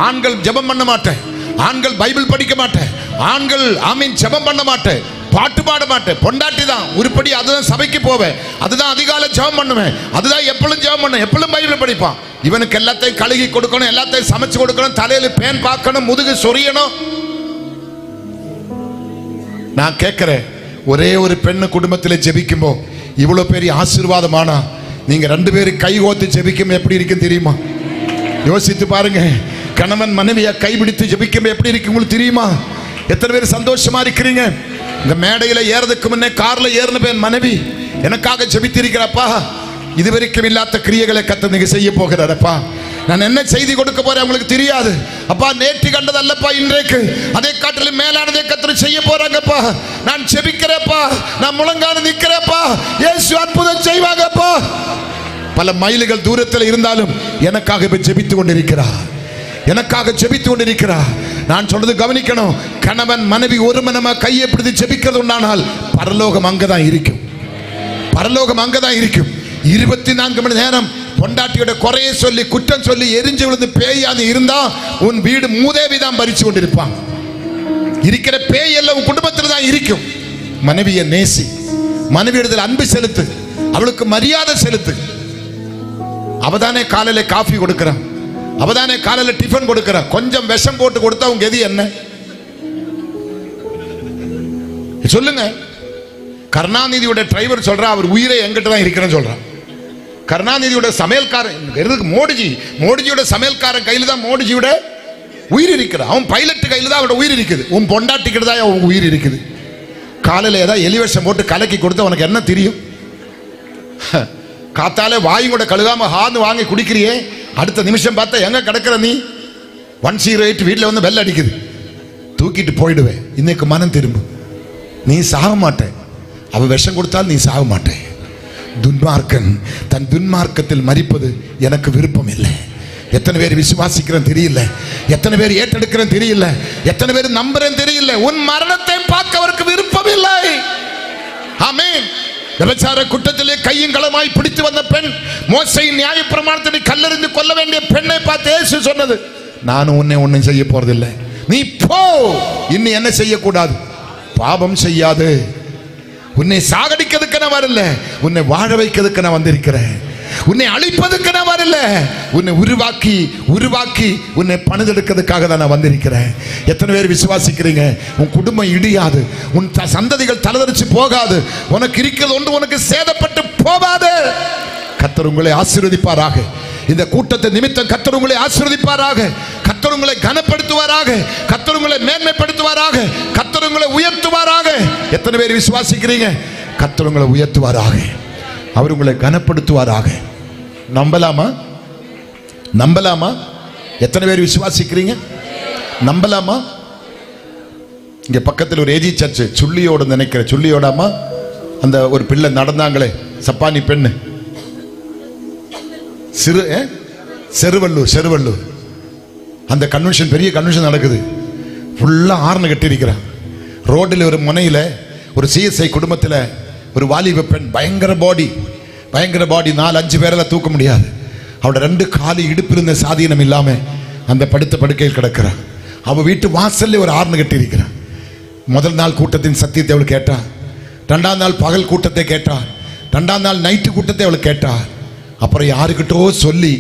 ஆண்கள் ஜெபம் பண்ண மாட்டேன், ஆண்கள் பைபிள் படிக்க மாட்டேன், ஆண்கள் ஆமீன் ஜெபம் பண்ண மாட்டேன், பாட்டு பாட மாட்டேன். பொண்டாட்டி தான் உருப்படி, அதுதான் சபைக்கு போவேன், அதுதான் அதிகாலை ஜெபம் பண்ணுவேன், அதுதான் எப்பொழுதும் ஜெபம் பண்ண, எப்பொழுதும் பைபிள் படிப்பான். இவனுக்கு எல்லாத்தையும் கழுகி கொடுக்கணும், எல்லாத்தையும் சமைச்சு கொடுக்கணும், தலையில பேன் பார்க்கணும், முதுகு சொரியணும். நான் கேட்கிறேன், ஒரே ஒரு பெண்ணு குடும்பத்தில் ஜெபிக்கும்போ இவ்வளவு பெரிய ஆசீர்வாதமானா, நீங்க 2 பேரும் கை கோத்து ஜெபிக்கும் எப்படி இருக்குன்னு தெரியுமா? யோசித்து பாருங்க. கணவன் மனைவியா கைபிடித்து ஜெபிக்கும் எப்படி இருக்கு உங்களுக்கு தெரியுமா? எத்தனை பேர் சந்தோஷமா இருக்கிறீங்க? இந்த மேடையில ஏறதுக்கு முன்னே கார்ல ஏறின பேர் மனைவி எனக்காக ஜெபித்திருக்கிறப்பா, இதுவரைக்கும் இல்லாத கிரியைகளை கர்த்தர் நீங்க செய்ய போகிறாரப்பா. நான் என்ன செய்தி கொடுக்க போறேன் உங்களுக்கு தெரியாது அப்பா. நேற்று கண்டது அல்லப்பா, இன்றைக்கு அதை காட்டிலும் மேலானதை கர்த்தர் செய்ய போறாங்கப்பா. நான் ஜெபிக்கிறேப்பா, நான் முழங்கால நிக்கிறேப்பா, இயேசு அற்புதம் செய்வாங்கப்பா. பல மைல்கள் தூரத்தில் இருந்தாலும் எனக்காக இப்ப ஜெபித்து கொண்டிருக்கிறார், எனக்காக ஜெபித்து கொண்டிருக்கிறார். நான் சொல்றது கவனிக்கணும். கணவன் மனைவி ஒரு மனமா கையை பிடித்து ஜெபிக்கிறது உண்டானால் பரலோகம் அங்கதான் இருக்கும், பரலோகம் அங்கதான் இருக்கும். 24 மணி நேரம் பொண்டாட்டியோட குறைய சொல்லி குற்றம் சொல்லி எரிஞ்சு விழுந்து பேயாது இருந்தா உன் வீடு மூதேவிதான் பறிச்சு கொண்டிருப்பான். இருக்கிற பேய் எல்லாம் உன் குடும்பத்தில் தான் இருக்கும். மனைவியை நேசி, மனைவியிடத்தில் அன்பு செலுத்து, அவளுக்கு மரியாதை செலுத்து. அவதானே காலையில காஃபி கொடுக்கிறான், அவதானே காலையில டிஃபன் கொடுக்கிறான். கொஞ்சம் விஷம் போட்டு கொடுத்தா உங்க எது என்ன சொல்லுங்க? கருணாநிதியோட டிரைவர் சொல்றான், அவர் உயிரை எங்கிட்ட தான் இருக்கிறேன்னு சொல்றான். கருணாநிதியோட சமையல்காரன் மோடிஜியோட சமையல்காரன் கையில தான் மோடிஜியோட உயிர் இருக்கிற. அவன் பைலட் கையில தான் அவனோட உயிர் இருக்குது. உன் பொண்டாட்டிக்கிட்ட தான் அவன் உயிர் இருக்குது. காலையில ஏதாவது எலிவேஷன் போட்டு கலக்கி கொடுத்து உனக்கு என்ன தெரியும்? காத்தாலே வாயும் கூட கழுகாம ஹாந்து வாங்கி குடிக்கிறியே, அடுத்த நிமிஷம் பார்த்தா எங்க கிடக்கிற நீ? 108 வீட்டில் வந்து பெல் அடிக்குது, தூக்கிட்டு போயிடுவேன். இன்னைக்கு மனம் திரும்பு, நீ சாக மாட்டேன். அவ விஷம் கொடுத்தால் நீ சாக மாட்டேன். துன்மார்க்கன் தன் துன்மார்க்கத்தில் மரிப்பது எனக்கு விருப்பம் இல்லை. எத்தனை பேர் விசுவாசிக்கிறேன் தெரியல, எத்தனை பேர் ஏற்றெடுக்கிறேன் தெரியல, எத்தனை பேர் நம்புறேன் தெரியல. உன் மரணத்தை பார்க்க அவருக்கு விருப்பம் இல்லை. ஆமென். விபச்சார குற்றத்திலே கையும் களமாய் பிடித்து வந்த பெண், மோசையின் நியாயப்பிரமாணத்தை கல்லெறிந்து கொல்ல வேண்டிய பெண்ணை பார்த்து இயேசு சொன்னது, நானும் உன்னை ஒன்னும் செய்ய போறதில்லை, நீ போ, இன்னும் என்ன செய்யக்கூடாது, பாவம் செய்யாது. உன்னை சாகடிக்கிறதுக்கு நான் வரல, உன்னை வாழ வைக்கிறதுக்கு நான் வந்திருக்கிறேன். உன்னை அழிப்பதற்கு நான் வரல, உன்னை உருவாக்கி உருவாக்கி உன்னை பணிதெடுக்கிறதுக்காக தான் நான் வந்திருக்கிறேன். எத்தனை பேர் விசுவாசிக்கிறீங்க? உன் குடும்பம் இடியாது, உன் சந்ததிகள் தலதரிச்சு போகாது, உனக்கு இருக்கிறது ஒன்று உனக்கு சேதப்பட்டு போகாது. கர்த்தர் உங்களை ஆசீர்வதிப்பாராக. இந்த கூட்டத்தை நிமித்தம் கர்த்தர் உங்களை ஆசீர்வதிப்பாராக. கர்த்தர் உங்களை கனப்படுத்துவாராக. கர்த்தர் உங்களை மேன்மைப்படுத்துவாராக. கர்த்தர் உங்களை உயர்த்துவாராக. எத்தனை பேர் விசுவாசிக்கிறீங்க? கர்த்தர் உங்களை உயர்த்துவாராக, அவர் உங்களை கனப்படுத்துவாராக. நம்பலாமா? நம்பலாமா? எத்தனை பேர் விசுவாசிக்கிறீங்க? நம்பலாமா? இங்க பக்கத்தில் ஒரு ஏஜி சர்ச், சுள்ளியோட நினைக்கிற, சுள்ளியோடாமா அந்த ஒரு பிள்ளை நடந்தாங்களே, சப்பானி பெண்ணு, செருவள்ளூர் அந்த கன்வென்ஷன், பெரிய கன்வென்ஷன் நடக்குது. ஃபுல்லா ஆர்னு கட்டி இருக்கிறான். ரோட்டில் ஒரு முனையில் ஒரு சிஎஸ்ஐ குடும்பத்தில் ஒரு வாலிப பெண், பயங்கர பாடி, 4-5 பேரெல்லாம் தூக்க முடியாது. அவளோட 2 காலி இடுப்பு இருந்த சாதீனம் இல்லாம அந்த படுத்த படுக்கையில் கிடக்கிறான். அவள் வீட்டு வாசல்ல ஒரு ஆர்னு கட்டி இருக்கிறான். முதல் நாள் கூட்டத்தின் சத்தியத்தை அவள் கேட்டாள். 2ஆம் நாள் பகல் கூட்டத்தை கேட்டாள். 2ஆம் நாள் நைட்டு கூட்டத்தை அவள் கேட்டாள். அப்புறம் யாருக்கிட்டோ சொல்லி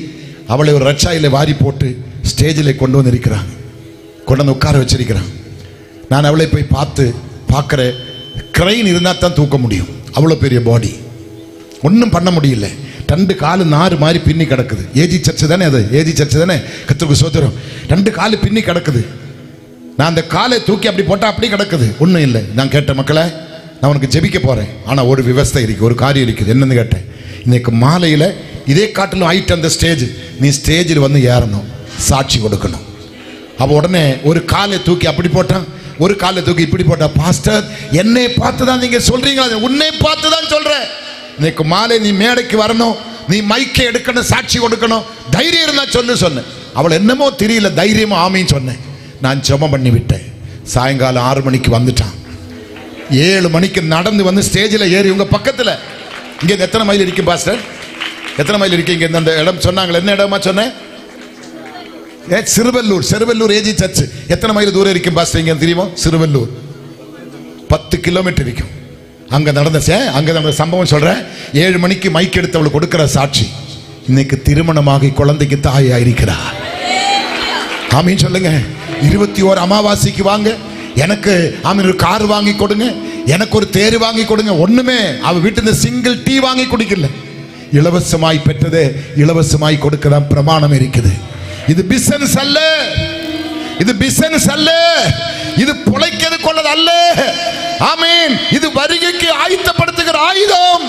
அவளை ஒரு ரட்சாயில வாரி போட்டு ஸ்டேஜில் கொண்டு வந்திருக்கிறான், கொண்டு வந்து உட்கார வச்சிருக்கிறான். நான் அவளை போய் பார்க்குறேன். கிரைன் இருந்தால் தான் தூக்க முடியும், அவ்வளோ பெரிய பாடி, ஒன்றும் பண்ண முடியல. 2 காலு நாறு மாதிரி பின்னி கிடக்குது. ஏஜி சர்ச்சு தானே அது, ஏஜி சர்ச்சு தானே, கர்த்தருக்கு ஸ்தோத்திரம். 2 காலு பின்னி கிடக்குது. நான் அந்த காலை தூக்கி அப்படி போட்டால் அப்படி கிடக்குது, ஒன்றும் இல்லை. நான் கேட்டேன், மக்களை நான் உனக்கு ஜெபிக்க போகிறேன், ஆனால் ஒரு விவஸ்தை இருக்குது, ஒரு காரியம் இருக்குது. என்னன்னு கேட்டேன். இன்னைக்கு மாலையில் இதே காட்டிலும் ஆயிட்டு அந்த ஸ்டேஜ், நீ ஸ்டேஜில் வந்து ஏறணும், சாட்சி கொடுக்கணும். அப்போ உடனே ஒரு காலை தூக்கி அப்படி போட்டான், ஒரு காலை தூக்கி இப்படி போட்டா. பாஸ்டர், என்னை பார்த்து தான் நீங்க சொல்றீங்களா? உன்னை பார்த்து தான் சொல்றேன். இன்னைக்கு மாலை நீ மேடைக்கு வரணும், நீ மைக்கை எடுக்கணும், சாட்சி கொடுக்கணும், தைரியம் இருந்தா சொல்லு சொன்னேன். அவள் என்னமோ தெரியல, தைரியமா ஆமின்னு சொன்னேன். நான் ஜெபம் பண்ணி விட்டேன். சாயங்காலம் 6 மணிக்கு வந்துட்டான். 7 மணிக்கு நடந்து வந்து ஸ்டேஜில் ஏறி உங்க பக்கத்தில், இங்கே எத்தனை மைல் இருக்கு பாஸ்டர்? எத்தனை மைல் இருக்கு இங்க அந்த இடம்? சொன்னாங்களே, என்ன இடமா சொன்னேன்? சிறுவல்லூர் ஏஜி சர்ச். எத்தனை மைல் தூரம் இருக்கும் பாஸ்டர் இங்க தெரியுமா? சிறுவல்லூர் 10 கிலோமீட்டர் இருக்கும். அங்க நடந்த சம்பவம் சொல்றேன். 7 மணிக்கு மைக் எடுத்து அவளுக்கு கொடுக்கிற சாட்சி, இன்னைக்கு திருமணமாகி குழந்தைக்கு தாயா இருக்கிறார். ஆமீன் சொல்லுங்க. 21 அமாவாசைக்கு வாங்க, எனக்கு ஆமீன் ஒரு கார் வாங்கி கொடுங்க, எனக்கு ஒரு தேர் வாங்கி கொடுங்க. ஒண்ணுமே அவ வீட்டுல சிங்கிள் டீ வாங்கி குடிக்கல. இலவசமாய் பெற்றதே இலவசமாய் கொடுக்கதான் பிரமாணம் இருக்குது. இது பிசினஸ் அல்ல, இது பிசினஸ் அல்ல, இது பொழைக்கிறது கொள்ளது அல்ல. ஆமென். இது வருகைக்கு ஆயத்தப்படுத்துகிற ஆயுதம்.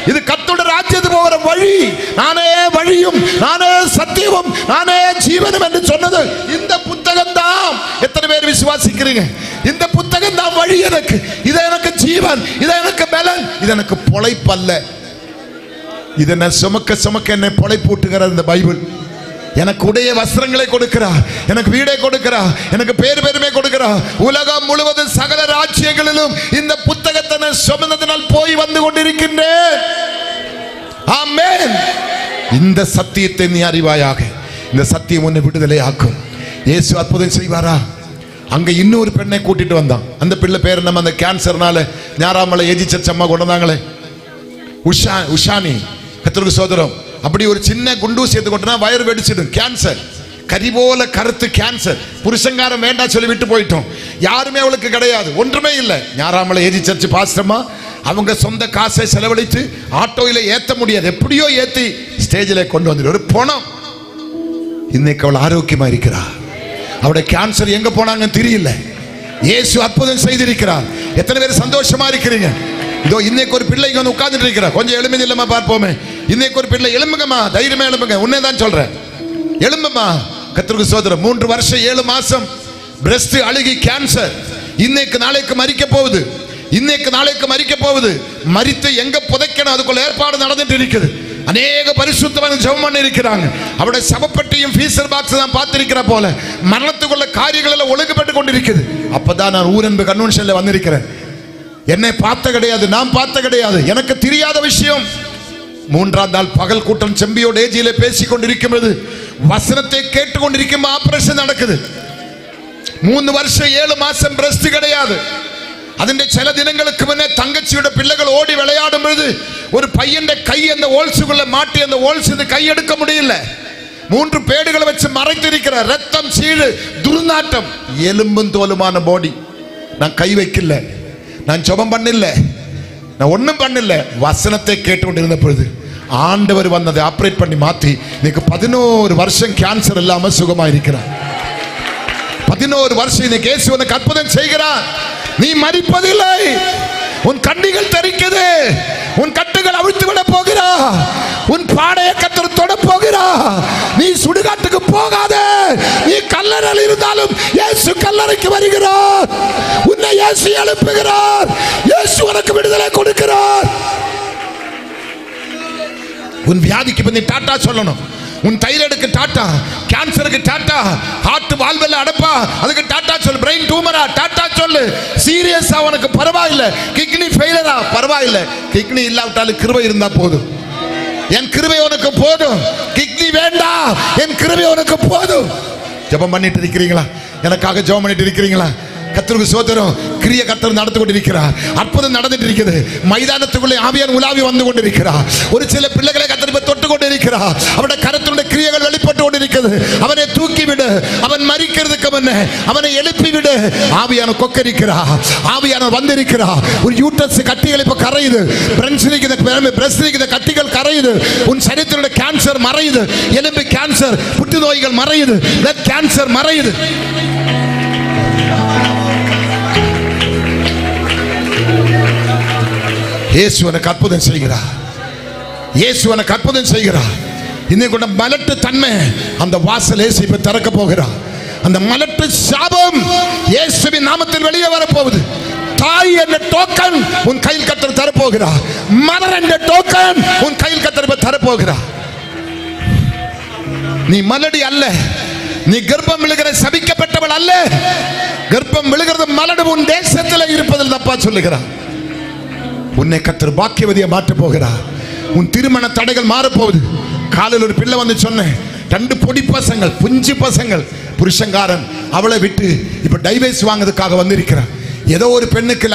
இது கர்த்தருடைய ராஜ்யத்துக்கு போகிற வழி. நானே வழியும், நானே சத்தியமும், நானே ஜீவனும் என்று சொன்னது இந்த புத்தகம் தான். எத்தனை பேர் விசுவாசிக்கிறீங்க? இந்த புத்தகம் தான் வழி எனக்கு. இது எனக்கு ஜீவன், இது எனக்கு பலன், இது எனக்கு பொழைப்பல்ல. இதை நான் சுமக்க என்னை பொழைப்பூட்டுகிற இந்த பைபிள் எனக்கு உடைய வஸ்திரங்களை கொடுக்கிறார், எனக்கு வீடை கொடுக்கிறார், எனக்கு பேர் பெருமை கொடுக்கிறார். உலகம் முழுவதும் சகல ராஜ்யங்களிலும் இந்த புத்தகத்தை நான் சுமந்ததினால் போய் வந்து கொண்டிருக்கின்றேன். ஆமென். இந்த சத்தியத்தை நீ அறிவாயாக. இந்த சத்தியம் உன்னை விடுதலை ஆக்கும். இயேசு அற்புதம் செய்வாரா? அங்க இன்னொரு பெண்ணை கூட்டிட்டு வந்தான். அந்த பிள்ளை பேர் நம்ம அந்த கேன்சர்னால ஞாராமலை ஏஜி சர்ச் அம்மா கொண்டு வந்தாங்களே, உஷானி. கர்த்தருக்கு சோதரம். அப்படி ஒரு சின்ன குண்டூசி எடுத்து கொண்டா வயிறு வெடிச்சிடும். கேன்சர், கரி போல கருத்து கேன்சர். புருஷங்காரம் வேண்டாம் சொல்லி விட்டு போயிட்டோம். யாருமே அவளுக்கு கிடையாது, ஒன்றுமே இல்லை. ஞாராமலை ஏஜி சர்ச் பாஸ்டர்மா அவங்க சொந்த காசை செலவழித்து ஆட்டோயில ஏத்த முடியாது, எப்படியோ ஏத்தி ஸ்டேஜில் கொண்டு வந்துட்டு ஒரு பணம். இன்னைக்கு அவள் ஆரோக்கியமா இருக்கிறார். அவருடைய கேன்சர் எங்க போனாங்கன்னு தெரியல. இயேசு அற்புதம் செய்திருக்கிறார். எத்தனை பேர் சந்தோஷமா இருக்கிறீங்க? இதோ இன்னைக்கு ஒரு பிள்ளை இங்க வந்து உட்கார்ந்துட்டு இருக்கிறார். கொஞ்சம் எலும்பி இல்லமா பார்ப்போமே. இன்னைக்கு ஒரு பிள்ளை எழும்புங்கம்மா, தைரியமா எழும்புங்க. உன்னை தான் சொல்றேன், எழும்புமா. கர்த்தருக்கு சோதரம். 3 வருஷம் 7 மாசம் பிரஸ்ட் அழுகி கேன்சர். இன்னைக்கு நாளைக்கு மரிக்க போகுது, இன்னைக்கு நாளைக்கு மரிக்க போகுது. மரித்து எங்க புதைக்கணும் அதுக்குள்ள ஏற்பாடு நடந்துட்டு இருக்குது. அநேக பரிசுத்தவான்கள் ஜெபம் பண்ணி இருக்கிறாங்க. அவருடைய சபப்பட்டியும் ஃபீசர் பாக்ஸ் தான் பார்த்திருக்கிற போல மரணத்துக்குள்ள காரியங்கள் எல்லாம் ஒழுங்குபட்டு கொண்டிருக்குது. அப்பதான் நான் ஊரன்பு கன்வென்ஷன்ல வந்திருக்கிறேன். என்னை பார்த்த கிடையாது, நான் பார்த்த கிடையாது, எனக்கு தெரியாத விஷயம். 3ஆம் நாள் பகல் கூட்டம் செம்பியோட ஏஜியில பேசிக் கொண்டிருக்கிறது. வசனத்தை கேட்டுக்கொண்டிருக்கும் ஆபரேஷன் நடக்குது. 3 வருஷம் 7 மாசம் பிரஸ்ட் கிடையாது. അതിന്റെ ചില ദിനങ്ങൾക്ക് മുന്നേ തങ്കച്ചിയുടെ പിള്ളകൾ ഓടി വിളയാടും பொழுது ഒരു പയ്യന്റെ കൈ அந்த ഹോൾസുக்குள்ள മാറ്റി அந்த ഹോൾസ് കൈ എടുக்க முடியல. 3 പേടുകൾ വെച്ച് മറച്ചിരിக்கிற രക്തം ചീഴ് ദുർനാറ്റം എലുമ്പും തോലുமான ബോഡി. நான் கை வைக்கல, நான் ஜெபம் பண்ணல, நான் ஒண்ணும் பண்ணல. வசனத்தை கேட்டுக்கொண்டிருந்த பொழுது ஆண்டவர் வந்ததை ஆபரேட் பண்ணி மாத்தி இன்னைக்கு 11 வருஷம் கேன்சர் இல்லாம சுகமா இருக்கிறார். 11 வருஷம் இன்னைக்கு இயேசு உனக்கு அற்புதம் செய்கிறார். நீ மரிப்பதில்லை, உன் கண்ணிகள் தெரிக்குது, உன் கட்டுகள் அவிழ்த்து விட போகிறா, உன் பாடைய கத்தர் தொட போகிறா. நீ சுடுகாட்டுக்கு போகாத, நீ கல்லறையில் இருந்தாலும் இயேசு கல்லறைக்கு வருகிறார். உன்னை இயேசு எழுப்புகிறார், இயேசு உனக்கு விடுதலை கொடுக்கிறார். உன் வியாதிக்கு பண்ணி டாட்டா சொல்லணும். உன் தைராய்டுக்கு டாட்டா, கேன்சருக்கு டாட்டா, ஹார்ட் வால்வெல்ல அடப்பா அதுக்கு டாட்டா சொல்லு, பிரெயின் டியூமரா டாட்டா சொல்லு. சீரியஸா உனக்கு பரவாயில்லை, கிட்னி ஃபெயிலியரா பரவாயில்லை, கிட்னி இல்லாவிட்டாலும் கிருபை இருந்தா போதும். என் கிருபை உனக்கு போதும், கிட்னி வேண்டாம், என் கிருபை உனக்கு போதும். ஜெபம் பண்ணிட்டு இருக்கிறீங்களா? எனக்காக ஜெபம் பண்ணிட்டு இருக்கிறீங்களா? கர்த்தருக்கு ஸ்தோத்திரம். கிரிய கர்த்தர் நடந்து கொண்டிருக்கிறார். அற்புதம் நடந்துட்டு இருக்குது. மைதானத்துக்குள்ளே ஆவியான் உலாவி வந்து கொண்டிருக்கிறார். ஒரு சில பிள்ளைகளை கர்த்தர் தொட்டு கொண்டிருக்கிறார். அவருடைய கரத்தினுடைய கிரியைகள் வெளிப்பட்டு கொண்டிருக்கிறது. அவனை தூக்கி விடு, அவன் மரிக்கிறதுக்கு முன்னே அவனை எழுப்பி விடு. ஆவியான கொக்கரிக்கிறார், ஆவியான வந்திருக்கிறார். ஒரு யூட்டஸ் கட்டிகள் இப்ப கரையுது, பிரஸ்னிக்கு கட்டிகள் கரையுது. உன் சரீரத்தினுடைய கேன்சர் மறையுது, எலும்பு கேன்சர், புற்று நோய்கள் மறையுது, பிளட் கேன்சர் மறையுது. இயேசு உனக்கு அற்புதம் செய்கிறார். இயேசு உனக்கு அற்புதம் செய்கிறார். இன்னைக்கு கூட மலட்டு தன்மை அந்த வாசல் இயேசு இப்ப திறக்க போகிறார். அந்த மலட்டு சாபம் இயேசுவின் நாமத்தில் வெளியே வரப்போகுது. தாய் என்ற டோக்கன் உன் கையில் கத்தர் தரப்போகிறார். மலர் என்ற டோக்கன் உன் கையில் கத்தர் இப்ப தரப்போகிறார். நீ மலடி அல்ல, நீ கர்ப்பம் விழுகிற சபிக்கப்பட்டவள் அல்ல. கர்ப்பம் விழுகிறது மலடு உன் தேசத்தில் இருப்பதில் தப்பா சொல்லுகிறார். உன்னை கர்த்தர் பாக்கியவதியை மாற்ற போகிறார். உன் திருமண தடைகள் மாறப்போகுது. காலையில் ஒரு பிள்ளை வந்து சொன்னேன், 2 பொடி பசங்கள், புஞ்சு பசங்கள், புருஷங்காரன் அவளை விட்டு இப்ப டைவர்ஸ் வாங்கிறதுக்காக வந்திருக்கிறார். ஏதோ ஒரு பெண்ணுக்கு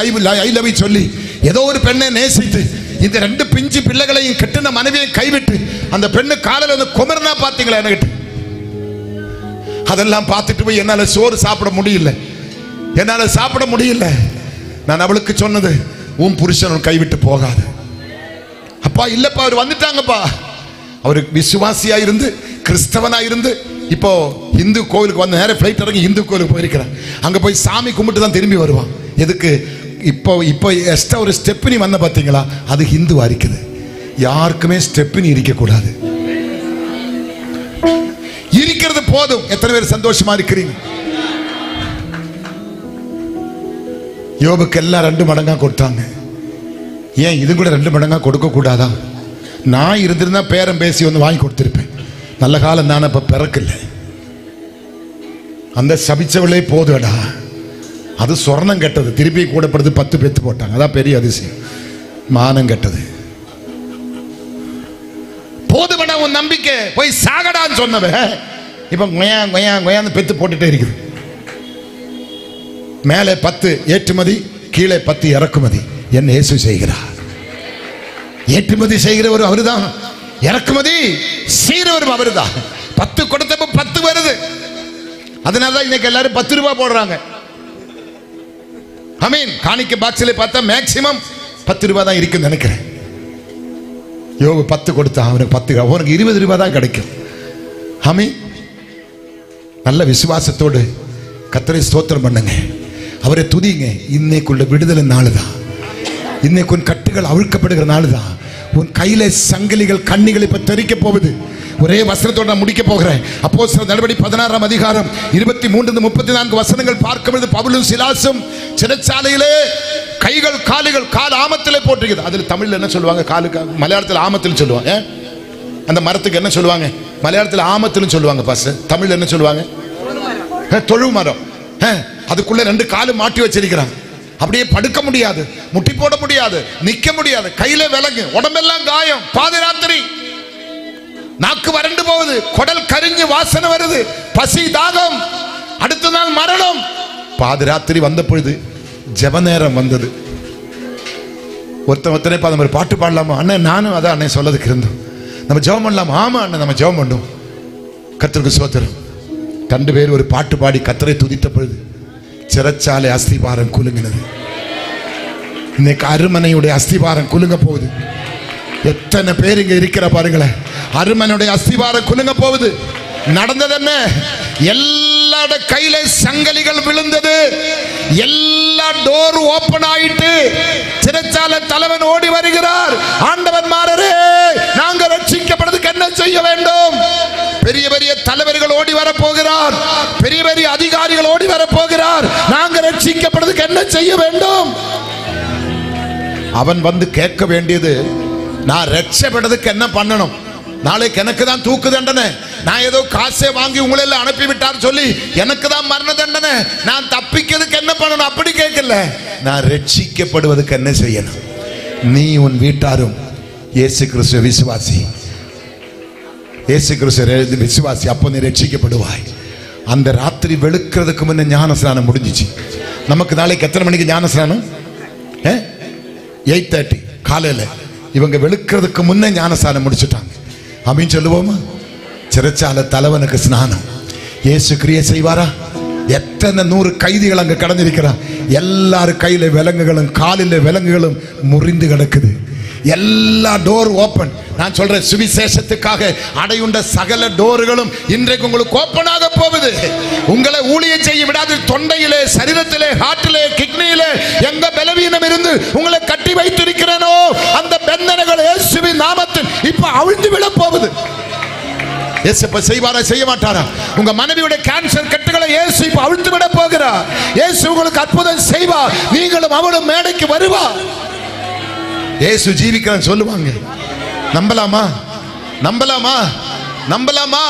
ஐ லவ் யூ சொல்லி ஏதோ ஒரு பெண்ணை நேசித்து இந்த 2 பிஞ்சு பிள்ளைகளையும் கட்டின மனைவியை கைவிட்டு அந்த பெண்ணு காலையில் வந்து குமரனா பார்த்தீங்களா என்கிட்ட. அதெல்லாம் பார்த்துட்டு போய் என்னால சோறு சாப்பிட முடியல, என்னால சாப்பிட முடியல. நான் அவளுக்கு சொன்னது, உன் புருஷன் கைவிட்டு போகாது. அப்பா இல்லப்பா, அவர் வந்துட்டாங்கப்பா. அவர் விசுவாசியா இருந்து கிறிஸ்தவனா இருந்து இப்போ இந்து கோவிலுக்கு வந்து நேரம் ஃபிளைட் இறங்கி இந்து கோவிலுக்கு போயிருக்கிறான். அங்க போய் சாமி கும்பிட்டு தான் திரும்பி வருவான். எதுக்கு? இப்போ எக்ஸ்ட்ரா ஒரு ஸ்டெப்னி வந்த பார்த்தீங்களா, அது ஹிந்துவா இருக்குது. யாருக்குமே ஸ்டெப்னி இருக்கக்கூடாது, இருக்கிறது போதும். எத்தனை பேர் சந்தோஷமா இருக்கிறீங்க? யோபுக்கு எல்லாம் 2 மடங்கா கொடுத்தாங்க. ஏன் இது கூட 2 மடங்கா கொடுக்க கூடாதா? நான் இருந்திருந்தா பேரம் பேசி வந்து வாங்கி கொடுத்திருப்பேன். நல்ல காலம் தானே, இப்ப பிறக்கல. அந்த சபிச்சவளே போதுடா, அது சொர்ணம் கெட்டது. திருப்பி கூடப்படுது 10 பேத்து போட்டாங்க. அதான் பெரிய அதிசயம். மானம் கெட்டது. போதுமடா உன் நம்பிக்கை, போய் சாகடான்னு சொன்னவ இப்ப கொயாந்து பெத்து போட்டுட்டே இருக்குது. மேலே 10 ஏற்றுமதி, கீழே 10 இறக்குமதி. என்ன இயேசு செய்கிறார்? ஏற்றுமதி செய்கிறவர் அவருதான், இறக்குமதி செய்கிறவரும் அவருதான். 10 கொடுத்தப்ப 10 வருது. அதனாலதான் இன்னைக்கு எல்லாரும் 10 ரூபாய் போடுறாங்க. ஆமீன். காணிக்கை பாக்ஸில் பார்த்தா மேக்சிமம் 10 ரூபாய் தான் இருக்குன்னு நினைக்கிறேன். யோபு 10 கொடுத்தான், அவனுக்கு 10, அவனுக்கு 20 ரூபாய் தான் கிடைக்கும். ஆமீன். நல்ல விசுவாசத்தோடு கர்த்தரை ஸ்தோத்திரம் பண்ணுங்க, அவரை துதிங்க. இன்னைக்குள்ள விடுதலை நாளுதான், இன்னைக்கு உன் கட்டுகள் அவிழ்க்கப்படுகிற நாளுதான். உன் கையில சங்கிலிகள் கண்ணிகள் இப்ப தெரிக்க போகுது. ஒரே வசனத்தோட நான் முடிக்க போகிறேன். அப்போஸ்தலர் நடவடிக்கை 16ஆம் அதிகாரம் 23-34 வசனங்கள் பார்க்கும்போது பவுலும் சிலாசும் சிறைச்சாலையிலே கைகள் காலுகள் கால் ஆமத்திலே போட்டிருக்குது. அதுல தமிழ்ல என்ன சொல்லுவாங்க? காலுக்கு மலையாளத்தில் ஆமத்தில் சொல்லுவாங்க. அந்த மரத்துக்கு என்ன சொல்லுவாங்க? மலையாளத்தில் ஆமத்தில் சொல்லுவாங்க. பாஸ்டர் தமிழ்ல என்ன சொல்லுவாங்க? தொழு மரம். அதுக்குள்ள 2 காலு மாட்டி வச்சிருக்கிறான். அப்படியே படுக்க முடியாது, முட்டி போட முடியாது, நிக்க முடியாது, கையில விலங்கு, உடம்பெல்லாம் காயம், பாதிராத்திரி, நாக்கு வறண்டு போகுது, குடல் கரிஞ்சு வாசனை வருது, பசி தாகம், அடுத்த நாள் மரணம். பாதிராத்திரி வந்த பொழுது ஜெப நேரம் வந்தது. ஒருத்தனை பார்த்து நம்ம பாட்டு பாடலாமா? அண்ணன் நானும் அதான் அண்ணன் சொல்லதுக்கு இருந்தோம். நம்ம ஜெபம் பண்ணலாமா? ஆமா அண்ணன் நம்ம ஜெபம் பண்ணோம். கர்த்தருக்கு ஸ்தோத்திரம். 2 பேர் ஒரு பாட்டு பாடி கர்த்தரை துதித்த பொழுது சிறைச்சாலை அஸ்திபாரம் குலுங்கினது. இன்னைக்கு அருமனையுடைய அஸ்திபாரம் குலுங்க போகுது. எத்தனை பேர் இங்க இருக்கிற பாருங்களேன். அருமனுடைய அஸ்திபாரம் குலுங்க போகுது. நடந்தது என்ன? எல்லாட கையில சங்கலிகள் விழுந்தது, எல்லா டோர் ஓபன் ஆயிட்டு சிறைச்சாலை தலைவன் ஓடி வருகிறார். ஆண்டவன் மாறரே, நாங்க ரட்சிக்கப்படுறதுக்கு என்ன செய்ய வேண்டும்? பெரிய பெரிய தலைவர்கள் ஓடி வர போகிறார், பெரிய பெரிய அதிகாரிகள் ஓடி வர போகிறார். நாங்க ரட்சிக்கப்படுறதுக்கு என்ன செய்ய வேண்டும்? அவன் வந்து கேட்க வேண்டியது, நான் ரட்சிக்கப்படுறதுக்கு என்ன பண்ணணும்? நாளைக்கு எனக்கு தான் தூக்கு தண்டனை, நான் ஏதோ காசை வாங்கி உங்களை எல்லாம் அனுப்பி விட்டார் சொல்லி எனக்கு தான் மரண தண்டனை, நான் தப்பிக்கிறதுக்கு என்ன பண்ணணும்? அப்படி கேட்கல, நான் ரட்சிக்கப்படுவதற்கு என்ன செய்யணும்? நீ உன் வீட்டாரும் இயேசு கிறிஸ்துவ விசுவாசி, இயேசு கிறிஸ்துவ விசுவாசி, அப்போ நீ ரட்சிக்கப்படுவாய். அந்த ராத்திரி வெளுக்கிறதுக்கு முன்ன ஞான ஸ்நானம் முடிஞ்சிச்சு. நமக்கு நாளைக்கு எத்தனை மணிக்கு ஞான ஸ்நானம்? 8:30 காலையில். இவங்க வெளுக்கிறதுக்கு முன்னே ஞானஸ்நானம் முடிச்சுட்டாங்க. அப்படின்னு சொல்லுவோமா? சிறைச்சாலை தலைவனுக்கு ஸ்நானம். இயேசு கிரியை செய்வாரா? எத்தனை 100 கைதிகள் அங்க கடந்திருக்கிறார். எல்லாரும் கையில விலங்குகளும் காலில விலங்குகளும் முறிந்து கிடக்குது. எல்லா டோர் ஓபன். நான் சொல்றேன், சுவிசேஷத்துக்காக அடையுண்ட சகல டோர்களும் இன்றைக்கு உங்களுக்கு ஓபன் ஆக போகுது. உங்களை ஊழியம் செய்ய விடாது. தொண்டையிலே, சரீரத்திலே, ஹார்ட்டிலே, கிட்னியிலே எங்க பலவீனம் இருந்து உங்களை கட்டி வைத்திருக்கிறனோ அந்த பந்தனைகள் இயேசுவின் நாமத்தில் இப்ப அவிழ்ந்து விட போகுது. இயேசு செய்வாரா செய்ய மாட்டாரா? உங்க மனைவியுடைய கேன்சர் கட்டுகளை இயேசு இப்ப அவிழ்த்து விட போகிறார். இயேசு உங்களுக்கு அற்புதம் செய்வார். நீங்களும் அவளும் மேடைக்கு வருவார். இயேசு ஜீவிக்கிறான் சொல்லுவாங்க. நம்பலாமா? நம்பலாமா? நம்பலாமா?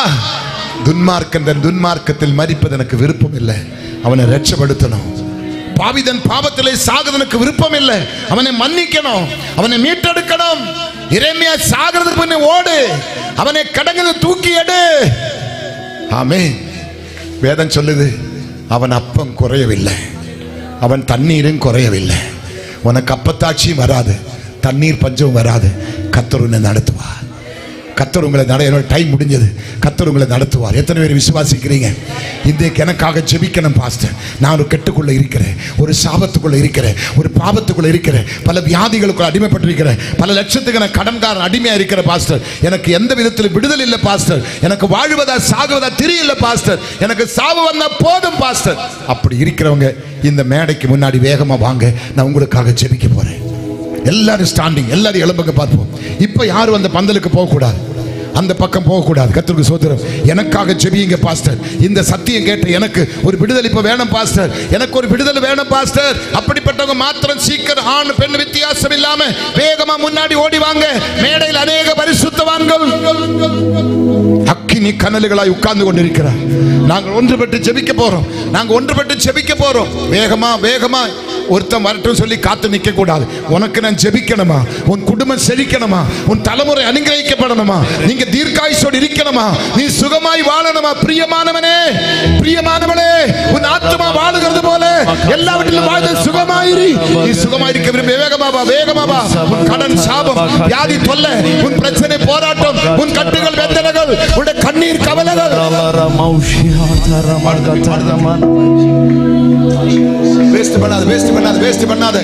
துன்மார்க்கன் தன் துன்மார்க்கத்தில் மரிப்பது எனக்கு விருப்பம் இல்லை, அவனை ரட்சப்படுத்தணும். பாவிதன் பாவத்திலே சாகுதனுக்கு விருப்பம் இல்லை, அவனை மன்னிக்கணும், அவனை மீட்டெடுக்கணும். எரேமியா சாகிறதுக்கு முன்னே ஓடு, அவனை கடங்கது தூக்கி எடு. ஆமென். வேதம் சொல்லுது, அவன் அப்பம் குறையவில்லை, அவன் தண்ணீரும் குறையவில்லை. உனக்கு அப்பத்தாட்சியும் வராது, தண்ணீர் பஞ்சம் வராது. கர்த்தர் உன்னை நடத்துவார். கர்த்தர் உங்களை என்னோட டைம் முடிஞ்சது. கர்த்தர் உங்களை நடத்துவார். எத்தனை பேர் விசுவாசிக்கிறீங்க? இன்றைக்கு எனக்காக ஜெபிக்கணும் பாஸ்டர். நான் ஒரு கெட்டுக்குள்ள இருக்கிறேன், ஒரு சாபத்துக்குள்ள இருக்கிறேன், ஒரு பாவத்துக்குள்ள இருக்கிறேன், பல வியாதிகளுக்குள்ள அடிமைப்பட்டிருக்கிறேன், பல லட்சத்துக்கு நான் கடன்காரன் அடிமையா இருக்கிற பாஸ்டர். எனக்கு எந்த விதத்தில் விடுதல் இல்லை பாஸ்டர். எனக்கு வாழ்வதா சாகுவதா தெரியல பாஸ்டர். எனக்கு சாவு வந்தா போதும் பாஸ்டர். அப்படி இருக்கிறவங்க இந்த மேடைக்கு முன்னாடி வேகமா வாங்க, நான் உங்களுக்காக ஜெபிக்க போறேன். எல்லாரும் ஸ்டாண்டிங், எல்லாரும் எழும்புங்க பார்ப்போம். இப்ப யாரும் அந்த பந்தலுக்கு போக கூடாது, அந்த பக்கம் போக கூடாது. கர்த்தருக்கு ஸ்தோத்திரம். எனக்காக ஜெபியுங்க பாஸ்டர். இந்த சத்தியம் கேட்ட எனக்கு ஒரு விடுதலை இப்ப வேணும் பாஸ்டர். எனக்கு ஒரு விடுதலை வேணும் பாஸ்டர். அப்படிப்பட்டவங்க மாத்திரம் சீக்கிரம் ஆண் பெண் வித்தியாசம் இல்லாம வேகமா முன்னாடி ஓடி வாங்க. மேடையில் அநேக பரிசுத்தவான்கள் அக்கினி கனல்களாய் உட்கார்ந்து கொண்டிருக்கிறார். நாங்கள் ஒன்றுபட்டு ஜெபிக்க போறோம். நாங்க ஒன்றுபட்டு ஜெபிக்க போறோம். வேகமா வேகமா ஒருத்தன் வரட்டும் சொல்லி காத்து நிற்க கூடாது. உனக்கு நான் ஜெபிக்கணுமா? உன் குடும்பம் செழிக்கணுமா? உன் தலைமுறை அனுகிரகிக்கப்படணுமா? நீங்க தீர்க்காயுசோடு இருக்கணுமா? நீ சுகமாய் வாழணுமா? பிரியமானவனே, பிரியமானவனே, உன் ஆத்துமா வாழுகிறது போல எல்லாவற்றிலும் வாழ்ந்து சுகமாயிரு. நீ சுகமாயிருக்க விரும்பி வேகமா வா, வேகமா வா. உன் கடன் சாபம், வியாதி தொல்லை, உன் பிரச்சனை போராட்டம், உன் கட்டுகள் வேதனைகள், உன் கண்ணீர் கவலைகள் வேஸ்ட் பண்ணாத, வேஸ்ட் பண்ணாத, வேஸ்ட் பண்ணாத.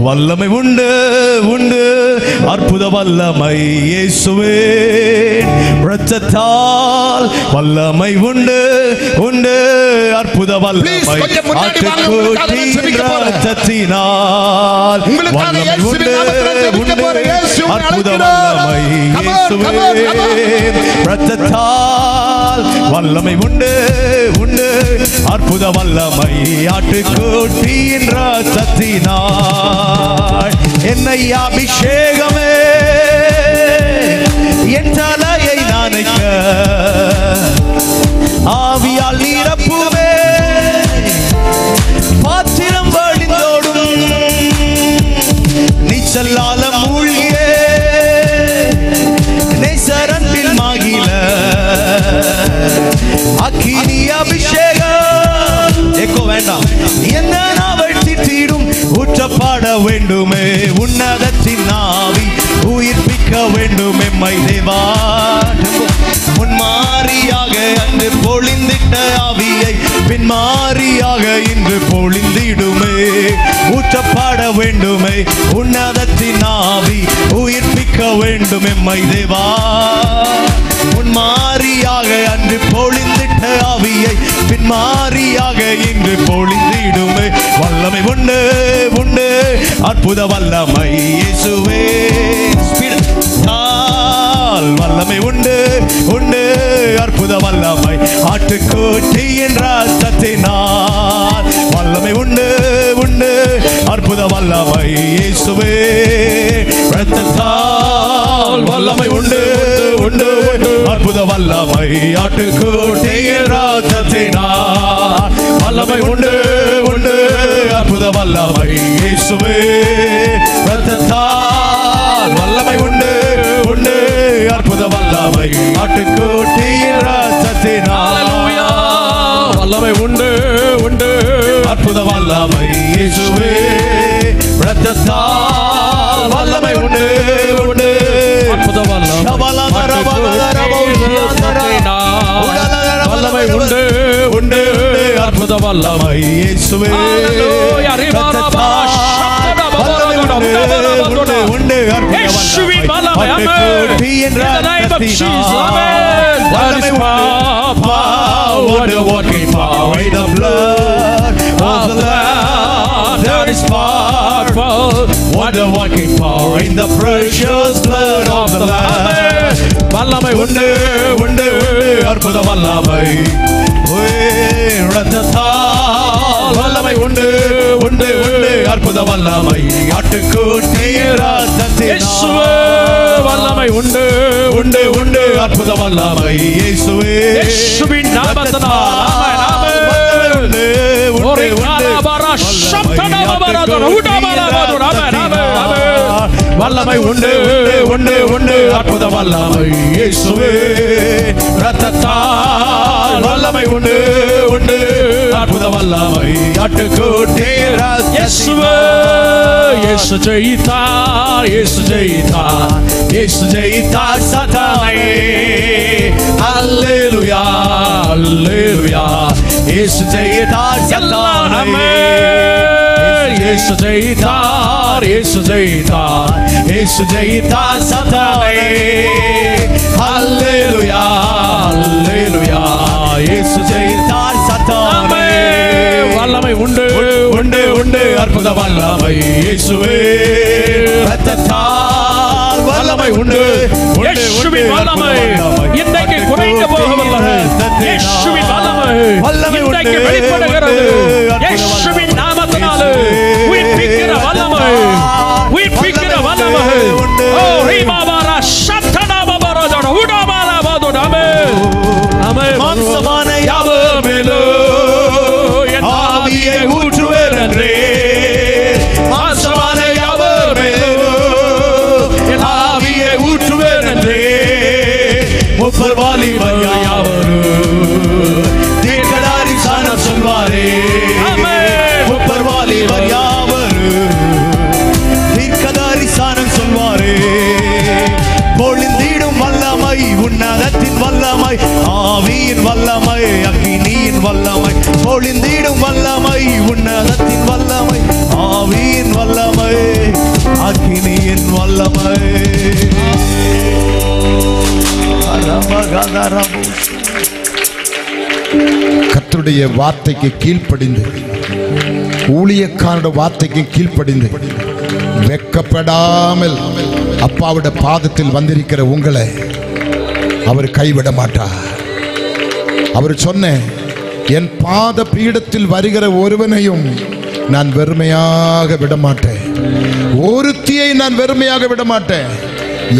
வல்லமை உண்டு உண்டு, அற்புத வல்லமை இயேசுவே இரத்தத்தால். வல்லமை உண்டு உண்டு, அற்புத வல்லமை ஆட்டுக்குட்டியின் இரத்தத்தினால். வல்லமை உண்டு உண்டு, அற்புத வல்லமை இயேசுவே இரத்தத்தால். வல்லமை உண்டு உண்டு, அற்புத வல்லமை ஆட்டுக்குட்டியின் இரத்தத்தினால். என்னை அபிஷேகமே என் தலையை நனைக்க, ஆவியால் நிரப்புவே ஊற்றப்பட வேண்டுமே உன்னதத்தின் ஆவி உயிர்ப்பிக்க வேண்டும் எம்மை தேவா முன்மாரியாக அன்று பொழிந்திட்ட ஆவியை பின்மாரியாக இன்று பொழிந்திடுமே ஊற்றப்பட வேண்டுமே உன்னதத்தின் ஆவி உயிர்ப்பிக்க வேண்டும் எம்மை தேவா முன்மாரியாக அன்று பொழிந்திட்ட ஆவியை பின்மாரியாக இன்று பொழிந்திடுமே வல்லமை உண்டு உண்டு அற்புத வல்லமை இயேசுவே வல்லமை உண்டு உண்டு அற்புத வல்லமை ஆட்டுக்குட்டியின் ரத்தத்தினால் வல்லமை உண்டு உண்டு அற்புத வல்லமை இயேசுவே ரத்தத்தால் வல்லமை உண்டு உண்டு அற்புத வல்லமை ஆட்டுக்குட்டியின் ரத்தத்தினால் வல்லமை உண்டு உண்டு அற்புத வல்லமை இயேசுவே ரத்தத்தால் வல்லமை உண்டு உண்டு அற்புத வல்லமை ஆட்டுக்குட்டியின் ரத்தத்தினால் வல்லமை உண்டு உண்டு அற்புத வல்லமை இயேசுவே ரத்தத்தால் வல்லமை உண்டு உண்டு அற்புத வல்லமை உண்டு உண்டு அற்புத வல்லமை இயேசுவே Yeshuviன் வல்லமை in the name of Jesus amen that is power wonder working power in the blood of the Lamb that is powerful wonder working power in the precious blood of the Lamb வல்லமை உண்டு உண்டு அற்புத வல்லமை ரத்தத்தால் வல்லமை உண்டு உண்டு உண்டு அற்புத வல்லமை ஆட்டுக்குட்டியின் ரத்தத்தினால் வல்லமை உண்டு உண்டு உண்டு அற்புத வல்லமை இயேசுவே இயேசுவின் நாமத்தினால் ஆமென் ஆமென் உண்டு உண்டு வல்லமை உண்டு உண்டு உண்டு அற்புத வல்லமை இயேசுவே ரத்தத்தால் வல்லமை உண்டு உண்டு அற்புத வல்லமை ஆட்டுக்குட்டியின் இயேசுவே இயேசு ஜெயித்தார் இயேசு ஜெயித்தார் இயேசு ஜெயித்தார் சாத்தானை அல்லேலூயா அல்லேலூயா இயேசு ஜெயித்தார் சாத்தானை இயேசு ஜெயித்தார் இயேசு ஜெயித்தார் இயேசு ஜெயித்தார் சாத்தானை அல்லேலூயா அல்லேலூயா இயேசு ஜெயித்தார் சாத்தானை வல்லமை உண்டு உண்டு உண்டு அற்புத வல்லமை இயேசுவே ரத்தத்தால் வல்லமை உண்டு இயேசுவின் வல்லமை இன்றைக்கு குறைந்து போகவில்லை இயேசுவின் வல்லமை இன்றைக்கு வெளிப்படுகிறது இயேசுவின் நாமத்தினாலே உயிர்ப்பிக்கிற வல்லமை உயிர்ப்பிக்கிற வல்லமை ஓ ரீமாபாரா சத்தனாபாரா உடாபாரா வாதுடாமே ஆமென் மாம்சமான யாவர் மேலும் ஆவியை ஊற்றுவேன் என்றே மாம்சமான யாவர் மேலும் ஆவியை ஊற்றுவேன் என்றே முப்பர் வாலிபர் யாவரும் தீர்க்கதாரி சாணம் சொல்வாரே முப்பர் வாலிபர் யாவரும் தீர்க்கதாரி சாணம் சொல்வாரே பொழிந்திடும் வல்லமை உன்னதத்தின் வல்லமை ஆவியின் வல்லமை அக்கினியின் வல்லமை பொழிந்திடும் வல்லமை உன்னதத்தின் வல்லமை ஆவியின் வல்லமை அக்கினியின் வல்லமை கர்த்தருடைய வார்த்தைக்கு கீழ்ப்படிந்து ஊழியக்காரனுடைய வார்த்தைக்கு கீழ்ப்படிந்து வெட்கப்படாமல் அப்பாவுடைய பாதத்தில் வந்திருக்கிற உங்களை அவர் கைவிட மாட்டார். அவர் சொன்ன என் பாத பீடத்தில் வருகிற ஒருவனையும் நான் வெறுமையாக விட மாட்டேன், ஒருத்தியை நான் வெறுமையாக விட மாட்டேன்.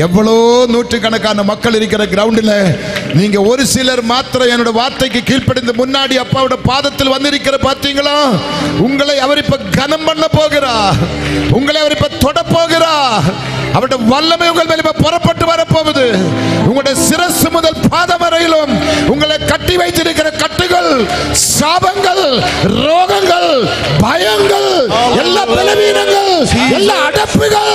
எவ்வளோ நூற்றுக்கணக்கான மக்கள் இருக்கிற கிரவுண்டில் நீங்க ஒரு சிலர் மாத்திரம் என்னோட வார்த்தைக்கு கீழ்ப்படிந்து முன்னாடி அப்பாவோட பாதத்தில் வந்திருக்கிற பார்த்தீங்களா? உங்களை அவர் இப்ப கனம் பண்ண போகிறார், உங்களை அவர் இப்ப தொட போகிறார். அவருடைய வல்லமை உங்கள் மேல் புறப்பட்டு வரப்போகுது. உங்களுடைய சிரசு முதல் பாதம் வரையிலும் உங்களை கட்டி வைத்திருக்கிற கட்டுகள், சாபங்கள், ரோகங்கள், பயங்கள், எல்லா பலவீனங்கள், எல்லா அடப்புகள்,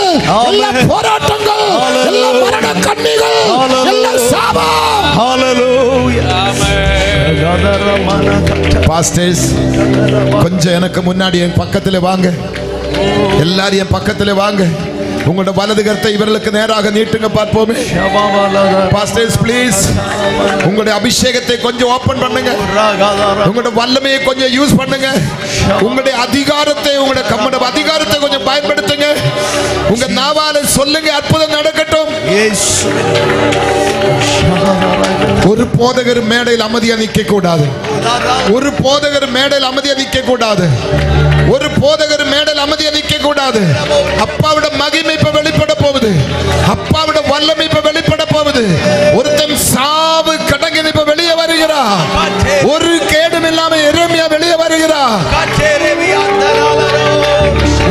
எல்லா போராட்டங்கள், எல்லா மரண கண்ணிகள், எல்லா சாபம். Hallelujah. பாஸ்டர்ஸ், கொஞ்சம் எனக்கு முன்னாடி என் பக்கத்துல வாங்க. எல்லாரும் என் பக்கத்துல வாங்க. உங்களோட வலது கரத்தை இவர்களுக்கு நேராக நீட்டுங்க பார்ப்போமே. பாஸ்டர்ஸ் ப்ளீஸ், உங்களுடைய அபிஷேகத்தை கொஞ்சம் ஓபன் பண்ணுங்க. உங்களுடைய வல்லமையை கொஞ்சம் யூஸ் பண்ணுங்க. உங்களுடைய அதிகாரத்தை, உங்களுடைய அதிகாரத்தை கொஞ்சம் பயன்படுத்துங்க. உங்க நாவால சொல்லுங்க, அற்புதம் நடக்கட்டும். ஒரு போதகர் மேடையில் அமைதியா நிற்க கூடாது. ஒரு போதகர் மேடையில் அமைதியா நிற்க கூடாது. ஒரு போதகர் மேடையில் அமைதியா நிற்க கூடாது. அப்பாவோட மகிமை இப்ப வெளிப்பட போகுது. அப்பாவோட வல்லமை இப்ப வெளிப்பட போகுது. ஒருத்தன் சாவு கடங்கி இப்ப வெளியே வருகிறார். ஒரு கேடும் இல்லாம எரேமியா வெளியே வருகிறார்.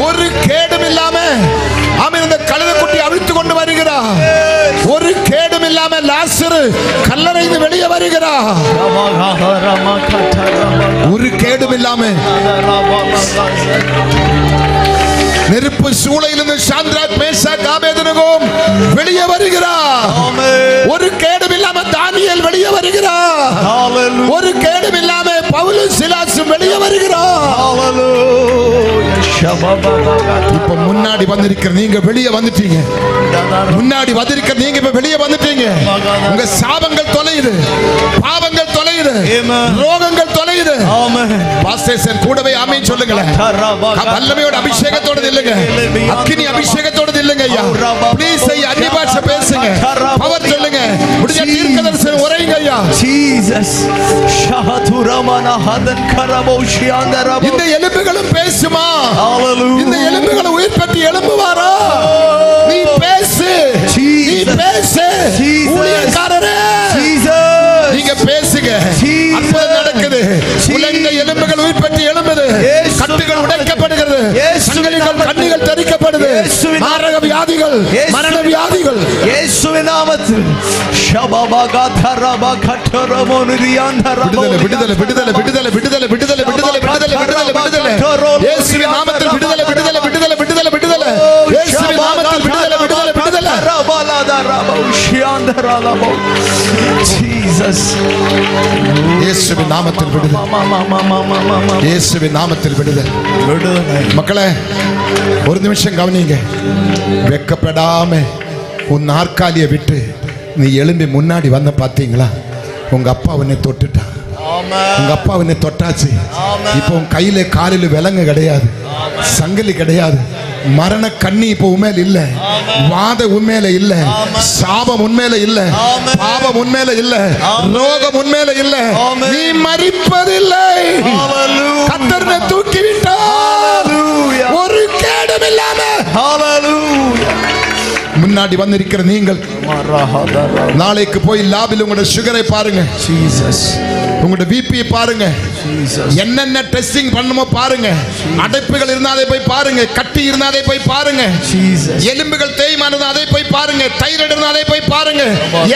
ஒரு கேடும் இல்லாம ஆமென், இந்த கழுதைக்குட்டி அவிழ்த்து கொண்டு வருகிறார். ஒரு கேடும் இல்லாம லாசரு கல்லறையிலிருந்து வெளியே வருகிறார். ஒரு கேடும் இல்லாம நெருப்பு சூளையிலிருந்து சாத்ராக், மேஷாக், ஆபேத்நேகோ வெளியே வருகிறார். ஒரு கேடும் இல்லாம தானியேல் வெளியே வருகிறார். ஒரு கேடும் இல்லாம பவுலும் சிலாசும் வெளியே வருகிறார். இப்ப முன்னாடி வந்திருக்கிற நீங்க வெளியே வந்துட்டீங்க. முன்னாடி வந்திருக்கிற நீங்க இப்ப வெளியே வந்துட்டீங்க. உங்க சாபங்கள் தொலையுது, பாவங்கள் தொலையுது, ரோகங்கள் தொலையுது. பாஸ்டர்ஸ் கூடவே ஆமென் சொல்லுங்களேன். வல்லமையோட அபிஷேகத்தோட இல்லங்க, அக்கினி அபிஷேகத்தோட இல்லங்க ஐயா. ப்ளீஸ் ஐயா, அந்நிய பாஷை பேசுங்க, பவர் சொல்லுங்க, முடிஞ்ச தீர்க்கதரிசனம் உரையுங்க ஐயா. ஜீசஸ் ஷஹதுரமன ஹதன் கரபோஷியாந்தரபோ. இந்த எலும்புகளும் பேசுமா? இந்த எலும்புகளை உயிர் பெற்று எழும்புவாரா? நீ பேசு, நீ பேசு ஊழியக்காரரே, நீங்க பேசுங்க. அற்புதம் நடக்குது. உலக எலும்புகள் உயிர் பெற்று எழும்புது. கட்டுகள் உடைக்கப்படுகிறது. சங்கிலிகள், கண்ணிகள் தரிக்கப்படுது. மாரக வியாதிகள், மரண வியாதிகள் இயேசுவின் நாமத்தில் ஷபபகதரப கட்டரமோனியாந்தரபோ. விடுதலை, விடுதலை, விடுதலை, விடுதலை, விடுதலை, விடுதலை, விடுதலை, விடுதலை, விடுதலை, விடுதலை. இயேசுவின் நாமத்தில் விடுதலை, விடுதலை, விடுதலை, விடுதலை, விடுதலை. இயேசுவின் நாமத்தில் விடுதலை, விடுதலை, விடுதலை. ரபலதரபோஷியாந்தரலபோ. ஜீசஸ். இயேசுவின் நாமத்தில் விடுதலை. இயேசுவின் நாமத்தில் விடுதலை. மக்களே, ஒரு நிமிஷம் கவனிங்க. வெக்கப்படாம உன் நாற்காலியை விட்டு நீ எழும்பி முன்னாடி வந்த பாத்தீங்களா? உங்க அப்பா உன்னை தொட்டுட்டா. உங்க அப்பா உன்னை தொட்டாச்சு. இப்போ உன் கையில காலில் விலங்கு கிடையாது, சங்கிலி கிடையாது, மரண கண்ணி இப்போ உண்மையில இல்ல, வாத உண்மையில இல்ல, சாபம் உண்மையில இல்ல, பாவம் உண்மையில இல்ல, ரோகம் உண்மையில இல்ல. நீ மரிப்பதில்லை. கர்த்தர் தூக்கி விட்டார். ஒரு கேடும் இல்லாம முன்னாடி வந்திருக்கிற நீங்கள் நாளைக்கு போய் லாபில் உங்களோட சுகரை பாருங்க, உங்களோட பிபி பாருங்க, என்னென்ன டெஸ்டிங் பண்ணுமோ பாருங்க. அடைப்புகள் இருந்தாலே போய் பாருங்க, கட்டி இருந்தாலே போய் பாருங்க, எலும்புகள் தேய்மானது அதை போய் பாருங்க, தைராய்டு இருந்தாலே போய் பாருங்க.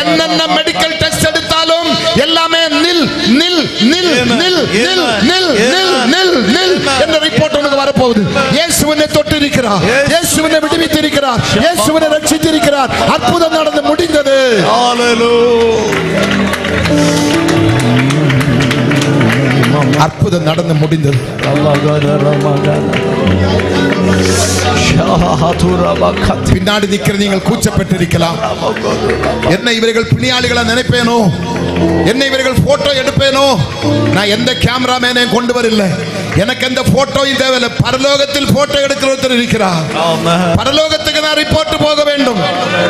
என்னென்ன மெடிக்கல் டெஸ்ட் எடுத்தாலும் எல்லாமே நில் நில் நில் நில் நில் நில் நில் நில் நில் என்ற ரிப்போர்ட் உங்களுக்கு வரப்போகுது. இயேசுவினை தொட்டிருக்கிறார், இயேசுவினை விடுவித்திருக்கிறார், இயேசுவினை ரட்சித்திருக்கிறார். அற்புதம் நடந்து முடிந்தது. அற்புதம் நடந்து முடிந்தது. பின்னாடி நிற்கிற நீங்கள் கூச்சப்பட்டிருக்கலாம். என்ன இவர்கள் பிணியாளிகளை நினைப்பேனோ, என்ன இவர்கள் போட்டோ எடுப்பேனோ. நான் எந்த கேமராமேனை கொண்டு வரல, எனக்கு எந்த போட்டோயும் தேவையில்லை. பரலோகத்தில் போட்டோ எடுக்கிற ஒருத்தர் இருக்கிறார். பரலோகத்துக்கு நான் ரிப்போர்ட் போக வேண்டும்.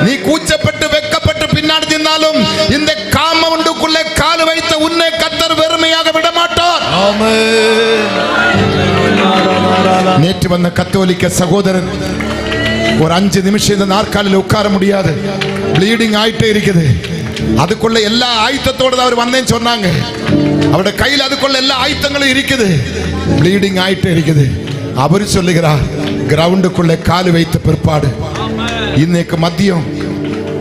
நீ கூச்சப்பட்டு வெக்கப்பட்டு பின்னாடி நின்றாலும் இந்த காம்பவுண்டுக்குள்ளே கால் வைத்த உன்னை கர்த்தர் வெறுமையாக விட மாட்டார். நேற்று வந்த கத்தோலிக்க சகோதரன் ஒரு 5 நிமிஷம் இந்த நாற்காலில் உட்கார முடியாது, ப்ளீடிங் ஆயிட்டே இருக்குது. அதுக்குள்ள எல்லா ஆயுத்தத்தோடு அவர் வந்தேன்னு சொன்னாங்க. அவருடைய கையில் அதுக்குள்ள எல்லா ஆயுத்தங்களும் இருக்குது, ப்ளீடிங் ஆயிட்டே இருக்குது. அவர் சொல்லுகிறார், கிரவுண்டுக்குள்ளே கால் வைத்த பிற்பாடு இன்னைக்கு மதியம்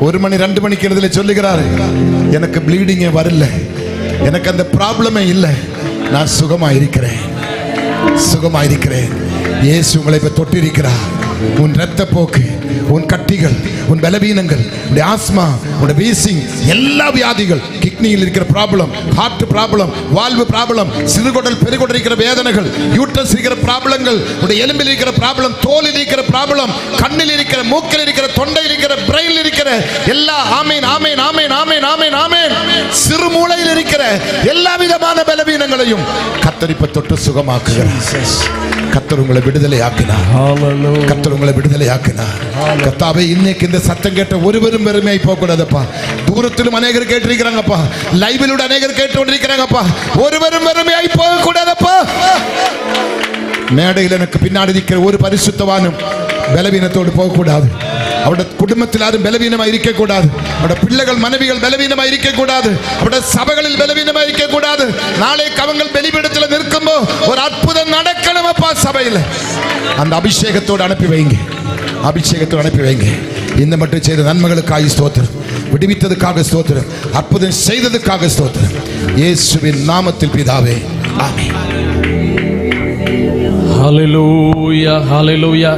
1 மணி 2 மணிக்கு இடத்துல சொல்லுகிறாரு, எனக்கு ப்ளீடிங்கே வரல, எனக்கு அந்த ப்ராப்ளமே இல்லை, நான் சுகமாயிருக்கிறேன், சுகமாயிருக்கிறேன். இயேசு உங்களை இப்ப தொட்டிருக்கிறார். உன் இரத்த போக்கு, உன் கட்டிகள், உன் பலவீனங்கள், உன் ஆஸ்மா, உன் வீசிங், எல்லா வியாதிகள், கிட்னியில் இருக்கிற problem, heart problem, valve problem, சிறுகுடல் பெருகுடல் இருக்கிற வேதனைகள், யூட்ரஸ் இருக்கிற ப்ராப்ளங்கள், உன் எலும்பில் இருக்கிற ப்ராப்ளம், தோலில் இருக்கிற ப்ராப்ளம், கண்ணில் இருக்கிற, மூக்கில் இருக்கிற, தொண்டையில் இருக்கிற, பிரெயினில் இருக்கிற எல்லா, ஆமீன் ஆமீன் ஆமீன் ஆமீன் ஆமீன் ஆமீன், சிறு மூளையில் இருக்கிற எல்லா விதமான பலவீனங்களையும் கர்த்தர் இப்ப தொட்டு சுகமாக்குகிறார். கர்த்தர் உங்களை விடுதலை ஆக்கினார். கர்த்தர் உங்களை விடுதலை ஆக்கினார். கர்த்தாவே, இன்னைக்கு இந்த சத்தம் கேட்ட ஒருவரும் பெருமையாய் போக கூடாதப்பா. தூரத்திலும் அநேகர் கேட்டிருக்கிறாங்கப்பா, லைவிலோட அநேகர் கேட்டு கொண்டிருக்கிறாங்கப்பா. ஒருவரும் பெருமையாய் போக கூடாதப்பா. மேடையில் எனக்கு பின்னாடி இருக்கிற ஒரு பரிசுத்தவானும் பலவீனத்தோடு போகக்கூடாது. அவருடைய குடும்பத்தில் யாரும் பலவீனமாக இருக்கக்கூடாது. அவருடைய பிள்ளைகள் மனைவிகள் பலவீனமாக இருக்கக்கூடாது. அவருடைய சபைகளில் பலவீனமாக இருக்கக்கூடாது. நாளை கவங்கள் பலிபீடத்தில் நிற்கும்போது ஒரு அற்புதம் நடக்கணும் அப்பா சபையில். அந்த அபிஷேகத்தோடு அனுப்பி வைங்க, அபிஷேகத்தோடு அனுப்பி வைங்க. இந்த மட்டும் செய்த நன்மைகளுக்காக ஸ்தோத்திரம், விடுவித்ததுக்காக ஸ்தோத்திரம், அற்புதம் செய்ததுக்காக ஸ்தோத்திரம். இயேசுவின் நாமத்தில் பிதாவே, ஆமென். Hallelujah, hallelujah.